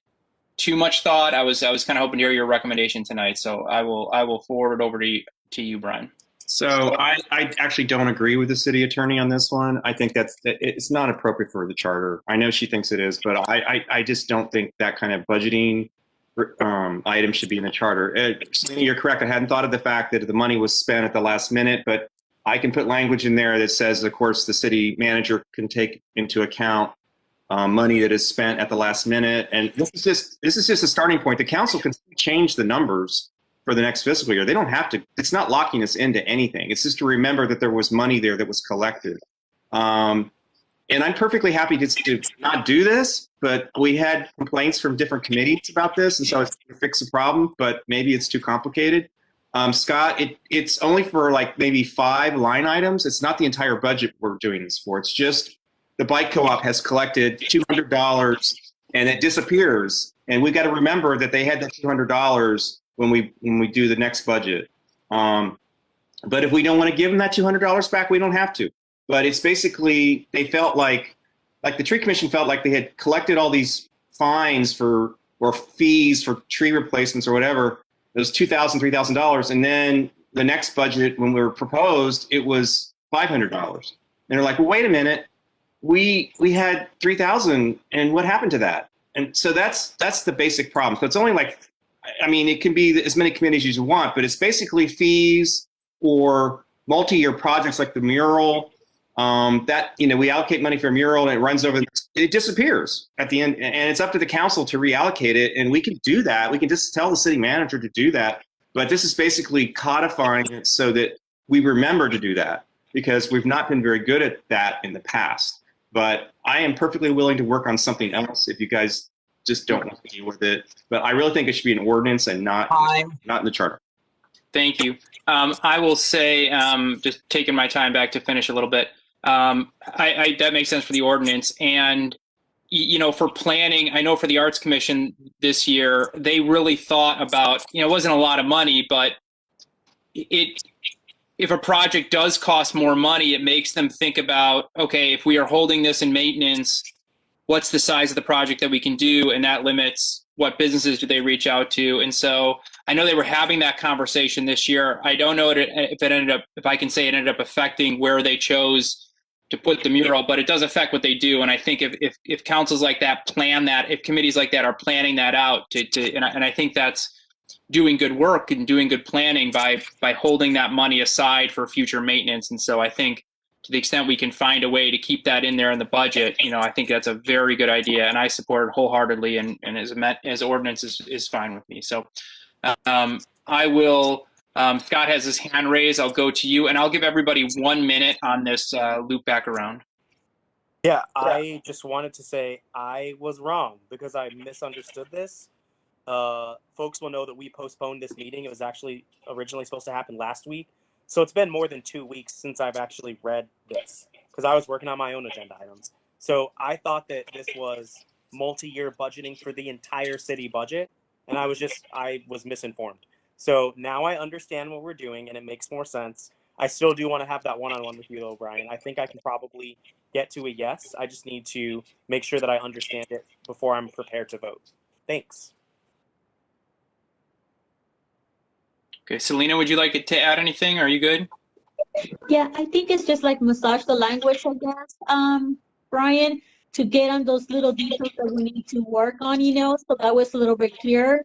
too much thought. I was kind of hoping to hear your recommendation tonight. So I will forward it over to you, Brian. So I actually don't agree with the city attorney on this one. I think it's not appropriate for the charter. I know she thinks it is, but I just don't think that kind of budgeting item should be in the charter. Selena, you're correct. I hadn't thought of the fact that the money was spent at the last minute, but I can put language in there that says, of course, the city manager can take into account money that is spent at the last minute. And this is just a starting point. The council can change the numbers for the next fiscal year. They don't have to. It's not locking us into anything. It's just to remember that there was money there that was collected. And I'm perfectly happy to not do this, but we had complaints from different committees about this, and so it's to fix the problem, but maybe it's too complicated. Scott, it's only for like maybe 5 line items. It's not the entire budget we're doing this for. It's just the bike co-op has collected $200 and it disappears. And we got to remember that they had that $200 when we do the next budget. But if we don't want to give them that $200 back, we don't have to. But it's basically, they felt like the tree commission felt like they had collected all these fines or fees for tree replacements or whatever. It was $2,000, $3,000. And then the next budget, when we were proposed, it was $500. And they're like, well, wait a minute. We had $3,000 and what happened to that? And so that's the basic problem. So it's only like, I mean, it can be as many committees as you want, but it's basically fees or multi-year projects like the mural that, we allocate money for a mural and it runs over, it disappears at the end. And it's up to the council to reallocate it. And we can do that. We can just tell the city manager to do that. But this is basically codifying it so that we remember to do that, because we've not been very good at that in the past. But I am perfectly willing to work on something else if you guys just don't want to deal with it. But I really think it should be an ordinance and not in the charter. Thank you. I will say, just taking my time back to finish a little bit, that makes sense for the ordinance. And, for planning, I know for the Arts Commission this year, they really thought about, it wasn't a lot of money, but if a project does cost more money, it makes them think about, okay, if we are holding this in maintenance, what's the size of the project that we can do? And that limits what businesses do they reach out to. And so I know they were having that conversation this year. I don't know if I can say it ended up affecting where they chose to put the mural, but it does affect what they do. And I think if councils like that plan that, if committees like that are planning that out and I think that's doing good work and doing good planning by holding that money aside for future maintenance. And so I think to the extent we can find a way to keep that in there in the budget, I think that's a very good idea, and I support it wholeheartedly. And as ordinance is fine with me. So I will. Scott has his hand raised. I'll go to you, and I'll give everybody 1 minute on this loop back around. Yeah, I just wanted to say I was wrong because I misunderstood this. Folks will know that we postponed this meeting. It was actually originally supposed to happen last week. So it's been more than 2 weeks since I've actually read this because I was working on my own agenda items. So I thought that this was multi-year budgeting for the entire city budget, and I was misinformed. So now I understand what we're doing, and it makes more sense. I still do want to have that one-on-one with you, though, Brian. I think I can probably get to a yes. I just need to make sure that I understand it before I'm prepared to vote. Thanks. Okay, Selena, would you like to add anything? Are you good? Yeah, I think it's just like massage the language, I guess, Brian, to get on those little details that we need to work on, so that was a little bit clearer.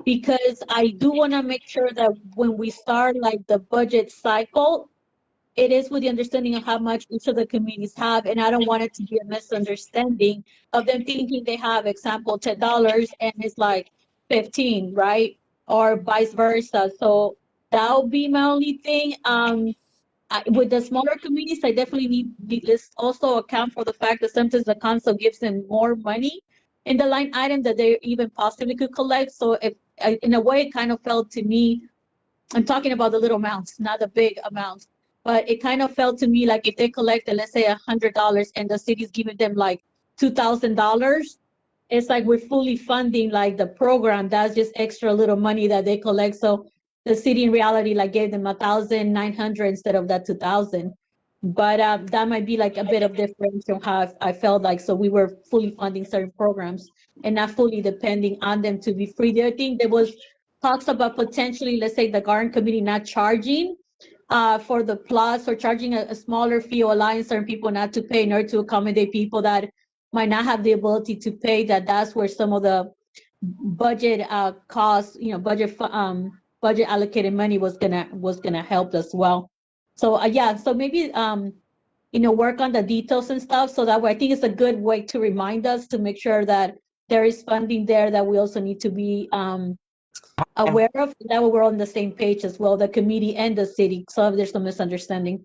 Because I do want to make sure that when we start like the budget cycle, it is with the understanding of how much each of the communities have, and I don't want it to be a misunderstanding of them thinking they have, example, $10 and it's like 15, right? Or vice versa. So that'll be my only thing. With the smaller communities, I definitely need this also account for the fact that sometimes the council gives them more money in the line item that they even possibly could collect. So if in a way, it kind of felt to me, I'm talking about the little amounts, not the big amounts, but it kind of felt to me like if they collected, let's say $100 and the city's giving them like $2,000, it's like we're fully funding like the program. That's just extra little money that they collect. So the city in reality like gave them 1,900 instead of that 2,000. But that might be like a bit of difference from how I felt like. So we were fully funding certain programs and not fully depending on them to be free. The other thing, there was talks about potentially, let's say the garden committee not charging for the plus or charging a smaller fee or allowing certain people not to pay in order to accommodate people that might not have the ability to pay. That's where some of the budget costs, budget allocated money was gonna help as well. So yeah, so maybe work on the details and stuff. So that way, I think it's a good way to remind us to make sure that there is funding there that we also need to be aware of. That way, we're on the same page as well, the committee and the city. So if there's some misunderstanding.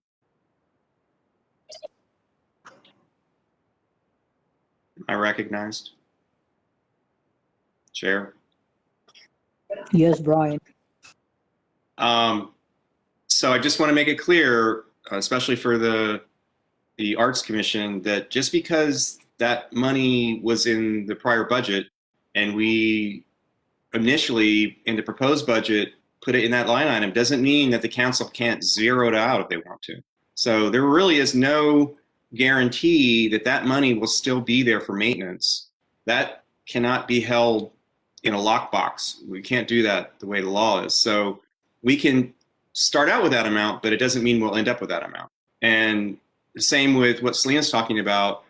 I recognized. Chair. Yes, Brian. So I just want to make it clear, especially for the Arts Commission, that just because that money was in the prior budget and we initially in the proposed budget put it in that line item doesn't mean that the council can't zero it out if they want to. So there really is no guarantee that that money will still be there for maintenance. That cannot be held in a lockbox. We can't do that the way the law is. So we can start out with that amount, but it doesn't mean we'll end up with that amount. And the same with what Selena's talking about.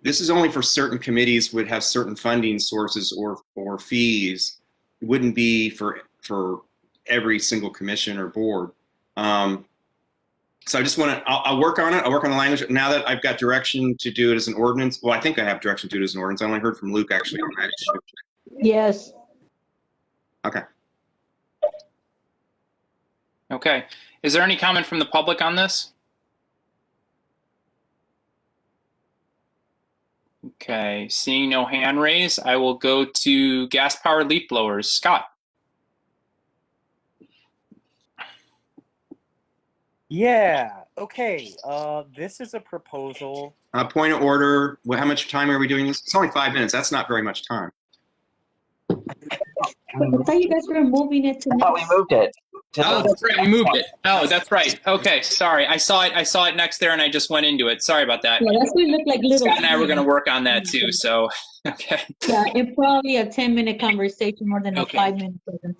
This is only for certain committees would have certain funding sources or fees. It wouldn't be for every single commission or board. So I just want to, I'll work on it. I'll work on the language. Now that I've got direction to do it as an ordinance. Well, I think I have direction to do it as an ordinance. I only heard from Luke actually on that issue. Yes. Okay. Okay. Is there any comment from the public on this? Okay. Seeing no hand raised, I will go to gas-powered leaf blowers. Scott. Yeah. Okay. This is a proposal. Point of order. How much time are we doing this? It's only 5 minutes. That's not very much time. I thought you guys were moving it to I thought we moved it. Oh, that's right. We moved it. Oh, that's right. Okay, sorry. I saw it next there, and I just went into it. Sorry about that. Yeah, that's what it looked like little. Scott and I were going to work on that too. So, okay. Yeah, it's probably a 10-minute conversation more than a Okay. 5-minute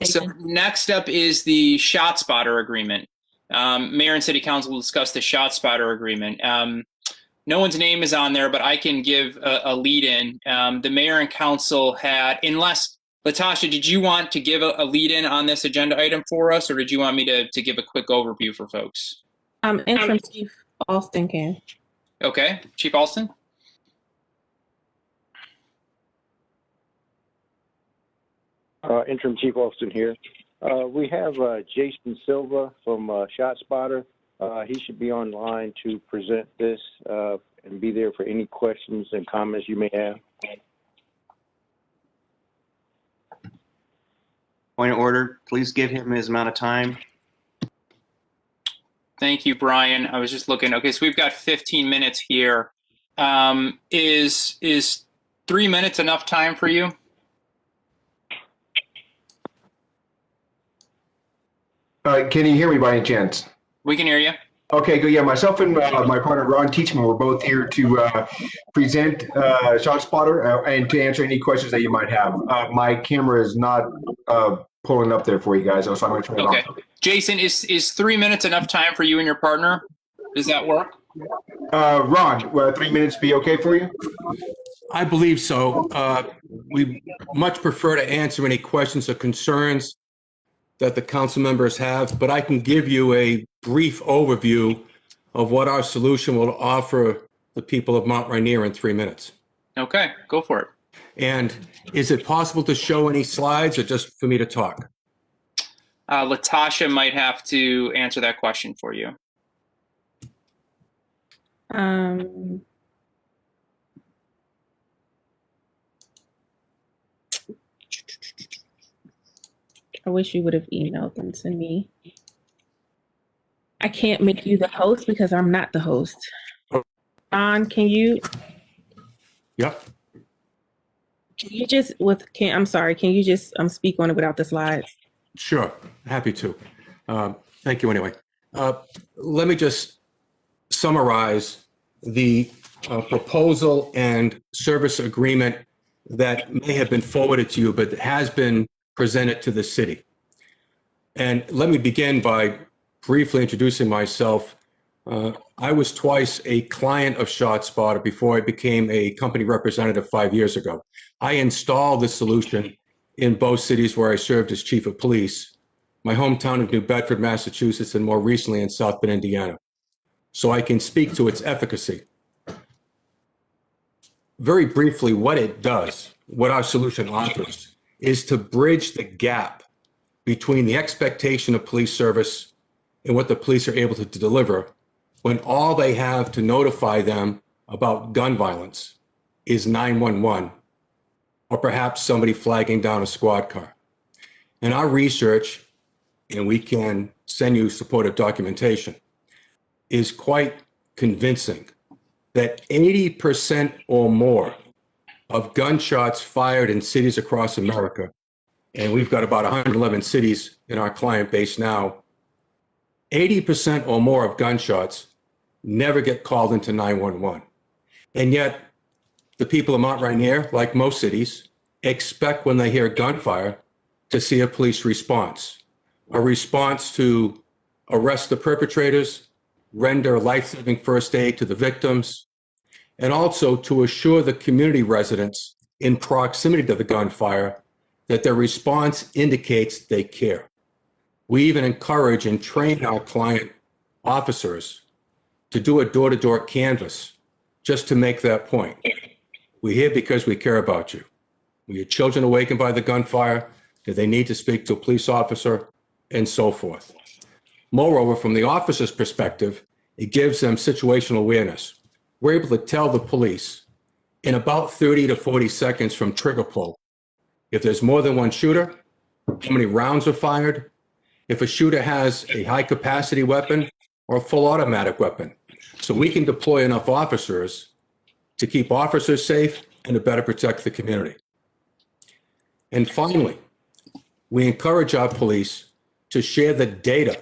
So presentation. next up is the shot spotter agreement. Mayor and City Council will discuss the shot spotter agreement. No one's name is on there, but I can give a lead in. The mayor and council had, unless Latasha, did you want to give a lead in on this agenda item for us, or did you want me to give a quick overview for folks? Interim Chief Alston can. Okay, Chief Alston. Interim Chief Alston here. We have Jason Silva from ShotSpotter. He should be online to present this and be there for any questions and comments you may have. Point of order, please give him his amount of time. Thank you, Brian. I was just looking. Okay, so we've got 15 minutes here. Is 3 minutes enough time for you? Can you hear me by any chance? We can hear you. Okay, good. Yeah, myself and my partner Ron Teachman were both here to present ShotSpotter and to answer any questions that you might have. My camera is not pulling up there for you guys, so I'm going to turn it Okay. off. Jason, is 3 minutes enough time for you and your partner? Does that work? Ron, will 3 minutes be okay for you? I believe so. We much prefer to answer any questions or concerns that the council members have, but I can give you a brief overview of what our solution will offer the people of Mount Rainier in 3 minutes. Okay, go for it. And is it possible to show any slides or just for me to talk? Latasha might have to answer that question for you. I wish you would have emailed them to me. I can't make you the host because I'm not the host. Can you? Yep. Can you just I'm sorry. Can you just speak on it without the slides? Sure, happy to. Thank you anyway. Let me just summarize the proposal and service agreement that may have been forwarded to you, but has been presented to the city. And let me begin by briefly introducing myself. I was twice a client of ShotSpotter before I became a company representative 5 years ago. I installed the solution in both cities where I served as chief of police, my hometown of New Bedford, Massachusetts, and more recently in South Bend, Indiana. So I can speak to its efficacy. Very briefly, what it does, what our solution offers, is to bridge the gap between the expectation of police service and what the police are able to deliver when all they have to notify them about gun violence is 911 or perhaps somebody flagging down a squad car. And our research, and we can send you supportive documentation, is quite convincing that 80% or more of gunshots fired in cities across America, and we've got about 111 cities in our client base now, 80% or more of gunshots never get called into 911. And yet, the people of Mount Rainier, like most cities, expect when they hear gunfire to see a police response, a response to arrest the perpetrators, render life-saving first aid to the victims, and also to assure the community residents in proximity to the gunfire that their response indicates they care. We even encourage and train our client officers to do a door-to-door canvass just to make that point. We're here because we care about you. Were your children awakened by the gunfire? Did they need to speak to a police officer? And so forth. Moreover, from the officer's perspective, it gives them situational awareness. We're able to tell the police in about 30 to 40 seconds from trigger pull if there's more than one shooter, how many rounds are fired, if a shooter has a high-capacity weapon or a full automatic weapon. So we can deploy enough officers to keep officers safe and to better protect the community. And finally, we encourage our police to share the data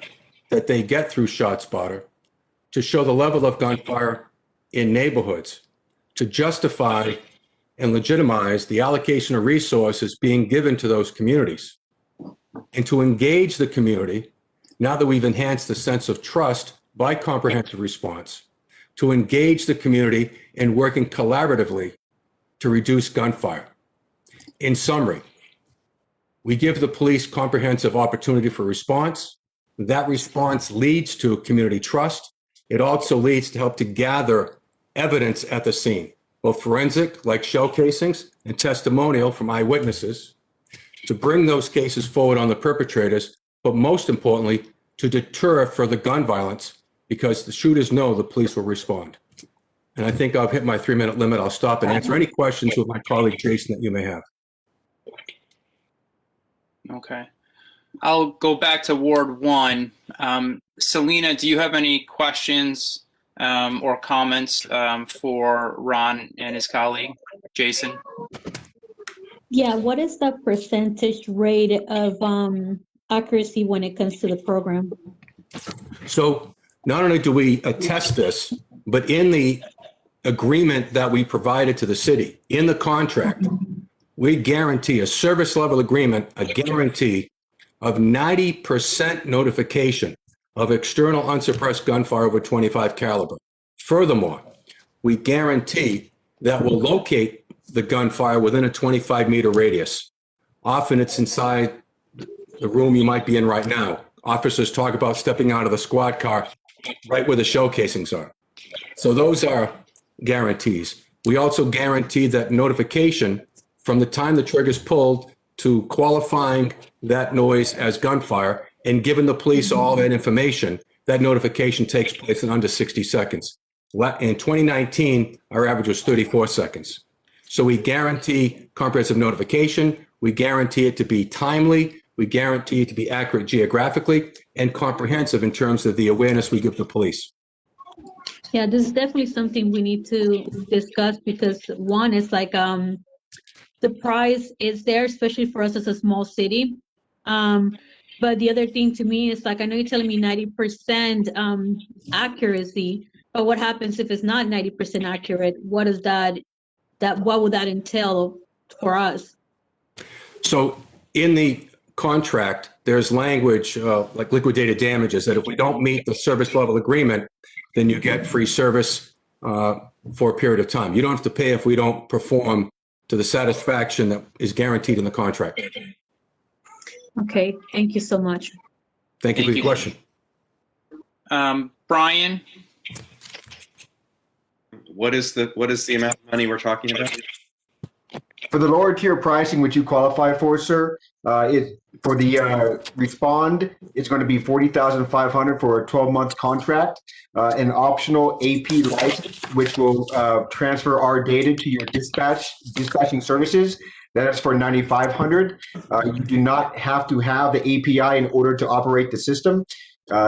that they get through ShotSpotter to show the level of gunfire in neighborhoods, to justify and legitimize the allocation of resources being given to those communities, and to engage the community, now that we've enhanced the sense of trust by comprehensive response, to engage the community in working collaboratively to reduce gunfire. In summary, we give the police comprehensive opportunity for response. That response leads to community trust. It also leads to help to gather evidence at the scene, both forensic, like shell casings, and testimonial from eyewitnesses, to bring those cases forward on the perpetrators, but most importantly, to deter further gun violence, because the shooters know the police will respond. And I think I've hit my 3-minute limit. I'll stop and answer any questions with my colleague Jason that you may have. Okay. I'll go back to Ward 1. Selena, do you have any questions or comments for Ron and his colleague, Jason? Yeah, what is the percentage rate of accuracy when it comes to the program? So not only do we attest this, but in the agreement that we provided to the city, in the contract, we guarantee a service level agreement, a guarantee of 90% notification of external unsuppressed gunfire over 25 caliber. Furthermore, we guarantee that we'll locate the gunfire within a 25-meter radius. Often it's inside the room you might be in right now. Officers talk about stepping out of the squad car right where the shell casings are. So those are guarantees. We also guarantee that notification from the time the trigger's pulled to qualifying that noise as gunfire and giving the police all that information, that notification takes place in under 60 seconds. In 2019, our average was 34 seconds. So we guarantee comprehensive notification. We guarantee it to be timely. We guarantee it to be accurate geographically and comprehensive in terms of the awareness we give the police. Yeah, this is definitely something we need to discuss, because one is like the price is there, especially for us as a small city. But the other thing to me is like, I know you're telling me 90% accuracy, but what happens if it's not 90% accurate? What is what would that entail for us? So in the contract, there's language like liquidated damages, that if we don't meet the service level agreement, then you get free service for a period of time. You don't have to pay if we don't perform to the satisfaction that is guaranteed in the contract. Okay, thank you so much. Thank you for your question. Brian? What is the amount of money we're talking about? For the lower tier pricing, which you qualify for, sir, for the respond, it's going to be $40,500 for a 12-month contract. An optional AP license, which will transfer our data to your dispatching services. That is for $9,500. You do not have to have the API in order to operate the system.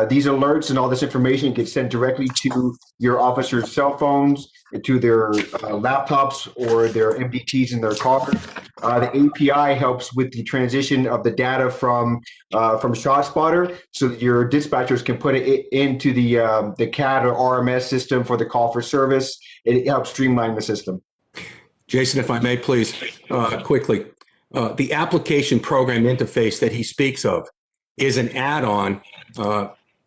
These alerts and all this information gets sent directly to your officers' cell phones, to their laptops or their MDTs in their car. The API helps with the transition of the data from ShotSpotter, so that your dispatchers can put it into the CAD or RMS system for the call for service. It helps streamline the system. Jason, if I may, please, quickly. The application program interface that he speaks of is an add-on.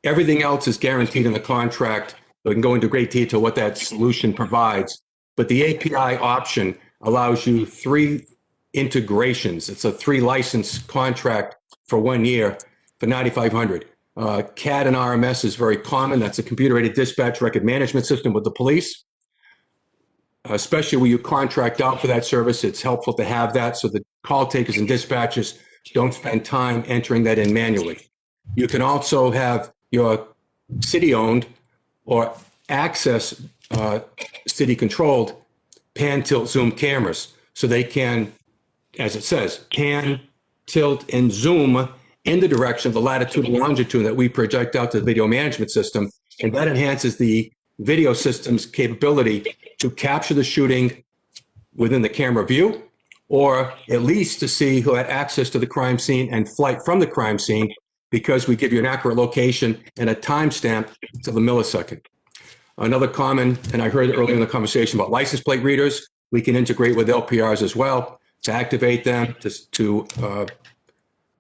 Everything else is guaranteed in the contract. We can go into great detail what that solution provides. But the API option allows you 3 integrations. It's a 3-license contract for 1 year for $9,500. CAD and RMS is very common. That's a computer-aided dispatch record management system with the police. Especially when you contract out for that service, it's helpful to have that so the call takers and dispatchers don't spend time entering that in manually. You can also have your city-owned or access city-controlled pan, tilt, zoom cameras, so they can, as it says, pan, tilt, and zoom in the direction of the latitude and longitude that we project out to the video management system, and that enhances the video system's capability to capture the shooting within the camera view, or at least to see who had access to the crime scene and flight from the crime scene, because we give you an accurate location and a timestamp to the millisecond. Another common, and I heard earlier in the conversation about license plate readers, we can integrate with LPRs as well to activate them, to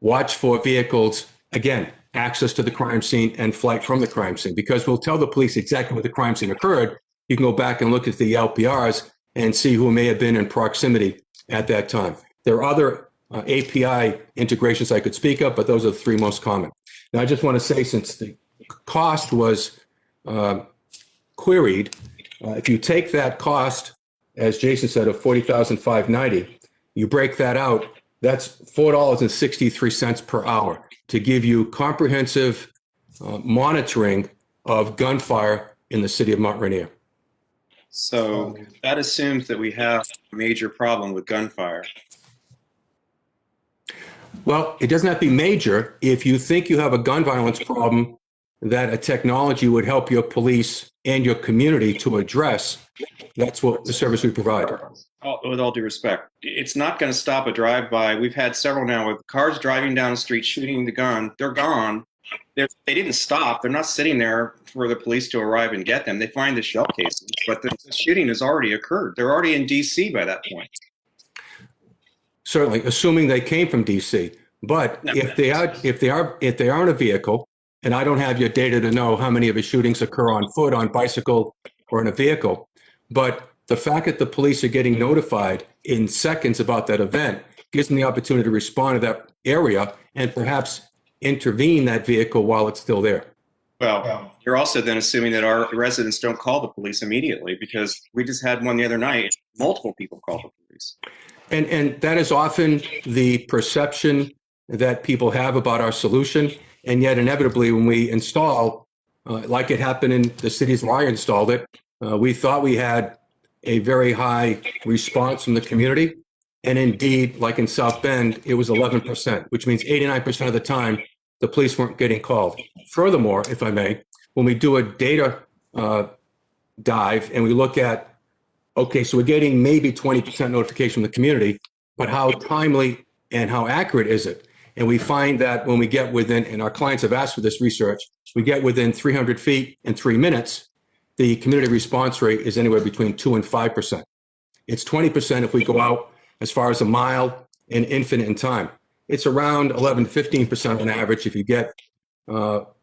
watch for vehicles, again, access to the crime scene and flight from the crime scene, because we'll tell the police exactly what the crime scene occurred. You can go back and look at the LPRs and see who may have been in proximity at that time. There are other API integrations I could speak of, but those are the three most common. Now, I just want to say, since the cost was queried, if you take that cost, as Jason said, of $40,590, you break that out, that's $4.63 per hour to give you comprehensive monitoring of gunfire in the city of Mount Rainier. So that assumes that we have a major problem with gunfire. Well, it doesn't have to be major. If you think you have a gun violence problem that a technology would help your police and your community to address, that's what the service we provide. With all due respect, it's not going to stop a drive-by. We've had several now with cars driving down the street, shooting the gun. They're gone. They didn't stop. They're not sitting there for the police to arrive and get them. They find the shell casings, but the shooting has already occurred. They're already in D.C. by that point. Certainly, assuming they came from DC. But No. if they are in a vehicle, and I don't have your data to know how many of the shootings occur on foot, on bicycle, or in a vehicle, but the fact that the police are getting notified in seconds about that event gives them the opportunity to respond to that area and perhaps intervene that vehicle while it's still there. Well, you're also then assuming that our residents don't call the police immediately, because we just had one the other night. Multiple people called the police. And that is often the perception that people have about our solution. And yet inevitably when we install, like it happened in the cities where I installed it, we thought we had a very high response from the community. And indeed, like in South Bend, it was 11%, which means 89% of the time, the police weren't getting called. Furthermore, if I may, when we do a data dive and we look at, okay, so we're getting maybe 20% notification from the community, but how timely and how accurate is it? And we find that when we get within, and our clients have asked for this research, we get within 300 feet in 3 minutes, the community response rate is anywhere between 2 and 5%. It's 20% if we go out as far as a mile and infinite in time. It's around 11 to 15% on average if you get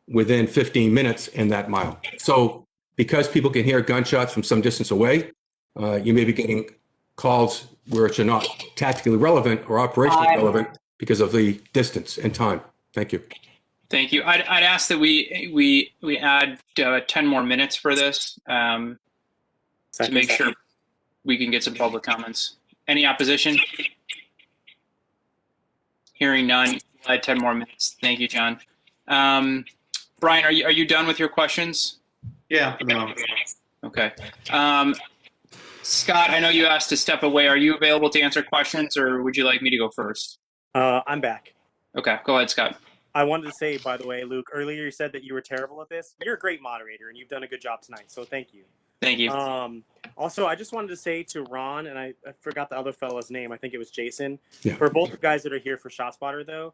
within 15 minutes in that mile. So because people can hear gunshots from some distance away, you may be getting calls which are not tactically relevant or operationally relevant because of the distance and time. Thank you. Thank you. I'd ask that we add 10 more minutes for this to make sure we can get some public comments. Any opposition? Hearing none, we'll add 10 more minutes. Thank you, John. Brian, are you done with your questions? Yeah, for the moment. Okay. Scott, I know you asked to step away. Are you available to answer questions, or would you like me to go first? I'm back. Okay, go ahead, Scott. I wanted to say, by the way, Luke, earlier you said that you were terrible at this. You're a great moderator, and you've done a good job tonight, so thank you. Thank you. Also, I just wanted to say to Ron, and I forgot the other fellow's name, I think it was Jason, Yeah. for both the guys that are here for ShotSpotter, though,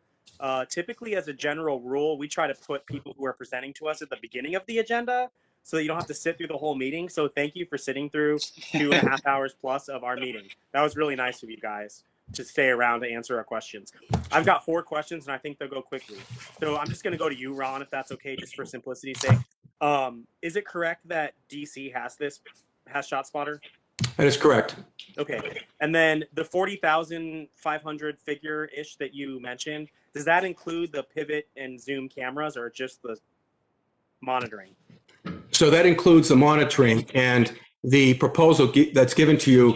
typically as a general rule, we try to put people who are presenting to us at the beginning of the agenda so that you don't have to sit through the whole meeting. So thank you for sitting through 2.5 hours plus of our meeting. That was really nice of you guys to stay around to answer our questions. I've got 4 questions, and I think they'll go quickly. So I'm just going to go to you, Ron, if that's okay, just for simplicity's sake. Is it correct that DC has ShotSpotter? That is correct. Okay. And then the 40,500 figure-ish that you mentioned, does that include the pivot and zoom cameras or just the monitoring? So that includes the monitoring, and the proposal that's given to you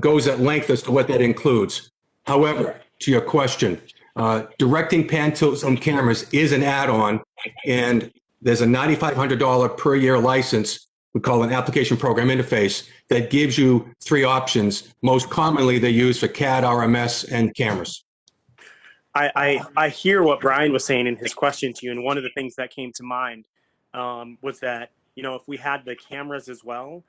goes at length as to what that includes. However, to your question, directing pan tilt zoom cameras is an add-on, and there's a $9,500 per year license, we call it an application program interface, that gives you 3 options. Most commonly, they're used for CAD, RMS, and cameras. I hear what Brian was saying in his question to you, and one of the things that came to mind was that, you know, if we had the cameras as well,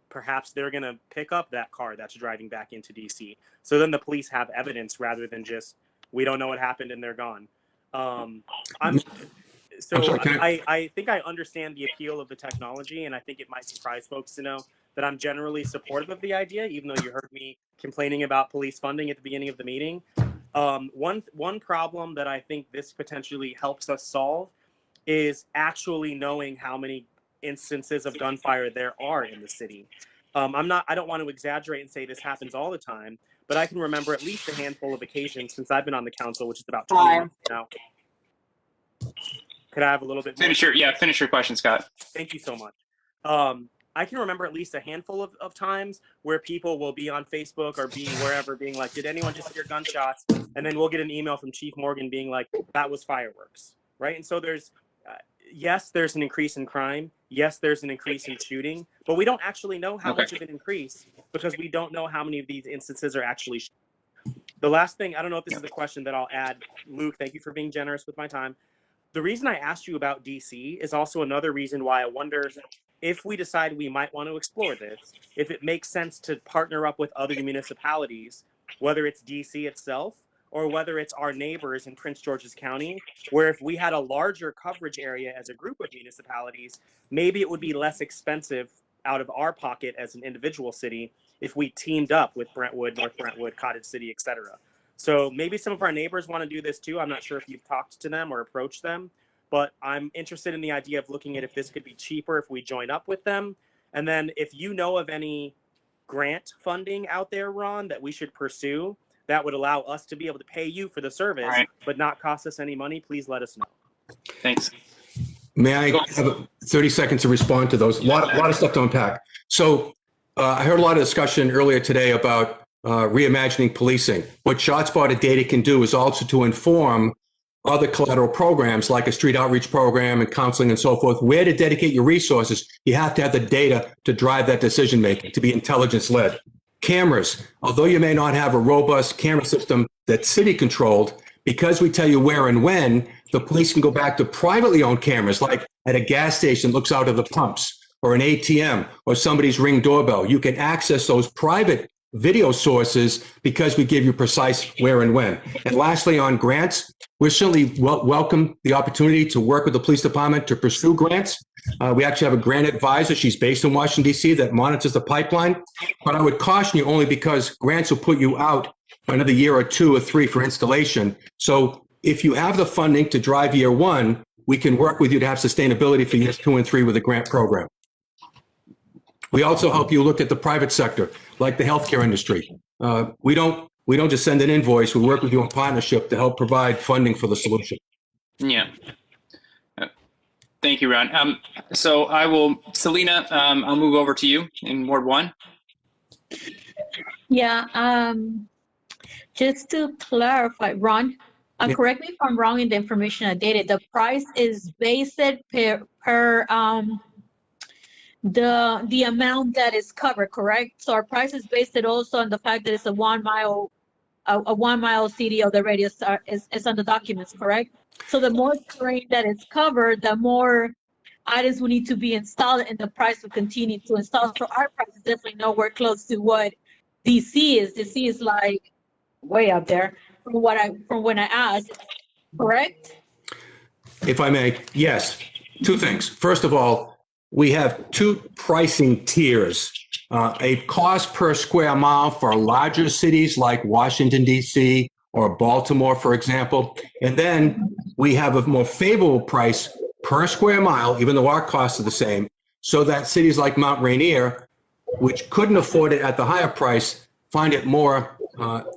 perhaps they're going to pick up that car that's driving back into DC. So then the police have evidence rather than just, we don't know what happened and they're gone. I think I understand the appeal of the technology, and I think it might surprise folks to know that I'm generally supportive of the idea, even though you heard me complaining about police funding at the beginning of the meeting. One problem that I think this potentially helps us solve is actually knowing how many instances of gunfire there are in the city. I don't want to exaggerate and say this happens all the time, but I can remember at least a handful of occasions since I've been on the council, which is about 20 months now. Could I have a little bit more? Finish your question, Scott. Thank you so much. I can remember at least a handful of times where people will be on Facebook or be wherever being like, did anyone just hear gunshots? And then we'll get an email from Chief Morgan being like, that was fireworks, right? And so there's, yes, there's an increase in crime. Yes, there's an increase in shooting, but we don't actually know how much of an increase because we don't know how many of these instances are actually. The last thing, I don't know if this is a question that I'll add. Luke, thank you for being generous with my time. The reason I asked you about DC is also another reason why I wonder if we decide we might want to explore this, if it makes sense to partner up with other municipalities, whether it's DC itself or whether it's our neighbors in Prince George's County, where if we had a larger coverage area as a group of municipalities, maybe it would be less expensive out of our pocket as an individual city if we teamed up with Brentwood, North Brentwood, Cottage City, etc. So maybe some of our neighbors want to do this too. I'm not sure if you've talked to them or approached them, but I'm interested in the idea of looking at if this could be cheaper if we join up with them. And then if you know of any grant funding out there, Ron, that we should pursue that would allow us to be able to pay you for the service, but not cost us any money, please let us know. Thanks. May I have 30 seconds to respond to those? A lot of stuff to unpack. So I heard a lot of discussion earlier today about reimagining policing. What ShotSpotter data can do is also to inform other collateral programs like a street outreach program and counseling and so forth, where to dedicate your resources. You have to have the data to drive that decision making, to be intelligence led. Cameras, although you may not have a robust camera system that's city controlled, because we tell you where and when, the police can go back to privately owned cameras, like at a gas station looks out of the pumps, or an ATM, or somebody's Ring doorbell. You can access those private video sources because we give you precise where and when. And lastly, on grants, we certainly welcome the opportunity to work with the police department to pursue grants. We actually have a grant advisor. She's based in Washington, D.C. that monitors the pipeline. But I would caution you only because grants will put you out for another year or 2 or 3 for installation. So if you have the funding to drive year 1, we can work with you to have sustainability for years 2 and 3 with a grant program. We also help you look at the private sector, like the healthcare industry. We don't just send an invoice. We work with you in partnership to help provide funding for the solution. Yeah. Thank you, Ron. So I will, Selena, I'll move over to you in Ward 1. Yeah. Just to clarify, Ron, correct me if I'm wrong in the information I dated. The price is based per the amount that is covered, correct? So our price is based also on the fact that it's a 1 mile city of the radius is on the documents, correct? So the more terrain that is covered, the more items will need to be installed, and the price will continue to install. So our price is definitely nowhere close to what DC is. DC is like way up there from when I asked, correct? If I may, yes. 2 things. First of all, we have 2 pricing tiers. A cost per square mile for larger cities like Washington, D.C. or Baltimore, for example. And then we have a more favorable price per square mile, even though our costs are the same, so that cities like Mount Rainier, which couldn't afford it at the higher price, find it more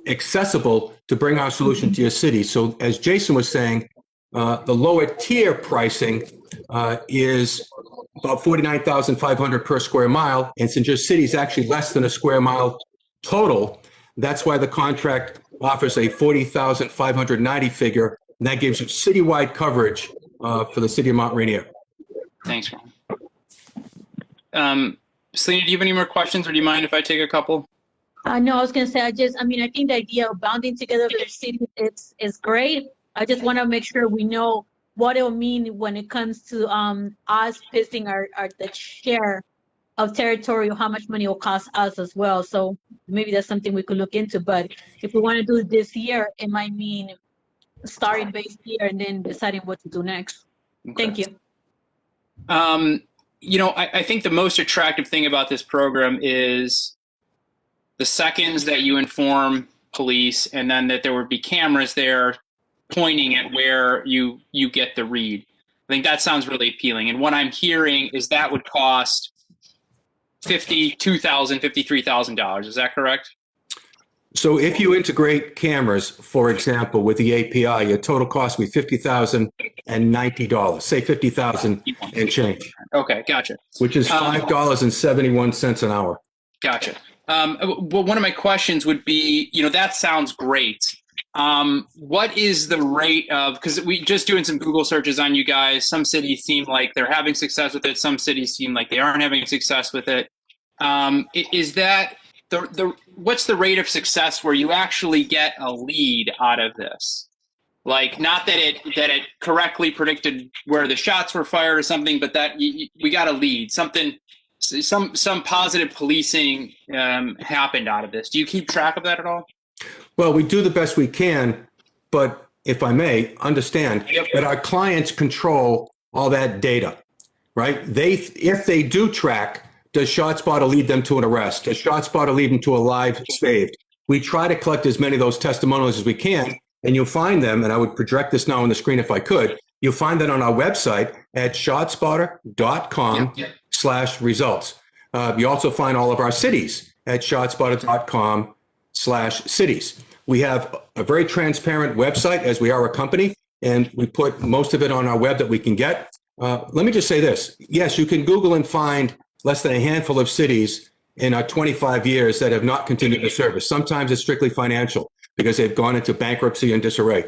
accessible to bring our solution to your city. So as Jason was saying, the lower tier pricing is about $49,500 per square mile. And since your city is actually less than a square mile total, that's why the contract offers a $40,590 figure. And that gives you citywide coverage for the city of Mount Rainier. Thanks, Ron. Selena, do you have any more questions, or do you mind if I take a couple? No, I was going to say, I think the idea of bounding together their cities is great. I just want to make sure we know what it will mean when it comes to us pissing the share of territory, how much money it will cost us as well. So maybe that's something we could look into. But if we want to do it this year, it might mean starting base here and then deciding what to do next. Thank you. You know, I think the most attractive thing about this program is the seconds that you inform police, and then that there would be cameras there pointing at where you get the read. I think that sounds really appealing. And what I'm hearing is that would cost $52,000, $53,000. Is that correct? So if you integrate cameras, for example, with the API, your total cost would be $50,090. Say $50,000 and change. Okay, gotcha. Which is $5.71 an hour. Gotcha. Well, one of my questions would be, you know, that sounds great. What is the rate of, because we just doing some Google searches on you guys, some cities seem like they're having success with it. Some cities seem like they aren't having success with it. Is that what's the rate of success where you actually get a lead out of this? Like, not that it correctly predicted where the shots were fired or something, but that we got a lead, something, some positive policing happened out of this. Do you keep track of that at all? Well, we do the best we can, but if I may, understand that our clients control all that data, right? If they do track, does ShotSpotter lead them to an arrest? Does ShotSpotter lead them to a live saved? We try to collect as many of those testimonials as we can, and you'll find them, and I would project this now on the screen if I could, you'll find that on our website at shotspotter.com/results. You also find all of our cities at shotspotter.com/cities. We have a very transparent website, as we are a company, and we put most of it on our web that we can get. Let me just say this. Yes, you can Google and find less than a handful of cities in our 25 years that have not continued the service. Sometimes it's strictly financial because they've gone into bankruptcy and disarray.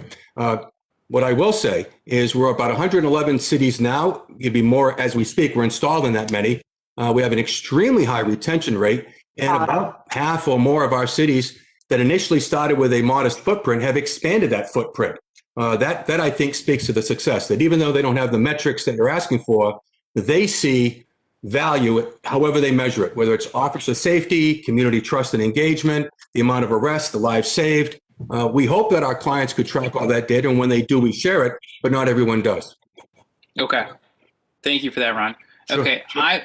What I will say is we're about 111 cities now. It'd be more as we speak. We're installed in that many. We have an extremely high retention rate, and about half or more of our cities that initially started with a modest footprint have expanded that footprint. That I think speaks to the success, that even though they don't have the metrics that you're asking for, they see value however they measure it, whether it's officer safety, community trust and engagement, the amount of arrests, the lives saved. We hope that our clients could track all that data, and when they do, we share it, but not everyone does. Okay. Thank you for that, Ron. Sure, okay. sure.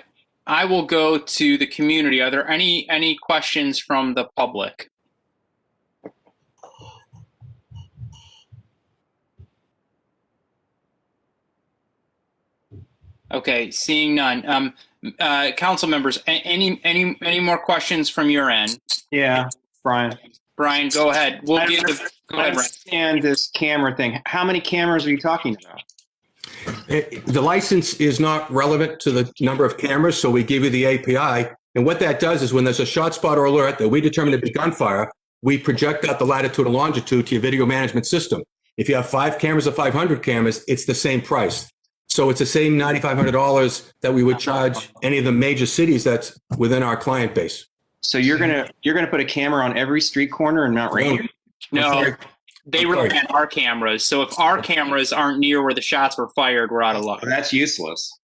I will go to the community. Are there any questions from the public? Okay, seeing none. Council members, any more questions from your end? Yeah, Brian. Brian, go ahead. Go I ahead, Brian. understand this camera thing. How many cameras are you talking about? The license is not relevant to the number of cameras, so we give you the API. And what that does is when there's a ShotSpotter alert that we determine to be gunfire, we project out the latitude and longitude to your video management system. If you have 5 cameras or 500 cameras, it's the same price. So it's the same $9,500 that we would charge any of the major cities that's within our client base. So you're gonna put a camera on every street corner in Mount Rainier? No, they rely on our cameras. So if our cameras aren't near where the shots were fired, we're out of luck. Well, that's useless.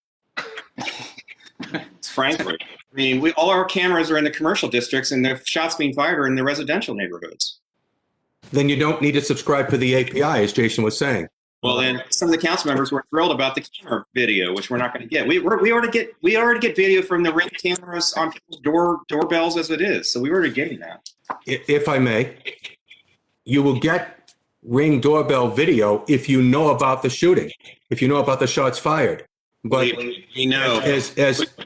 Frankly, I mean, all our cameras are in the commercial districts, and the shots being fired are in the residential neighborhoods. Then you don't need to subscribe to the API, as Jason was saying. Well, then some of the council members were thrilled about the camera video, which we're not going to get. We already get video from the Ring cameras on people's doorbells as it is. So we were already getting that. If I may, you will get Ring doorbell video if you know about the shooting, if you know about the shots fired. But we know, as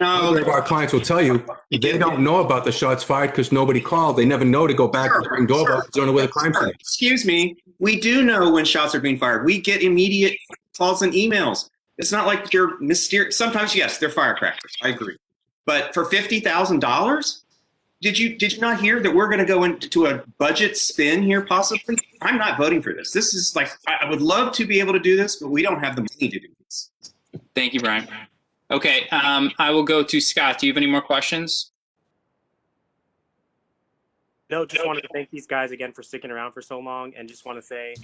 other of our clients will tell you, they don't know about the shots fired because nobody called. They never know to go back to Ring doorbell. Don't know where the crime scene is. Excuse me. We do know when shots are being fired. We get immediate calls and emails. It's not like you're mysterious. Sometimes, yes, they're firecrackers. I agree. But for $50,000, did you not hear that we're going to go into a budget spin here possibly? I'm not voting for this. This is like, I would love to be able to do this, but we don't have the money to do this. Thank you, Brian. Okay, I will go to Scott. Do you have any more questions? No, just wanted to thank these guys again for sticking around for so long, and just want to say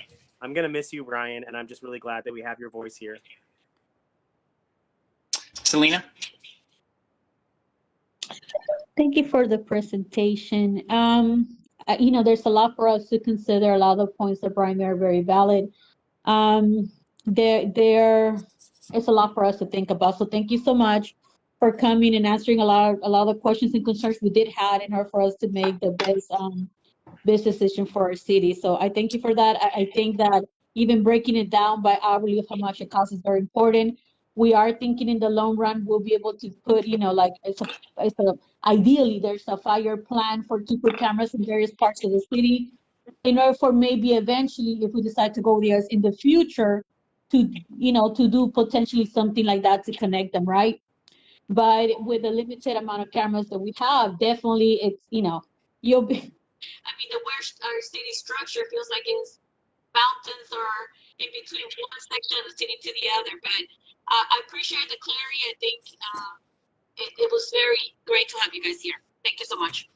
I'm going to miss you, Brian, and I'm just really glad that we have your voice here. Selena? Thank you for the presentation. You know, there's a lot for us to consider. A lot of the points that Brian made are very valid. It's a lot for us to think about. So thank you so much for coming and answering a lot of the questions and concerns we did have in order for us to make the best business decision for our city. So I thank you for that. I think that even breaking it down by hourly of how much it costs is very important. We are thinking in the long run we'll be able to put, like ideally there's a 5-year plan to put cameras in various parts of the city, in order for maybe eventually, if we decide to go there in the future, to do potentially something like that to connect them, right? But with the limited amount of cameras that we have, definitely it's you'll be. I mean, the way our city structure feels like is mountains are in between one section of the city to the other. But I appreciate the clarity. I think it was very great to have you guys here. Thank you so much.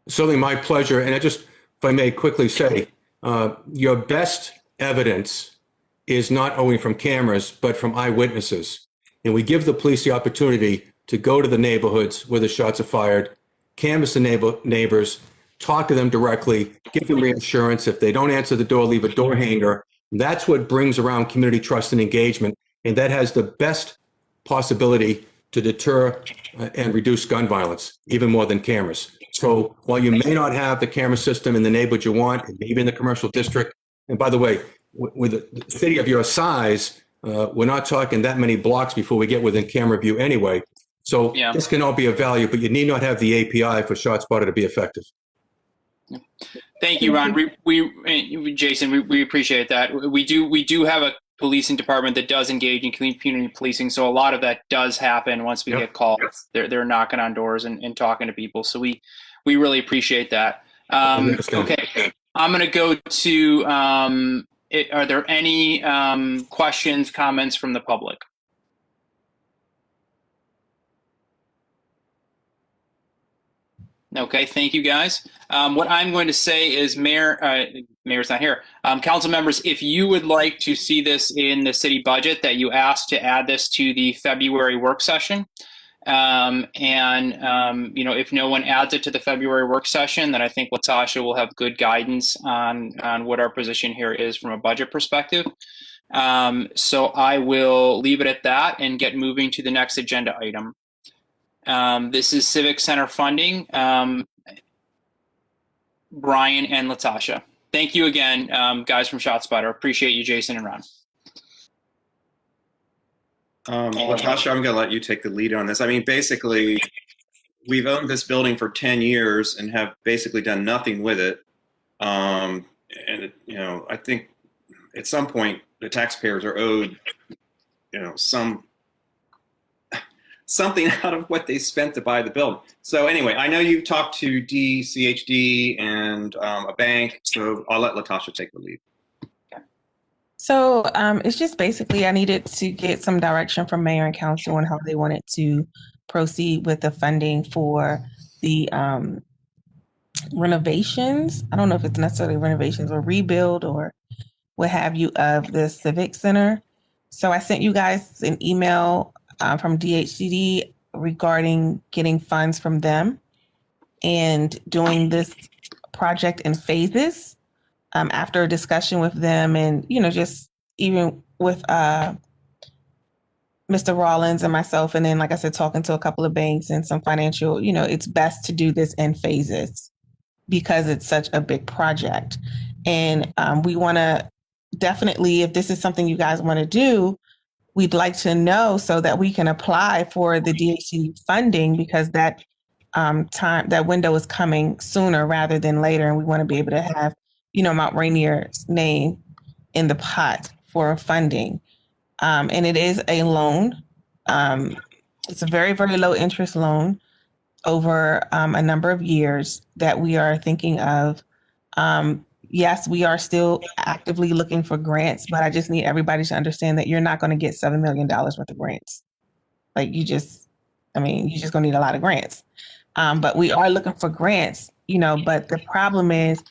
Certainly my pleasure. And if I may quickly say, your best evidence is not only from cameras, but from eyewitnesses. And we give the police the opportunity to go to the neighborhoods where the shots are fired, canvass the neighbors, talk to them directly, give them reassurance. If they don't answer the door, leave a door hanger. That's what brings around community trust and engagement. And that has the best possibility to deter and reduce gun violence, even more than cameras. So while you may not have the camera system in the neighborhood you want, and maybe in the commercial district, and by the way, with a city of your size, we're not talking that many blocks before we get within camera view anyway. So this can all be of value, but you need not have the API for ShotSpotter to be effective. Thank you, Ron. Jason, we appreciate that. We do have a policing department that does engage in community policing, so a lot of that does happen once we get calls. They're knocking on doors and talking to people. So we really appreciate that. Okay, I'm going to go to. Are there any questions, comments from the public? Okay, thank you, guys. What I'm going to say is, Mayor's not here. Council members, if you would like to see this in the city budget, that you ask to add this to the February work session. If no one adds it to the February work session, then I think Latasha will have good guidance on what our position here is from a budget perspective. So I will leave it at that and get moving to the next agenda item. This is Civic Center funding. Brian and Latasha. Thank you again, guys from ShotSpotter. Appreciate you, Jason and Ron. Latasha, I'm going to let you take the lead on this. I mean, basically, we've owned this building for 10 years and have basically done nothing with it. I think at some point the taxpayers are owed, something out of what they spent to buy the building. So anyway, I know you've talked to DCHD and a bank, so I'll let Latasha take the lead. So it's just basically I needed to get some direction from mayor and council on how they wanted to proceed with the funding for the renovations. I don't know if it's necessarily renovations or rebuild or what have you of the Civic Center. So I sent you guys an email from DHCD regarding getting funds from them and doing this project in phases. After a discussion with them and, just even with Mr. Rollins and myself, and then, like I said, talking to a couple of banks and some financial, it's best to do this in phases because it's such a big project. And we want to definitely, if this is something you guys want to do, we'd like to know so that we can apply for the DHC funding because that that window is coming sooner rather than later. And we want to be able to have Mount Rainier's name in the pot for funding. And it is a loan. It's a very, very low interest loan over a number of years that we are thinking of. Yes, we are still actively looking for grants, but I just need everybody to understand that you're not going to get $7 million worth of grants. You're just going to need a lot of grants. But we are looking for grants, but the problem is,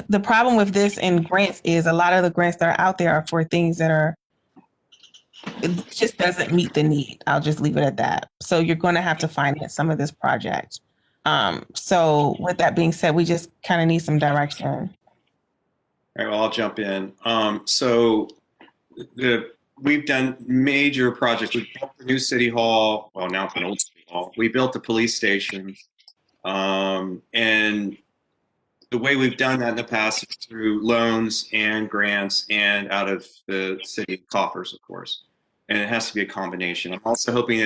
the problem with this and grants is a lot of the grants that are out there are for things that it just doesn't meet the need. I'll just leave it at that. So you're going to have to finance some of this project. So with that being said, we just kind of need some direction. All right, well, I'll jump in. So we've done major projects. We built the new city hall. Well, now it's an old city hall. We built the police station. And the way we've done that in the past is through loans and grants and out of the city coffers, of course. And it has to be a combination. I'm also hoping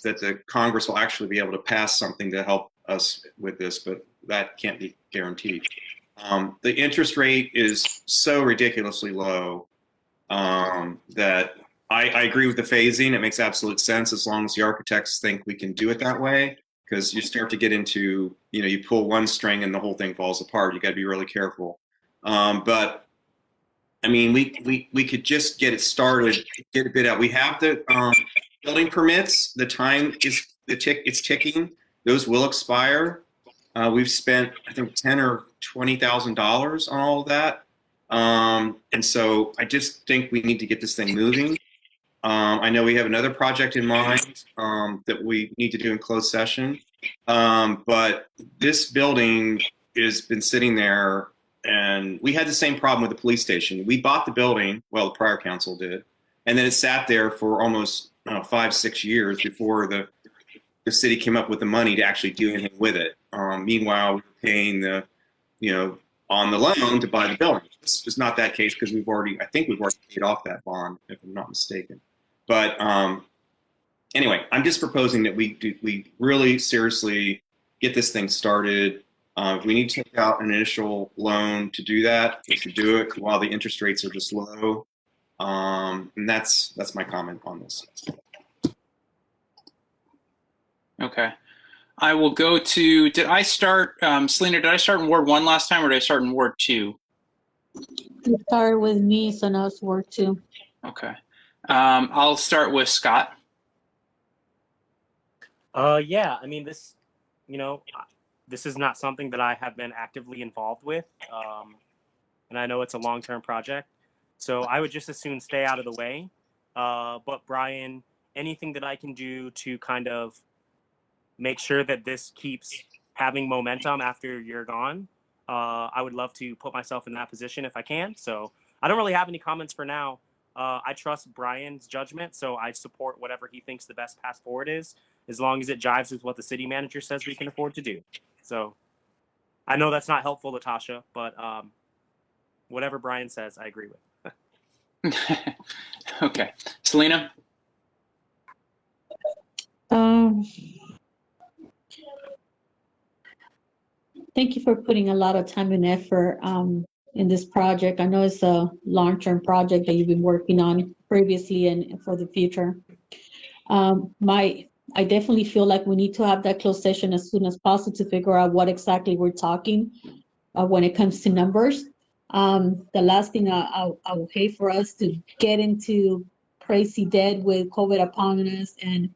that the Congress will actually be able to pass something to help us with this, but that can't be guaranteed. The interest rate is so ridiculously low that I agree with the phasing. It makes absolute sense as long as the architects think we can do it that way, because you start to get into, you pull one string and the whole thing falls apart. You got to be really careful. But I mean, we could just get it started, get a bid out. We have the building permits. The time is it's ticking. Those will expire. We've spent, I think, $10,000 or $20,000 on all of that. And so I just think we need to get this thing moving. I know we have another project in mind that we need to do in closed session. But this building has been sitting there, and we had the same problem with the police station. We bought the building, well, the prior council did, and then it sat there for almost 5-6 years before the city came up with the money to actually do anything with it. Meanwhile, we're paying on the loan to buy the building. This is not that case because I think we've already paid off that bond, if I'm not mistaken. But anyway, I'm just proposing that we really seriously get this thing started. If we need to take out an initial loan to do that, we should do it while the interest rates are just low. And that's my comment on this. Okay. I will go to, did I start, Selena, did I start in Ward 1 last time, or did I start in Ward 2? You started with me, so now it's Ward 2. Okay. I'll start with Scott. Yeah, I mean, this is not something that I have been actively involved with. And I know it's a long-term project. So I would just as soon stay out of the way. But Brian, anything that I can do to kind of make sure that this keeps having momentum after you're gone, I would love to put myself in that position if I can. So I don't really have any comments for now. I trust Brian's judgment, so I support whatever he thinks the best path forward is, as long as it jives with what the city manager says we can afford to do. So I know that's not helpful, Latasha, but whatever Brian says, I agree with. Okay. Selena? Thank you for putting a lot of time and effort in this project. I know it's a long-term project that you've been working on previously and for the future. I definitely feel like we need to have that closed session as soon as possible to figure out what exactly we're talking when it comes to numbers. The last thing I would hate for us to get into crazy debt with COVID upon us. And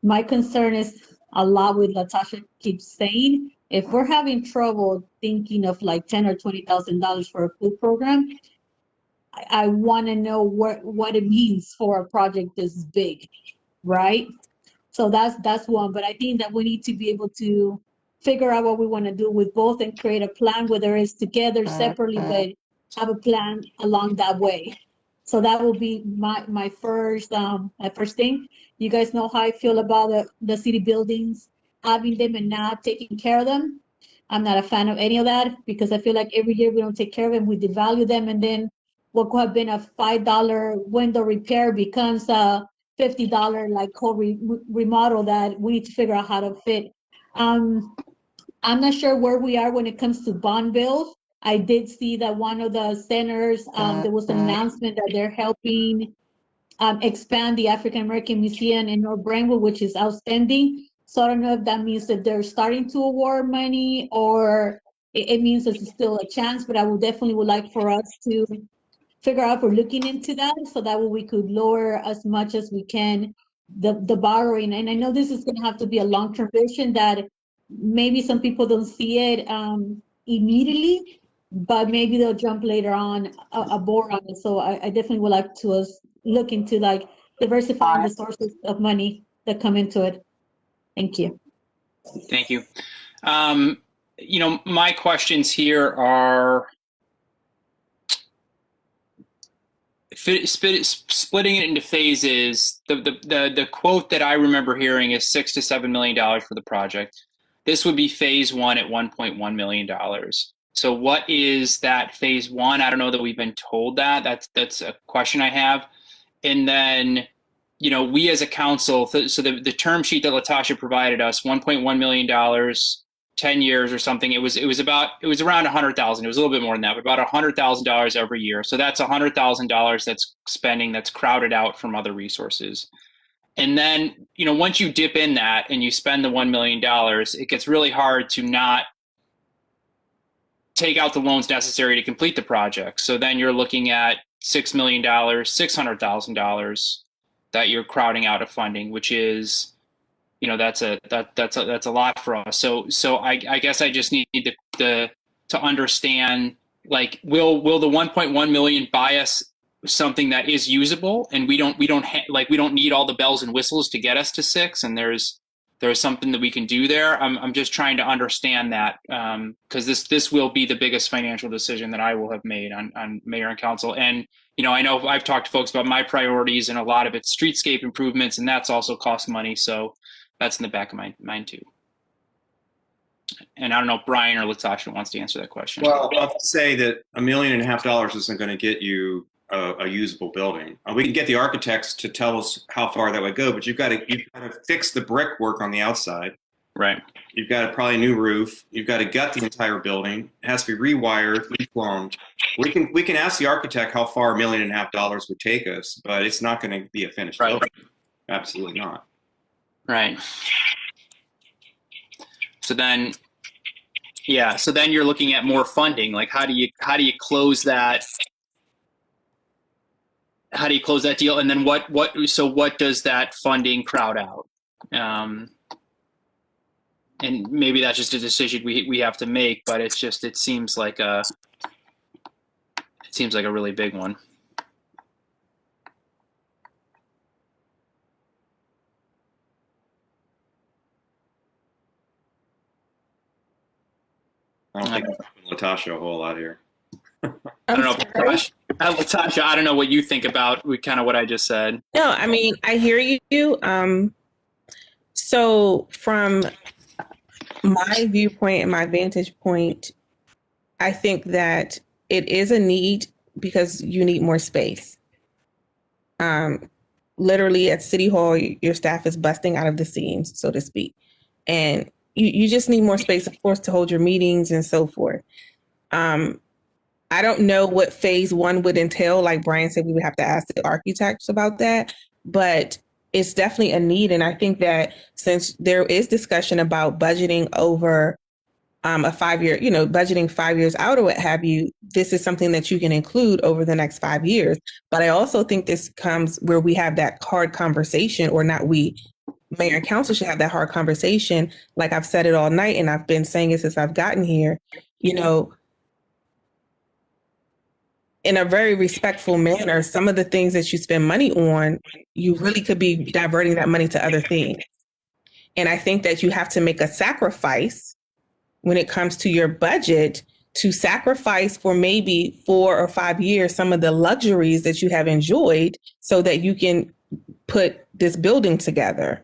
my concern is a lot with Latasha keeps saying, if we're having trouble thinking of like $10,000 or $20,000 for a food program, I want to know what it means for a project this big, right? So that's one. But I think that we need to be able to figure out what we want to do with both and create a plan, whether it's together, separately, but have a plan along that way. So that will be my first thing. You guys know how I feel about the city buildings, having them and not taking care of them. I'm not a fan of any of that because I feel like every year we don't take care of them, we devalue them, and then what could have been a $5 window repair becomes a $50 like whole remodel that we need to figure out how to fit. I'm not sure where we are when it comes to bond bills. I did see that one of the centers, there was an announcement that they're helping expand the African American Museum in North Brentwood, which is outstanding. So I don't know if that means that they're starting to award money or it means there's still a chance, but I would definitely like for us to figure out if we're looking into that so that way we could lower as much as we can the borrowing. And I know this is going to have to be a long-term vision that maybe some people don't see it immediately, but maybe they'll jump later on aboard on it. So I definitely would like to look into like diversifying the sources of money that come into it. Thank you. Thank you. My questions here are, splitting it into phases, the quote that I remember hearing is $6 to $7 million for the project. This would be phase one at $1.1 million. So what is that phase one? I don't know that we've been told that. That's a question I have. And then, you know, we as a council, so the term sheet that Latasha provided us, $1.1 million, 10 years or something. It was around $100,000. It was a little bit more than that, but about $100,000 every year. So that's $100,000 that's spending that's crowded out from other resources. And then, you know, once you dip in that and you spend the $1 million, it gets really hard to not take out the loans necessary to complete the project. So then you're looking at $6 million, $600,000 that you're crowding out of funding, which is, you know, that's a lot for us. So I guess I just need to understand, like, will the 1.1 million buy us something that is usable, and we don't need all the bells and whistles to get us to 6, and there's something that we can do there. I'm just trying to understand that, because this will be the biggest financial decision that I will have made on mayor and council. And, you know I've talked to folks about my priorities, and a lot of it's streetscape improvements, and that's also cost money. So that's in the back of my mind too. And I don't know if Brian or Latasha wants to answer that question. Well, I'll say that $1.5 million isn't going to get you a usable building. We can get the architects to tell us how far that would go, but you've got to fix the brickwork on the outside. Right. You've got probably a new roof. You've got to gut the entire building. It has to be rewired, reformed. We can ask the architect how far $1.5 million would take us, but it's not going to be a finished building. Absolutely not. Right. So then you're looking at more funding. Like, how do you close that? How do you close that deal? And then what does that funding crowd out? And maybe that's just a decision we have to make, but it seems like a really big one. I don't think I'm helping Latasha a whole lot here. I don't know, Latasha, I don't know what you think about kind of what I just said. No, I mean, I hear you. So from my viewpoint and my vantage point, I think that it is a need because you need more space. Literally at City Hall, your staff is busting out of the seams, so to speak. And you just need more space, of course, to hold your meetings and so forth. I don't know what phase one would entail. Like Brian said, we would have to ask the architects about that, but it's definitely a need. And I think that since there is discussion about budgeting over a 5-year, budgeting 5 years out or what have you, this is something that you can include over the next 5 years. But I also think this comes where we have that hard conversation, or not we, mayor and council should have that hard conversation. Like I've said it all night, and I've been saying it since I've gotten here, in a very respectful manner, some of the things that you spend money on, you really could be diverting that money to other things. And I think that you have to make a sacrifice when it comes to your budget, to sacrifice for maybe 4 or 5 years some of the luxuries that you have enjoyed so that you can put this building together.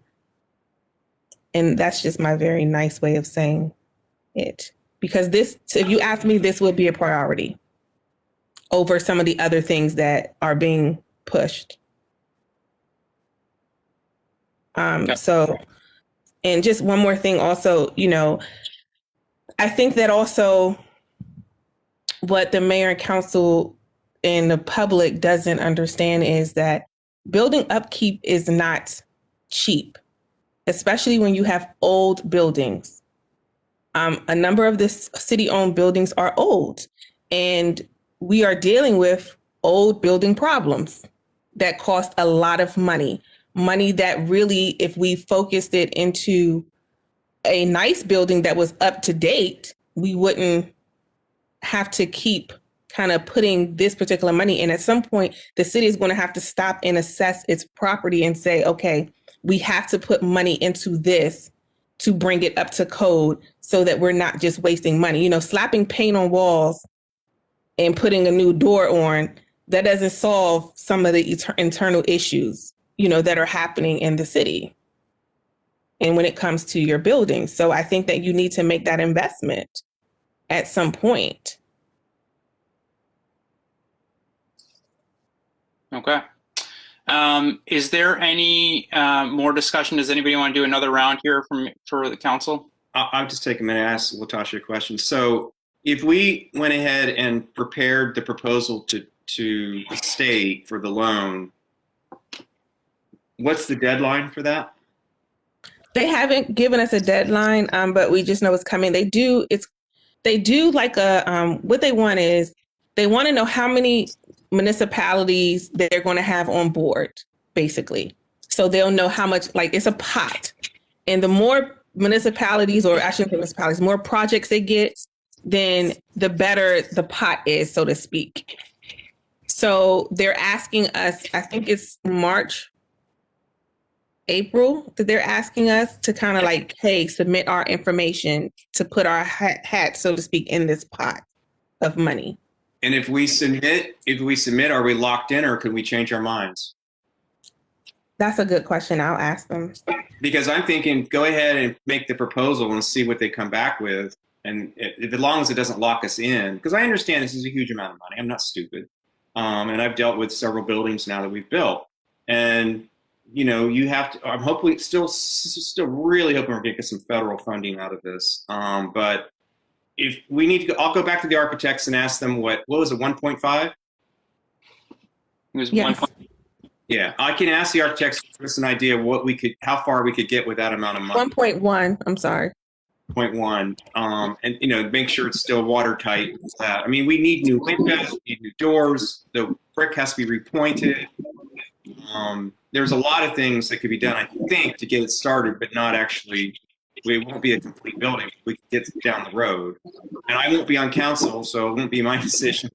And that's just my very nice way of saying it. Because this, if you ask me, this would be a priority over some of the other things that are being pushed. So, and just one more thing also, I think that also what the mayor and council and the public doesn't understand is that building upkeep is not cheap, especially when you have old buildings. A number of the city-owned buildings are old, and we are dealing with old building problems that cost a lot of money that really, if we focused it into a nice building that was up to date, we wouldn't have to keep kind of putting this particular money. And at some point, the city is going to have to stop and assess its property and say, okay, we have to put money into this to bring it up to code so that we're not just wasting money. Slapping paint on walls and putting a new door on that doesn't solve some of the internal issues, that are happening in the city. And when it comes to your building. So I think that you need to make that investment at some point. Okay. Is there any more discussion? Does anybody want to do another round here for the council? I'll just take a minute and ask Latasha a question. So if we went ahead and prepared the proposal to the state for the loan, what's the deadline for that? They haven't given us a deadline, but we just know it's coming. They do like what they want is they want to know how many municipalities they're going to have on board, basically. So they'll know how much, like it's a pot. And the more municipalities, or I shouldn't say municipalities, more projects they get, then the better the pot is, so to speak. So they're asking us, I think it's April, that they're asking us to kind of like, hey, submit our information to put our hat, so to speak, in this pot of money. And if we submit, are we locked in, or could we change our minds? That's a good question. I'll ask them. Because I'm thinking, go ahead and make the proposal and see what they come back with. And as long as it doesn't lock us in, because I understand this is a huge amount of money. I'm not stupid. And I've dealt with several buildings now that we've built. And, you have to, I'm hopefully still really hoping we're going to get some federal funding out of this. But if we need to go, I'll go back to the architects and ask them what was it, 1.5? It was yes. 1. Yeah, I can ask the architects to give us an idea of how far we could get with that amount of money. 1.1, I'm sorry. 0.1, and make sure it's still watertight. I mean, we need new windows, we need new doors. The brick has to be repointed. There's a lot of things that could be done, I think, to get it started, but not actually. It won't be a complete building. We can get down the road, and I won't be on council, so it won't be my decision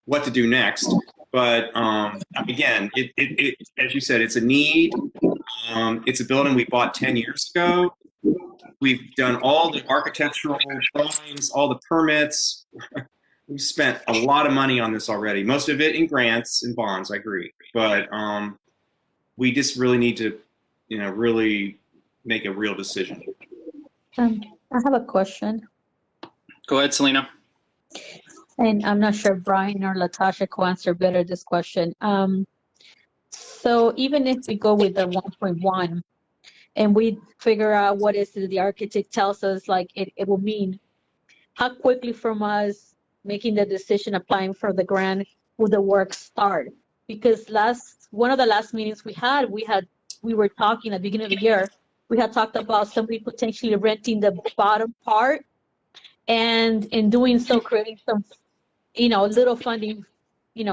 what to do next. But again, it as you said, it's a need. It's a building we bought 10 years ago. We've done all the architectural drawings, all the permits. We've spent a lot of money on this already. Most of it in grants and bonds, I agree. But we just really need to, really make a real decision. I have a question. Go ahead, Selena. And I'm not sure Brian or Latasha can answer better this question. So even if we go with the 1.1 and we figure out what is it the architect tells us, like it will mean, how quickly from us making the decision, applying for the grant, will the work start? Because one of the last meetings we were talking at the beginning of the year, we had talked about somebody potentially renting the bottom part, and in doing so creating some little funding,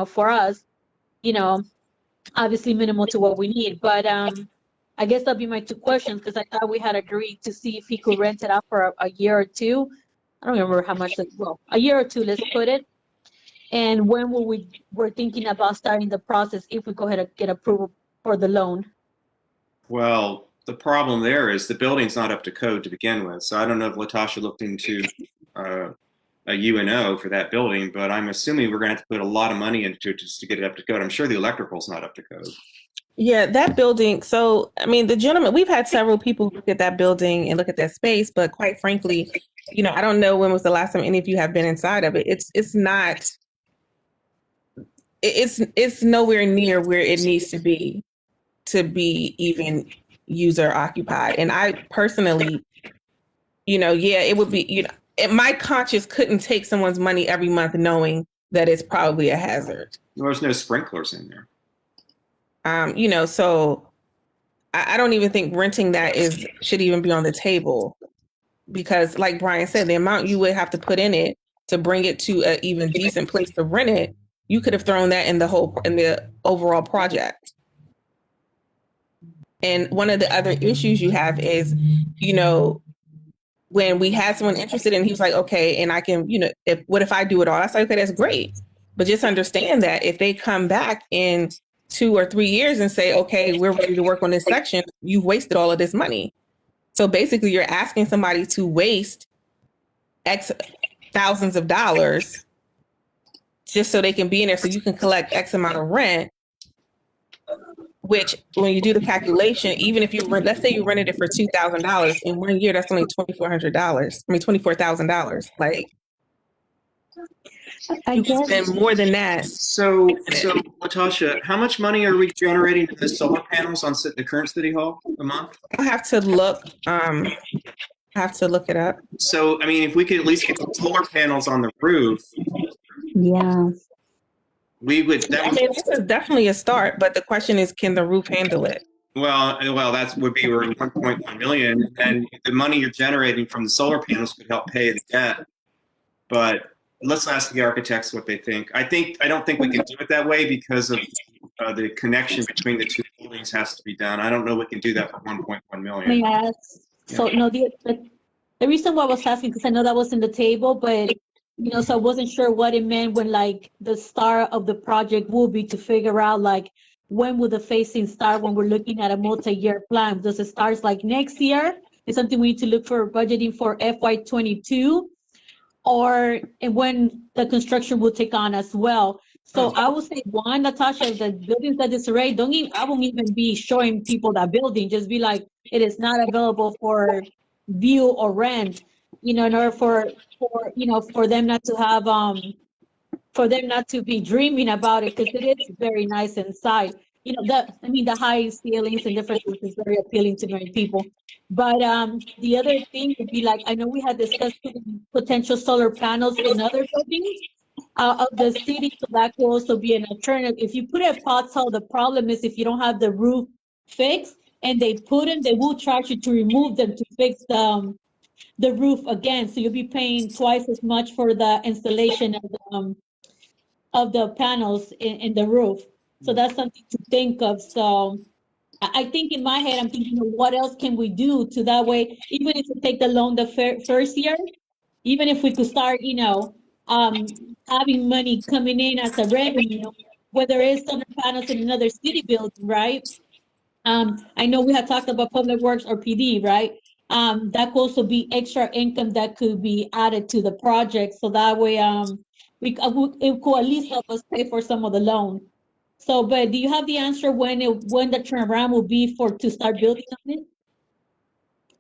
for us, obviously minimal to what we need. But I guess that'd be my two questions, because I thought we had agreed to see if he could rent it out for a year or two. I don't remember how much, a year or two, let's put it. And when we're thinking about starting the process if we go ahead and get approval for the loan? Well, the problem there is the building's not up to code to begin with. So I don't know if Latasha looked into a UNO for that building, but I'm assuming we're going to have to put a lot of money into it just to get it up to code. I'm sure the electrical's not up to code. Yeah, that building. So, I mean, the gentleman, we've had several people look at that building and look at that space, but quite frankly, I don't know when was the last time any of you have been inside of it. It's nowhere near where it needs to be even user occupied. And I personally, it would be, my conscience couldn't take someone's money every month knowing that it's probably a hazard. There's no sprinklers in there. So I don't even think renting that should even be on the table, because like Brian said, the amount you would have to put in it to bring it to an even decent place to rent it, you could have thrown that in the overall project. And one of the other issues you have is, when we had someone interested and he was like, okay, and I can, what if I do it all? I said, okay, that's great. But just understand that if they come back in 2 or 3 years and say, okay, we're ready to work on this section, you've wasted all of this money. So basically you're asking somebody to waste X thousands of dollars just so they can be in there so you can collect X amount of rent, which when you do the calculation, even if you rent, let's say you rented it for $2,000 in 1 year, that's only $2,400. I mean, $24,000. Like you can spend more than that. So Latasha, how much money are we generating from the solar panels on the current city hall a month? I have to look. I have to look it up. So, I mean, if we could at least get the solar panels on the roof, Yeah. we would. I mean, this is definitely a start, but the question is, can the roof handle it? Well, that would be around 1.1 million, and the money you're generating from the solar panels could help pay the debt. But let's ask the architects what they think. I don't think we can do it that way because of the connection between the two buildings has to be done. I don't know we can do that for 1.1 million. May I ask? So no, the reason why I was asking, because I know that was in the table, but so I wasn't sure what it meant when like the start of the project will be to figure out like when will the phasing start when we're looking at a multi-year plan. Does it start like next year? Is something we need to look for budgeting for FY22, or and when the construction will take on as well. So I would say one, Natasha, the buildings that is array, I won't even be showing people that building, just be like, it is not available for view or rent, in order for them not to have, for them not to be dreaming about it, because it is very nice inside. The high ceilings and different things is very appealing to many people. But the other thing would be like, I know we had discussed putting potential solar panels in other buildings of the city, so that could also be an alternative. If you put a pothole, the problem is if you don't have the roof fixed and they put them, they will charge you to remove them to fix the roof again. So you'll be paying twice as much for the installation of the panels in the roof. So that's something to think of. So I think in my head, I'm thinking, what else can we do to that way, even if we take the loan the first year, even if we could start, having money coming in as a revenue, whether it's solar panels in another city building, right? I know we have talked about Public Works or PD, right? That could also be extra income that could be added to the project. So that way, it could at least help us pay for some of the loan. So, but do you have the answer when the turnaround will be to start building on it?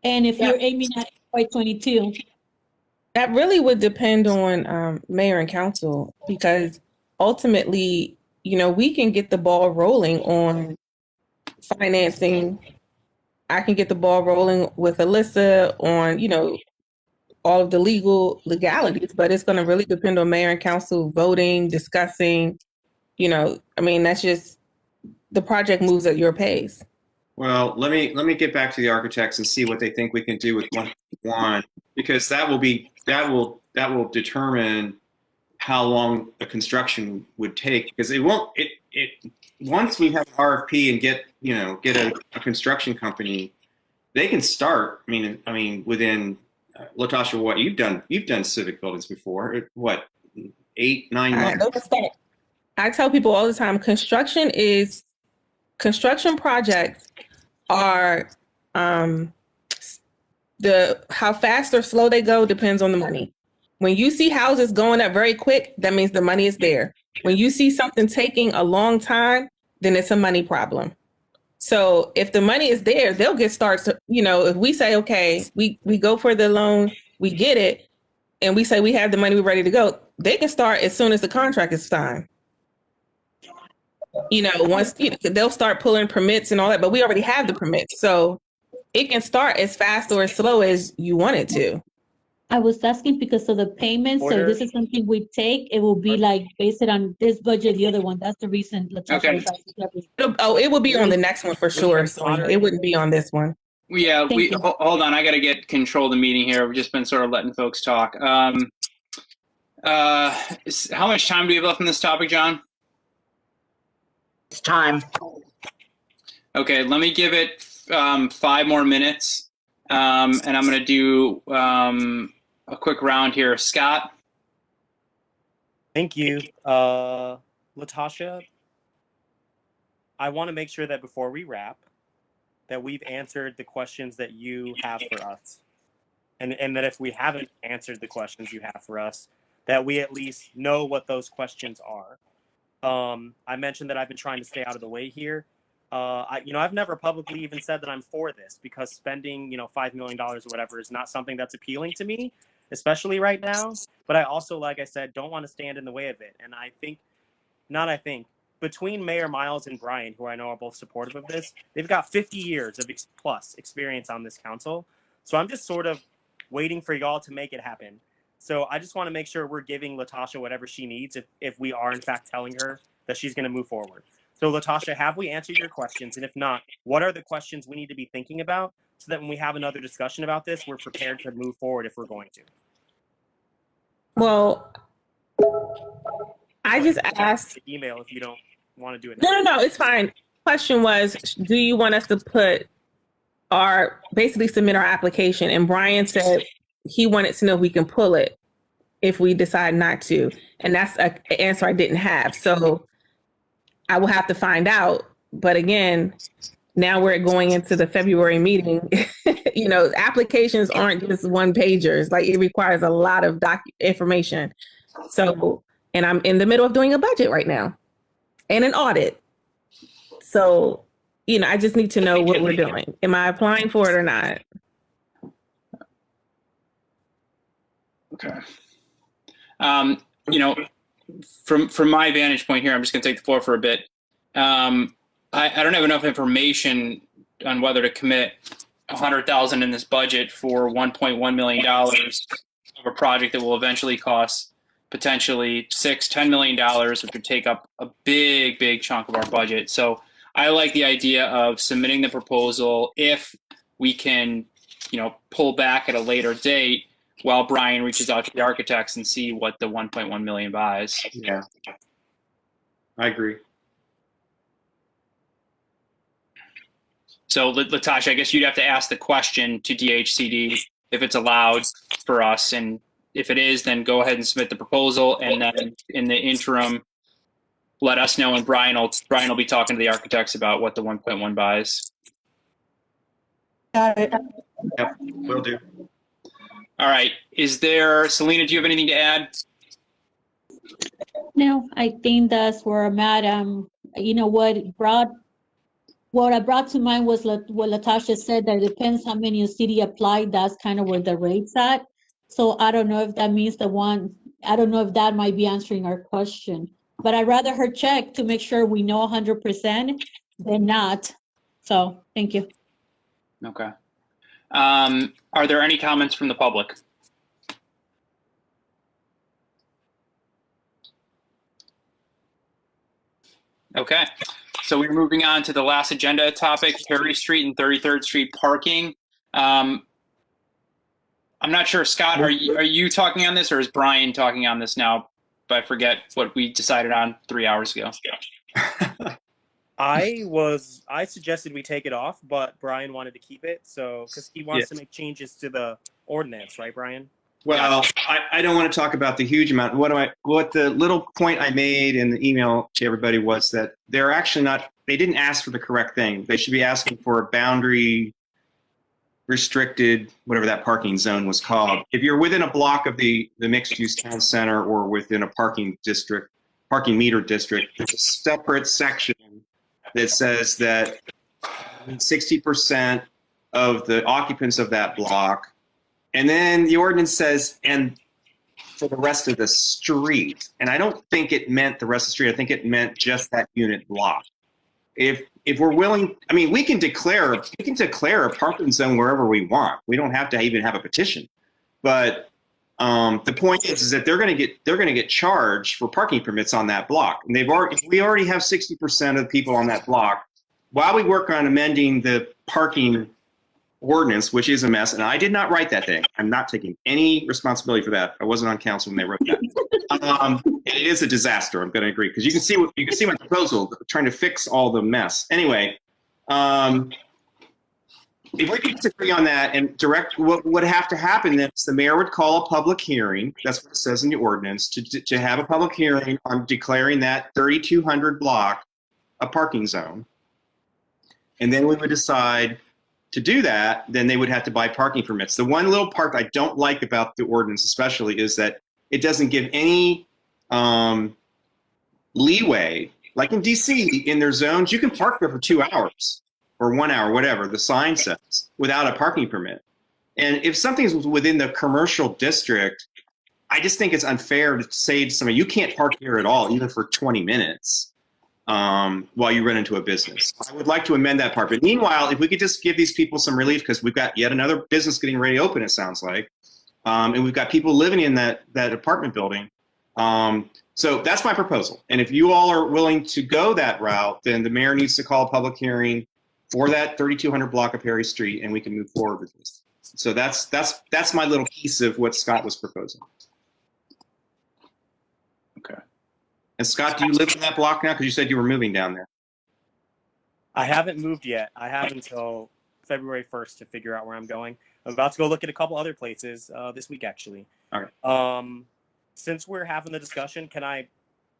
And if you're aiming at FY22? That really would depend on mayor and council, because ultimately, we can get the ball rolling on financing. I can get the ball rolling with Alyssa on, all of the legalities, but it's going to really depend on mayor and council voting, discussing, that's just, the project moves at your pace. Well, let me get back to the architects and see what they think we can do with 1.1, because that will determine how long the construction would take, because once we have an RFP and get a construction company, they can start. I mean within Latasha, what you've done civic buildings before, what, 8-9 months? I tell people all the time, construction projects are how fast or slow they go depends on the money. When you see houses going up very quick, that means the money is there. When you see something taking a long time, then it's a money problem. So if the money is there, they'll get started. If we say, okay, we go for the loan, we get it, and we say we have the money, we're ready to go, they can start as soon as the contract is signed. Once they'll start pulling permits and all that, but we already have the permits. So it can start as fast or as slow as you want it to. I was asking because of the payments. So this is something we take. It will be like based on this budget, the other one. That's the reason. Okay. It will be on the next one for sure. So it wouldn't be on this one. Yeah, hold on. I got to get control of the meeting here. We've just been sort of letting folks talk. How much time do we have left on this topic, John? It's time. Okay, let me give it 5 more minutes, and I'm going to do a quick round here. Scott? Thank you. Latasha, I want to make sure that before we wrap, that we've answered the questions that you have for us. And that if we haven't answered the questions you have for us, that we at least know what those questions are. I mentioned that I've been trying to stay out of the way here. I've never publicly even said that I'm for this, because spending, $5 million or whatever is not something that's appealing to me, especially right now. But I also, like I said, don't want to stand in the way of it. And between Mayor Miles and Brian, who I know are both supportive of this, they've got 50 years of plus experience on this council. So I'm just sort of waiting for y'all to make it happen. So I just want to make sure we're giving Latasha whatever she needs if we are in fact telling her that she's going to move forward. So Latasha, have we answered your questions? And if not, what are the questions we need to be thinking about so that when we have another discussion about this, we're prepared to move forward if we're going to? Well, I just asked. Email if you don't want to do it. No, it's fine. Question was, do you want us to basically submit our application? And Brian said he wanted to know if we can pull it if we decide not to. And that's an answer I didn't have. So I will have to find out. But again, now we're going into the February meeting. Applications aren't just one pagers. Like, it requires a lot of information. So, and I'm in the middle of doing a budget right now and an audit. So, I just need to know what we're doing. Am I applying for it or not? Okay. From my vantage point here, I'm just going to take the floor for a bit. I don't have enough information on whether to commit $100,000 in this budget for $1.1 million of a project that will eventually cost potentially $10 million, which would take up a big chunk of our budget. So I like the idea of submitting the proposal if we can, pull back at a later date while Brian reaches out to the architects and see what the 1.1 million buys. Yeah, I agree. So Latasha, I guess you'd have to ask the question to DHCD if it's allowed for us, and if it is, then go ahead and submit the proposal, and then in the interim, let us know, and Brian will be talking to the architects about what the 1.1 buys. Got it. Yep, will do. All right. Selena, do you have anything to add? No, I think that's where I'm at. What I brought to mind was what Latasha said, that it depends how many a city applied. That's kind of where the rate's at. So I don't know if that means I don't know if that might be answering our question. But I'd rather her check to make sure we know 100% than not. So thank you. Okay. Are there any comments from the public? Okay. So we're moving on to the last agenda topic, Perry Street and 33rd Street parking. I'm not sure, Scott, are you talking on this, or is Brian talking on this now? But I forget what we decided on 3 hours ago. I suggested we take it off, but Brian wanted to keep it, so because he wants to make changes to the ordinance, right, Brian? Well, I don't want to talk about the huge amount. What the little point I made in the email to everybody was that they're actually they didn't ask for the correct thing. They should be asking for a boundary restricted, whatever that parking zone was called. If you're within a block of the mixed use town center or within a parking meter district, there's a separate section that says that 60% of the occupants of that block. And then the ordinance says, and for the rest of the street. And I don't think it meant the rest of the street. I think it meant just that unit block. If we're willing, we can declare a parking zone wherever we want. We don't have to even have a petition. But the point is that they're going to get charged for parking permits on that block. And we already have 60% of the people on that block. While we work on amending the parking ordinance, which is a mess, and I did not write that thing. I'm not taking any responsibility for that. I wasn't on council when they wrote that. It is a disaster. I'm going to agree, because you can see my proposal trying to fix all the mess. Anyway, if we could disagree on that and what would have to happen then is the mayor would call a public hearing. That's what it says in the ordinance, to have a public hearing on declaring that 3200 block a parking zone, and then we would decide. To do that, then they would have to buy parking permits. The one little part I don't like about the ordinance especially is that it doesn't give any leeway. Like in DC, in their zones, you can park there for 2 hours or 1 hour, whatever the sign says, without a parking permit. And if something's within the commercial district, I just think it's unfair to say to somebody, you can't park here at all, even for 20 minutes while you run into a business. I would like to amend that part. But meanwhile, if we could just give these people some relief, because we've got yet another business getting ready to open, it sounds like. And we've got people living in that apartment building. So that's my proposal. And if you all are willing to go that route, then the mayor needs to call a public hearing for that 3200 block of Perry Street, and we can move forward with this. So that's my little piece of what Scott was proposing. Okay. And Scott, do you live in that block now? Because you said you were moving down there. I haven't moved yet. I have until February 1st to figure out where I'm going. I'm about to go look at a couple other places this week, actually. All right. Since we're having the discussion, can I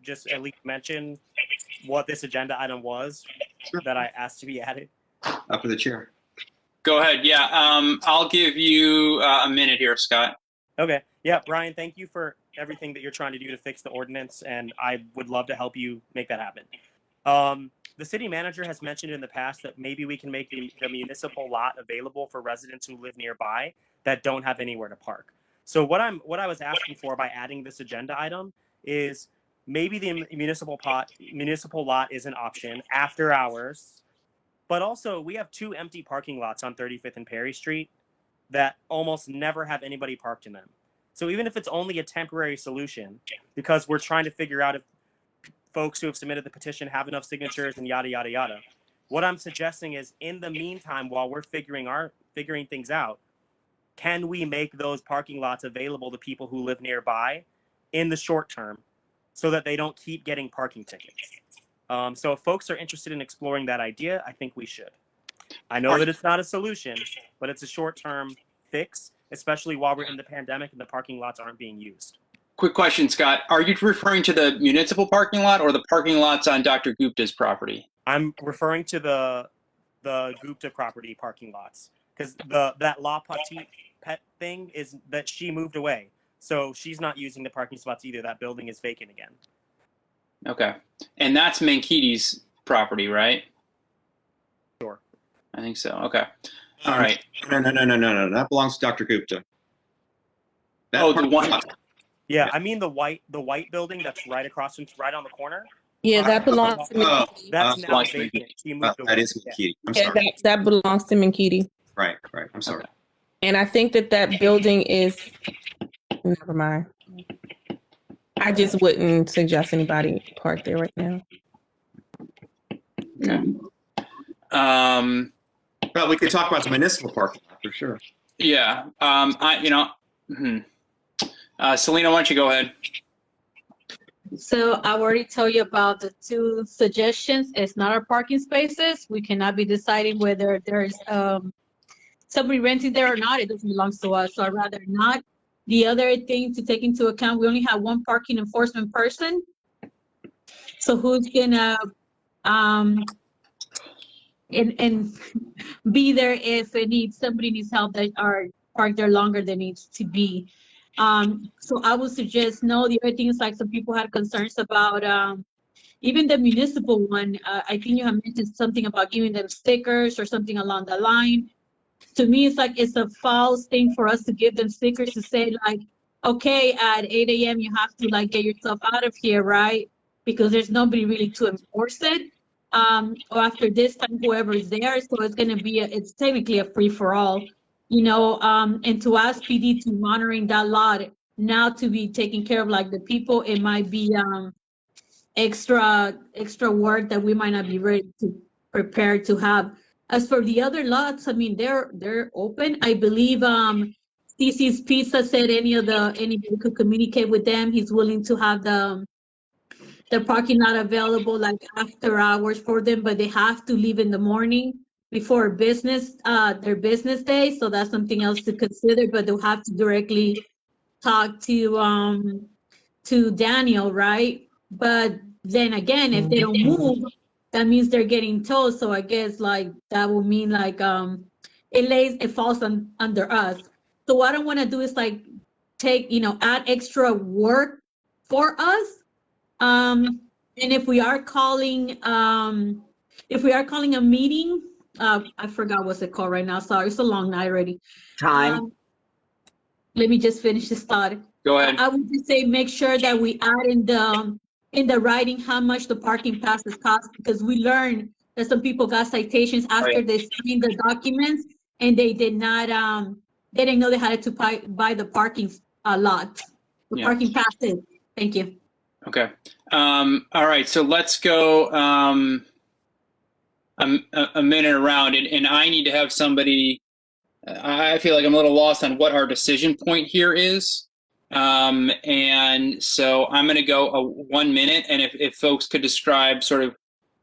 just at least mention what this agenda item was that I asked to be added? Up to the chair. Go ahead. Yeah, I'll give you a minute here, Scott. Okay. Yeah, Brian, thank you for everything that you're trying to do to fix the ordinance, and I would love to help you make that happen. The city manager has mentioned in the past that maybe we can make the municipal lot available for residents who live nearby that don't have anywhere to park. So what I was asking for by adding this agenda item is maybe the municipal lot is an option after hours, but also we have 2 empty parking lots on 35th and Perry Street that almost never have anybody parked in them. So even if it's only a temporary solution, because we're trying to figure out if folks who have submitted the petition have enough signatures and yada, yada, yada, what I'm suggesting is in the meantime, while we're figuring things out, can we make those parking lots available to people who live nearby in the short term so that they don't keep getting parking tickets? So if folks are interested in exploring that idea, I think we should. I know that it's not a solution, but it's a short-term fix, especially while we're in the pandemic and the parking lots aren't being used. Quick question, Scott. Are you referring to the municipal parking lot or the parking lots on Dr. Gupta's property? I'm referring to the Gupta property parking lots, because that La Petite pet thing is that she moved away. So she's not using the parking spots either. That building is vacant again. Okay. And that's Mankiti's property, right? Sure. I think so. Okay. All right. No. That belongs to Dr. Gupta. The one. Yeah, I mean the white building that's right across from, right on the corner. Yeah, that belongs to Mankiti. That's now vacant. She moved away. That is Mankiti. I'm Yeah, sorry. that belongs to Mankiti. Right. I'm sorry. Okay. And I think that building is, never mind. I just wouldn't suggest anybody park there right now. Okay. But we could talk about the municipal parking lot for sure. Yeah. Selena, why don't you go ahead? So I already told you about the 2 suggestions. It's not our parking spaces. We cannot be deciding whether there's somebody renting there or not. It doesn't belong to us. So I'd rather not. The other thing to take into account, we only have 1 parking enforcement person. So who's gonna and be there if somebody needs help that are parked there longer than needs to be. So I would suggest no. The other thing is, like, some people had concerns about even the municipal one. I think you have mentioned something about giving them stickers or something along the line. To me, it's like it's a false thing for us to give them stickers to say, like, okay, at 8 a.m. you have to, like, get yourself out of here, right? Because there's nobody really to enforce it. Or after this time, whoever is there, so it's gonna be it's technically a free for all. And to ask PD to monitoring that lot now to be taking care of, like, the people, it might be extra work that we might not be ready to prepare to have. As for the other lots, I mean, they're open. I believe CC's Pizza said anybody could communicate with them. He's willing to have the parking lot available, like, after hours for them, but they have to leave in the morning before their business day. So that's something else to consider, but they'll have to directly talk to Daniel, right? But then again, if they don't move, that means they're getting towed. So I guess, like, that will mean, like, it falls under us. So what I want to do is, like, take, add extra work for us. And if we are calling a meeting, I forgot what's it called right now. Sorry, it's a long night already. Time. Let me just finish this thought. Go ahead. I would just say make sure that we add in the writing how much the parking passes cost, because we learned that some people got citations after they signed the documents and they did not they didn't know they had to buy the parking lot, the parking passes. Thank you. Okay. All right. So let's go a minute around, and I need to have somebody. I feel like I'm a little lost on what our decision point here is. And so I'm going to go 1 minute, and if folks could describe sort of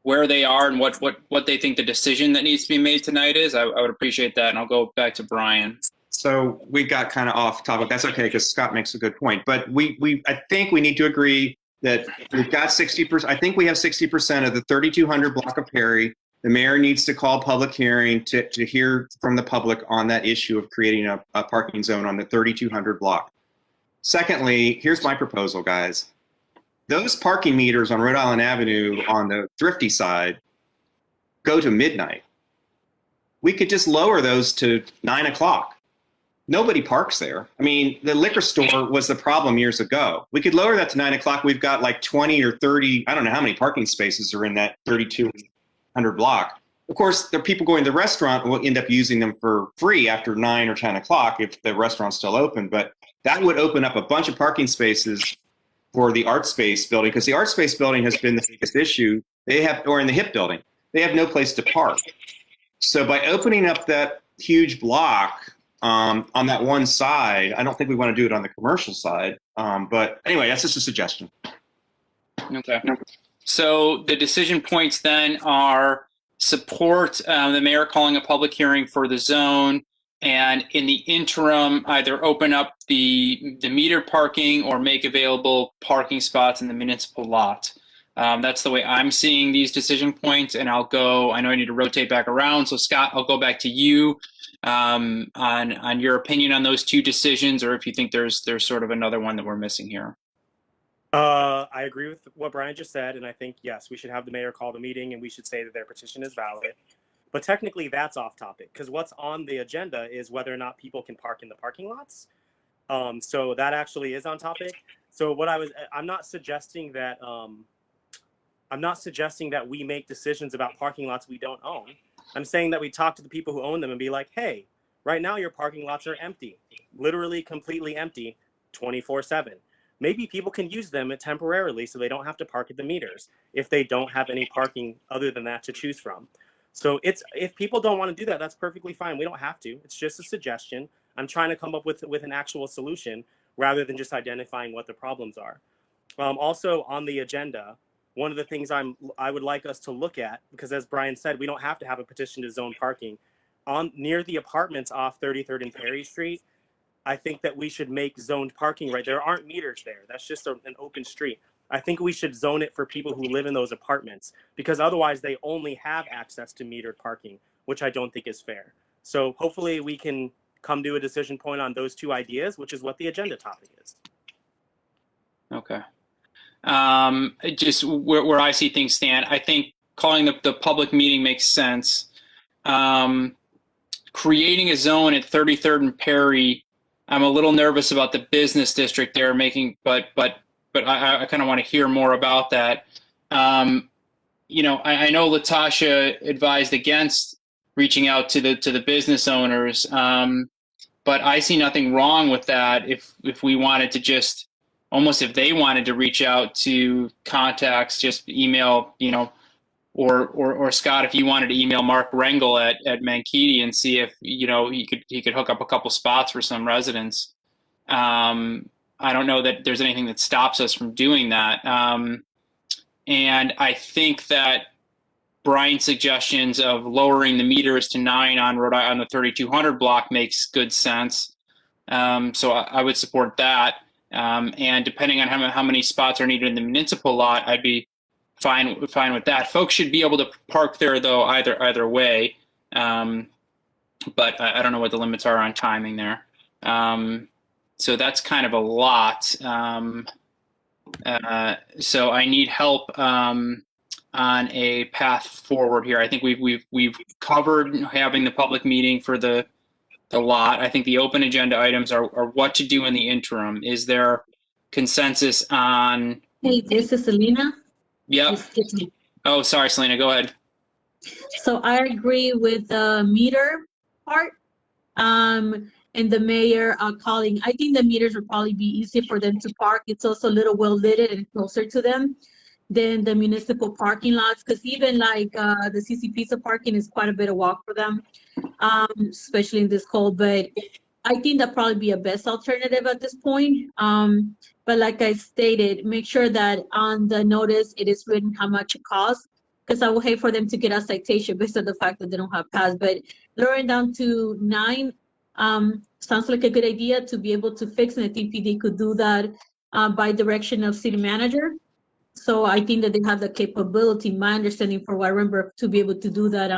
where they are and what they think the decision that needs to be made tonight is, I would appreciate that. And I'll go back to Brian. So we got kind of off topic. That's okay, because Scott makes a good point. But I think we need to agree that we've got 60%. I think we have 60% of the 3,200 block of Perry. The mayor needs to call public hearing to hear from the public on that issue of creating a parking zone on the 3,200 block. Secondly, here's my proposal, guys. Those parking meters on Rhode Island Avenue on the Thrifty side go to midnight. We could just lower those to 9 o'clock. Nobody parks there. I mean, the liquor store was the problem years ago. We could lower that to 9 o'clock. We've got like 20 or 30, I don't know how many parking spaces are in that 3,200 block. Of course, the people going to the restaurant will end up using them for free after 9 or 10 o'clock if the restaurant's still open. But that would open up a bunch of parking spaces for the art space building, because the art space building has been the biggest issue. Or in the HIP building, they have no place to park. So by opening up that huge block on that one side, I don't think we want to do it on the commercial side. But anyway, that's just a suggestion. Okay. So the decision points then are support the mayor calling a public hearing for the zone, and in the interim, either open up the metered parking or make available parking spots in the municipal lot. That's the way I'm seeing these decision points, and I'll go. I know I need to rotate back around, so Scott, I'll go back to you on your opinion on those two decisions, or if you think there's sort of another one that we're missing here. I agree with what Brian just said, and I think, yes, we should have the mayor call the meeting and we should say that their petition is valid. But technically that's off topic, because what's on the agenda is whether or not people can park in the parking lots. So that actually is on topic. So I'm not suggesting that we make decisions about parking lots we don't own. I'm saying that we talk to the people who own them and be like, hey, right now your parking lots are empty, literally completely empty, 24/7. Maybe people can use them temporarily so they don't have to park at the meters if they don't have any parking other than that to choose from. So if people don't want to do that, that's perfectly fine. We don't have to. It's just a suggestion. I'm trying to come up with an actual solution rather than just identifying what the problems are. Also on the agenda, one of the things I would like us to look at, because as Brian said, we don't have to have a petition to zone parking near the apartments off 33rd and Perry Street. I think that we should make zoned parking right. There aren't meters there. That's just an open street. I think we should zone it for people who live in those apartments, because otherwise they only have access to metered parking, which I don't think is fair. So hopefully we can come to a decision point on those two ideas, which is what the agenda topic is. Okay. Just where I see things stand, I think calling the public meeting makes sense. Creating a zone at 33rd and Perry, I'm a little nervous about the business district there but I kind of want to hear more about that. I know Latasha advised against reaching out to the business owners, but I see nothing wrong with that. If we wanted to just almost, if they wanted to reach out to contacts, just email, or Scott, if you wanted to email Mark Rengel at Mankaty and see if he could hook up a couple spots for some residents. I don't know that there's anything that stops us from doing that. And I think that Brian's suggestions of lowering the meters to 9 on the 3200 block makes good sense. So I would support that. And depending on how many spots are needed in the municipal lot, I'd be fine with that. Folks should be able to park there though either way. But I don't know what the limits are on timing there. So that's kind of a lot. So I need help on a path forward here. I think we've covered having the public meeting for the lot. I think the open agenda items are what to do in the interim. Is there consensus on? Hey, this is Selena. Yep. Oh, sorry, Selena, go ahead. So I agree with the meter part. And the mayor calling. I think the meters would probably be easier for them to park. It's also a little well lit and closer to them than the municipal parking lots, because even like the CC Pizza parking is quite a bit of walk for them, especially in this cold. But I think that'd probably be a best alternative at this point. But like I stated, make sure that on the notice it is written how much it costs, because I will hate for them to get a citation based on the fact that they don't have pass. But lowering down to 9 sounds like a good idea to be able to fix, and I think PD could do that by direction of city manager. So I think that they have the capability, my understanding for what I remember, to be able to do that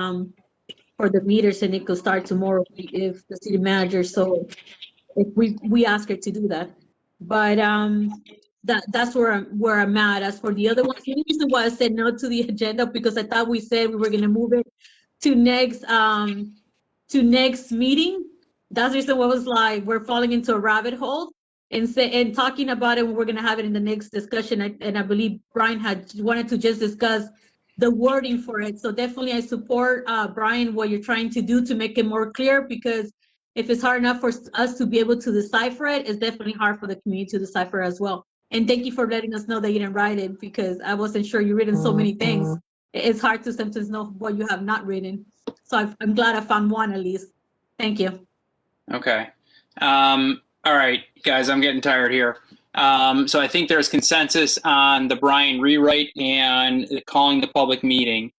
for the meters, and it could start tomorrow if the city manager, so if we ask her to do that. But that's where I'm at. As for the other ones, the reason why I said no to the agenda, because I thought we said we were gonna move it to next meeting. That's the reason why I was like, we're falling into a rabbit hole and talking about it when we're gonna have it in the next discussion. And I believe Brian had wanted to just discuss the wording for it. So definitely I support Brian, what you're trying to do to make it more clear, because if it's hard enough for us to be able to decipher it, it's definitely hard for the community to decipher as well. And thank you for letting us know that you didn't write it, because I wasn't sure you've written so many things. It's hard to sometimes know what you have not written. So I'm glad I found one at least. Thank you. Okay. All right, guys, I'm getting tired here. So I think there's consensus on the Brian rewrite and calling the public meeting.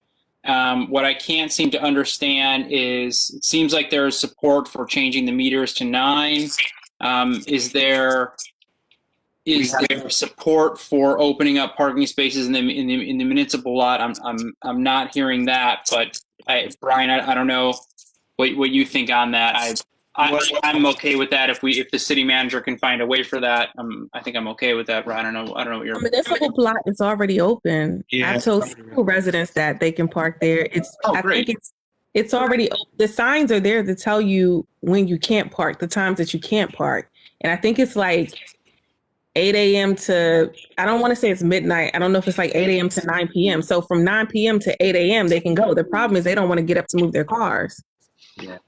What I can't seem to understand is, it seems like there's support for changing the meters to 9. Is there support for opening up parking spaces in the municipal lot? I'm not hearing that, but Brian, I don't know what you think on that. I'm okay with that if the city manager can find a way for that. I think I'm okay with that, Brian. I don't know what you're. The municipal lot is already open. Yeah. I've told school residents that they can park there. I think it's already open. The signs are there to tell you when you can't park, the times that you can't park. And I think it's like 8 a.m. to, I don't want to say it's midnight. I don't know if it's like 8 a.m. to 9 p.m. So from 9 p.m. to 8 a.m. they can go. The problem is they don't want to get up to move their cars. Yeah.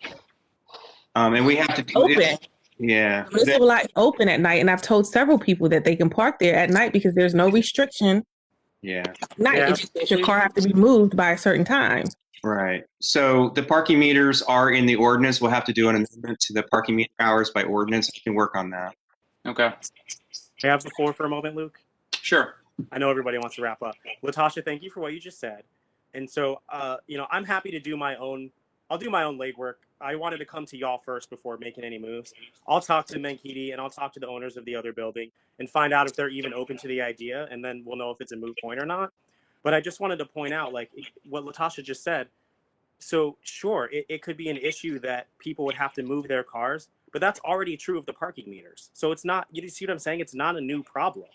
And we have to do open. it. Yeah. The municipal lot is open at night, and I've told several people that they can park there at night because there's no restriction. Yeah. At night, it's just that your car have to be moved by a certain time. Right. So the parking meters are in the ordinance. We'll have to do an amendment to the parking meter hours by ordinance. I can work on that. Okay. May I have the floor for a moment, Luke? Sure. I know everybody wants to wrap up. Latasha, thank you for what you just said. And so, I'm happy to do my own. I'll do my own legwork. I wanted to come to y'all first before making any moves. I'll talk to Menkidi and I'll talk to the owners of the other building and find out if they're even open to the idea, and then we'll know if it's a moot point or not. But I just wanted to point out, like what Latasha just said. So sure, it could be an issue that people would have to move their cars, but that's already true of the parking meters. So it's not, you see what I'm saying? It's not a new problem.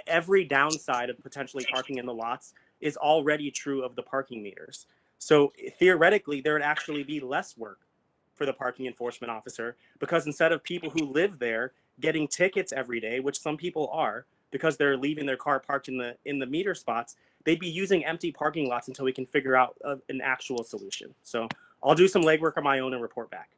Every downside of potentially parking in the lots is already true of the parking meters. So theoretically, there would actually be less work for the parking enforcement officer, because instead of people who live there getting tickets every day, which some people are because they're leaving their car parked in the meter spots, they'd be using empty parking lots until we can figure out an actual solution. So I'll do some legwork on my own and report back.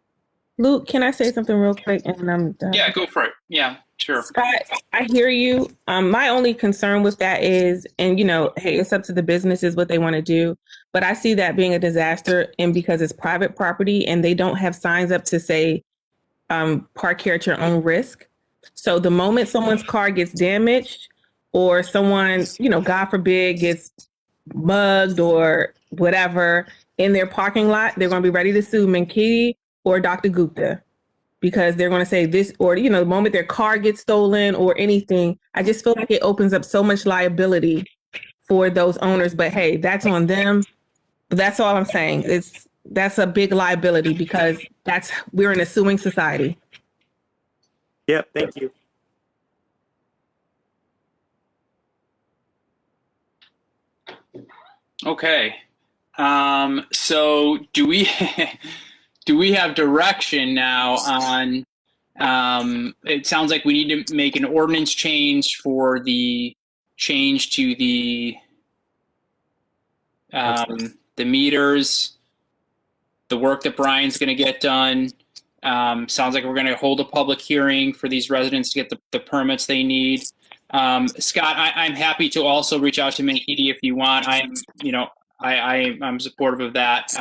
Luke, can I say something real quick? And I'm done. Yeah, go for it. Yeah, sure. Scott, I hear you. My only concern with that is, and hey, it's up to the businesses what they want to do, but I see that being a disaster, and because it's private property and they don't have signs up to say, park here at your own risk. So the moment someone's car gets damaged, or someone, God forbid, gets mugged or whatever in their parking lot, they're going to be ready to sue Menkidi or Dr. Gupta, because they're going to say this, or, the moment their car gets stolen or anything. I just feel like it opens up so much liability for those owners. But hey, that's on them. That's all I'm saying. That's a big liability, because we're in a suing society. Yep, thank you. Okay. So do we do we have direction now on? It sounds like we need to make an ordinance change for the change to the meters, the work that Brian's going to get done. Sounds like we're going to hold a public hearing for these residents to get the permits they need. Scott, I'm happy to also reach out to Mankaty if you want. I'm supportive of that.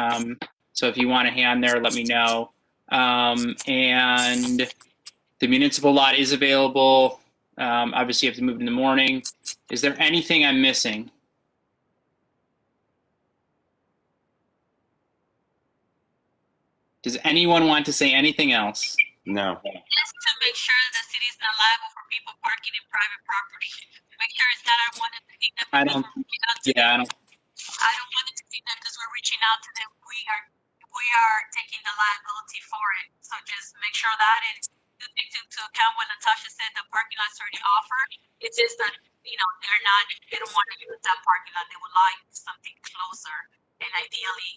So if you want a hand there, let me know. And the municipal lot is available. Obviously, you have to move in the morning. Is there anything I'm missing? Does anyone want to say anything else? No. Just to make sure the city is not liable for people parking in private property. Make sure it's not our one of the things that I don't. Yeah, I don't. I don't want it to be that because we're reaching out to them. We are taking the liability for it. So just make sure that it takes into account what Natasha said. The parking lot's already offered. It's just that they don't want to use that parking lot. They would like something closer and ideally,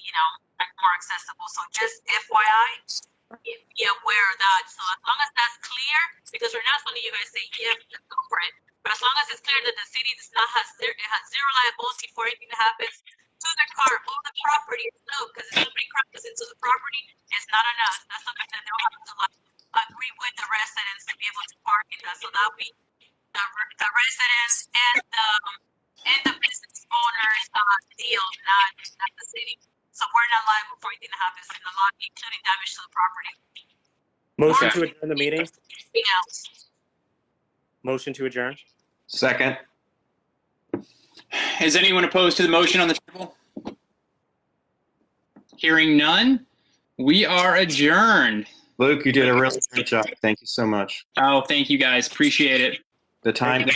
more accessible. So just FYI, be aware of that. So as long as that's clear, because we're not letting you guys say, yeah, go for it. But as long as it's clear that the city does not has zero liability for anything that happens to their car or the property itself, because if somebody crashes into the property, it's not on us. That's something that they'll have to agree with the residents to be able to park in that. So that'll be the residents and the business owners deal, not the city. So we're not liable for anything that happens in the lot, including damage to the property. Motion to adjourn the meeting. Anything else? Motion to adjourn. Second. Is anyone opposed to the motion on the table? Hearing none, we are adjourned. Luke, you did a really great job. Thank you so much. Oh, thank you guys. Appreciate it. The time.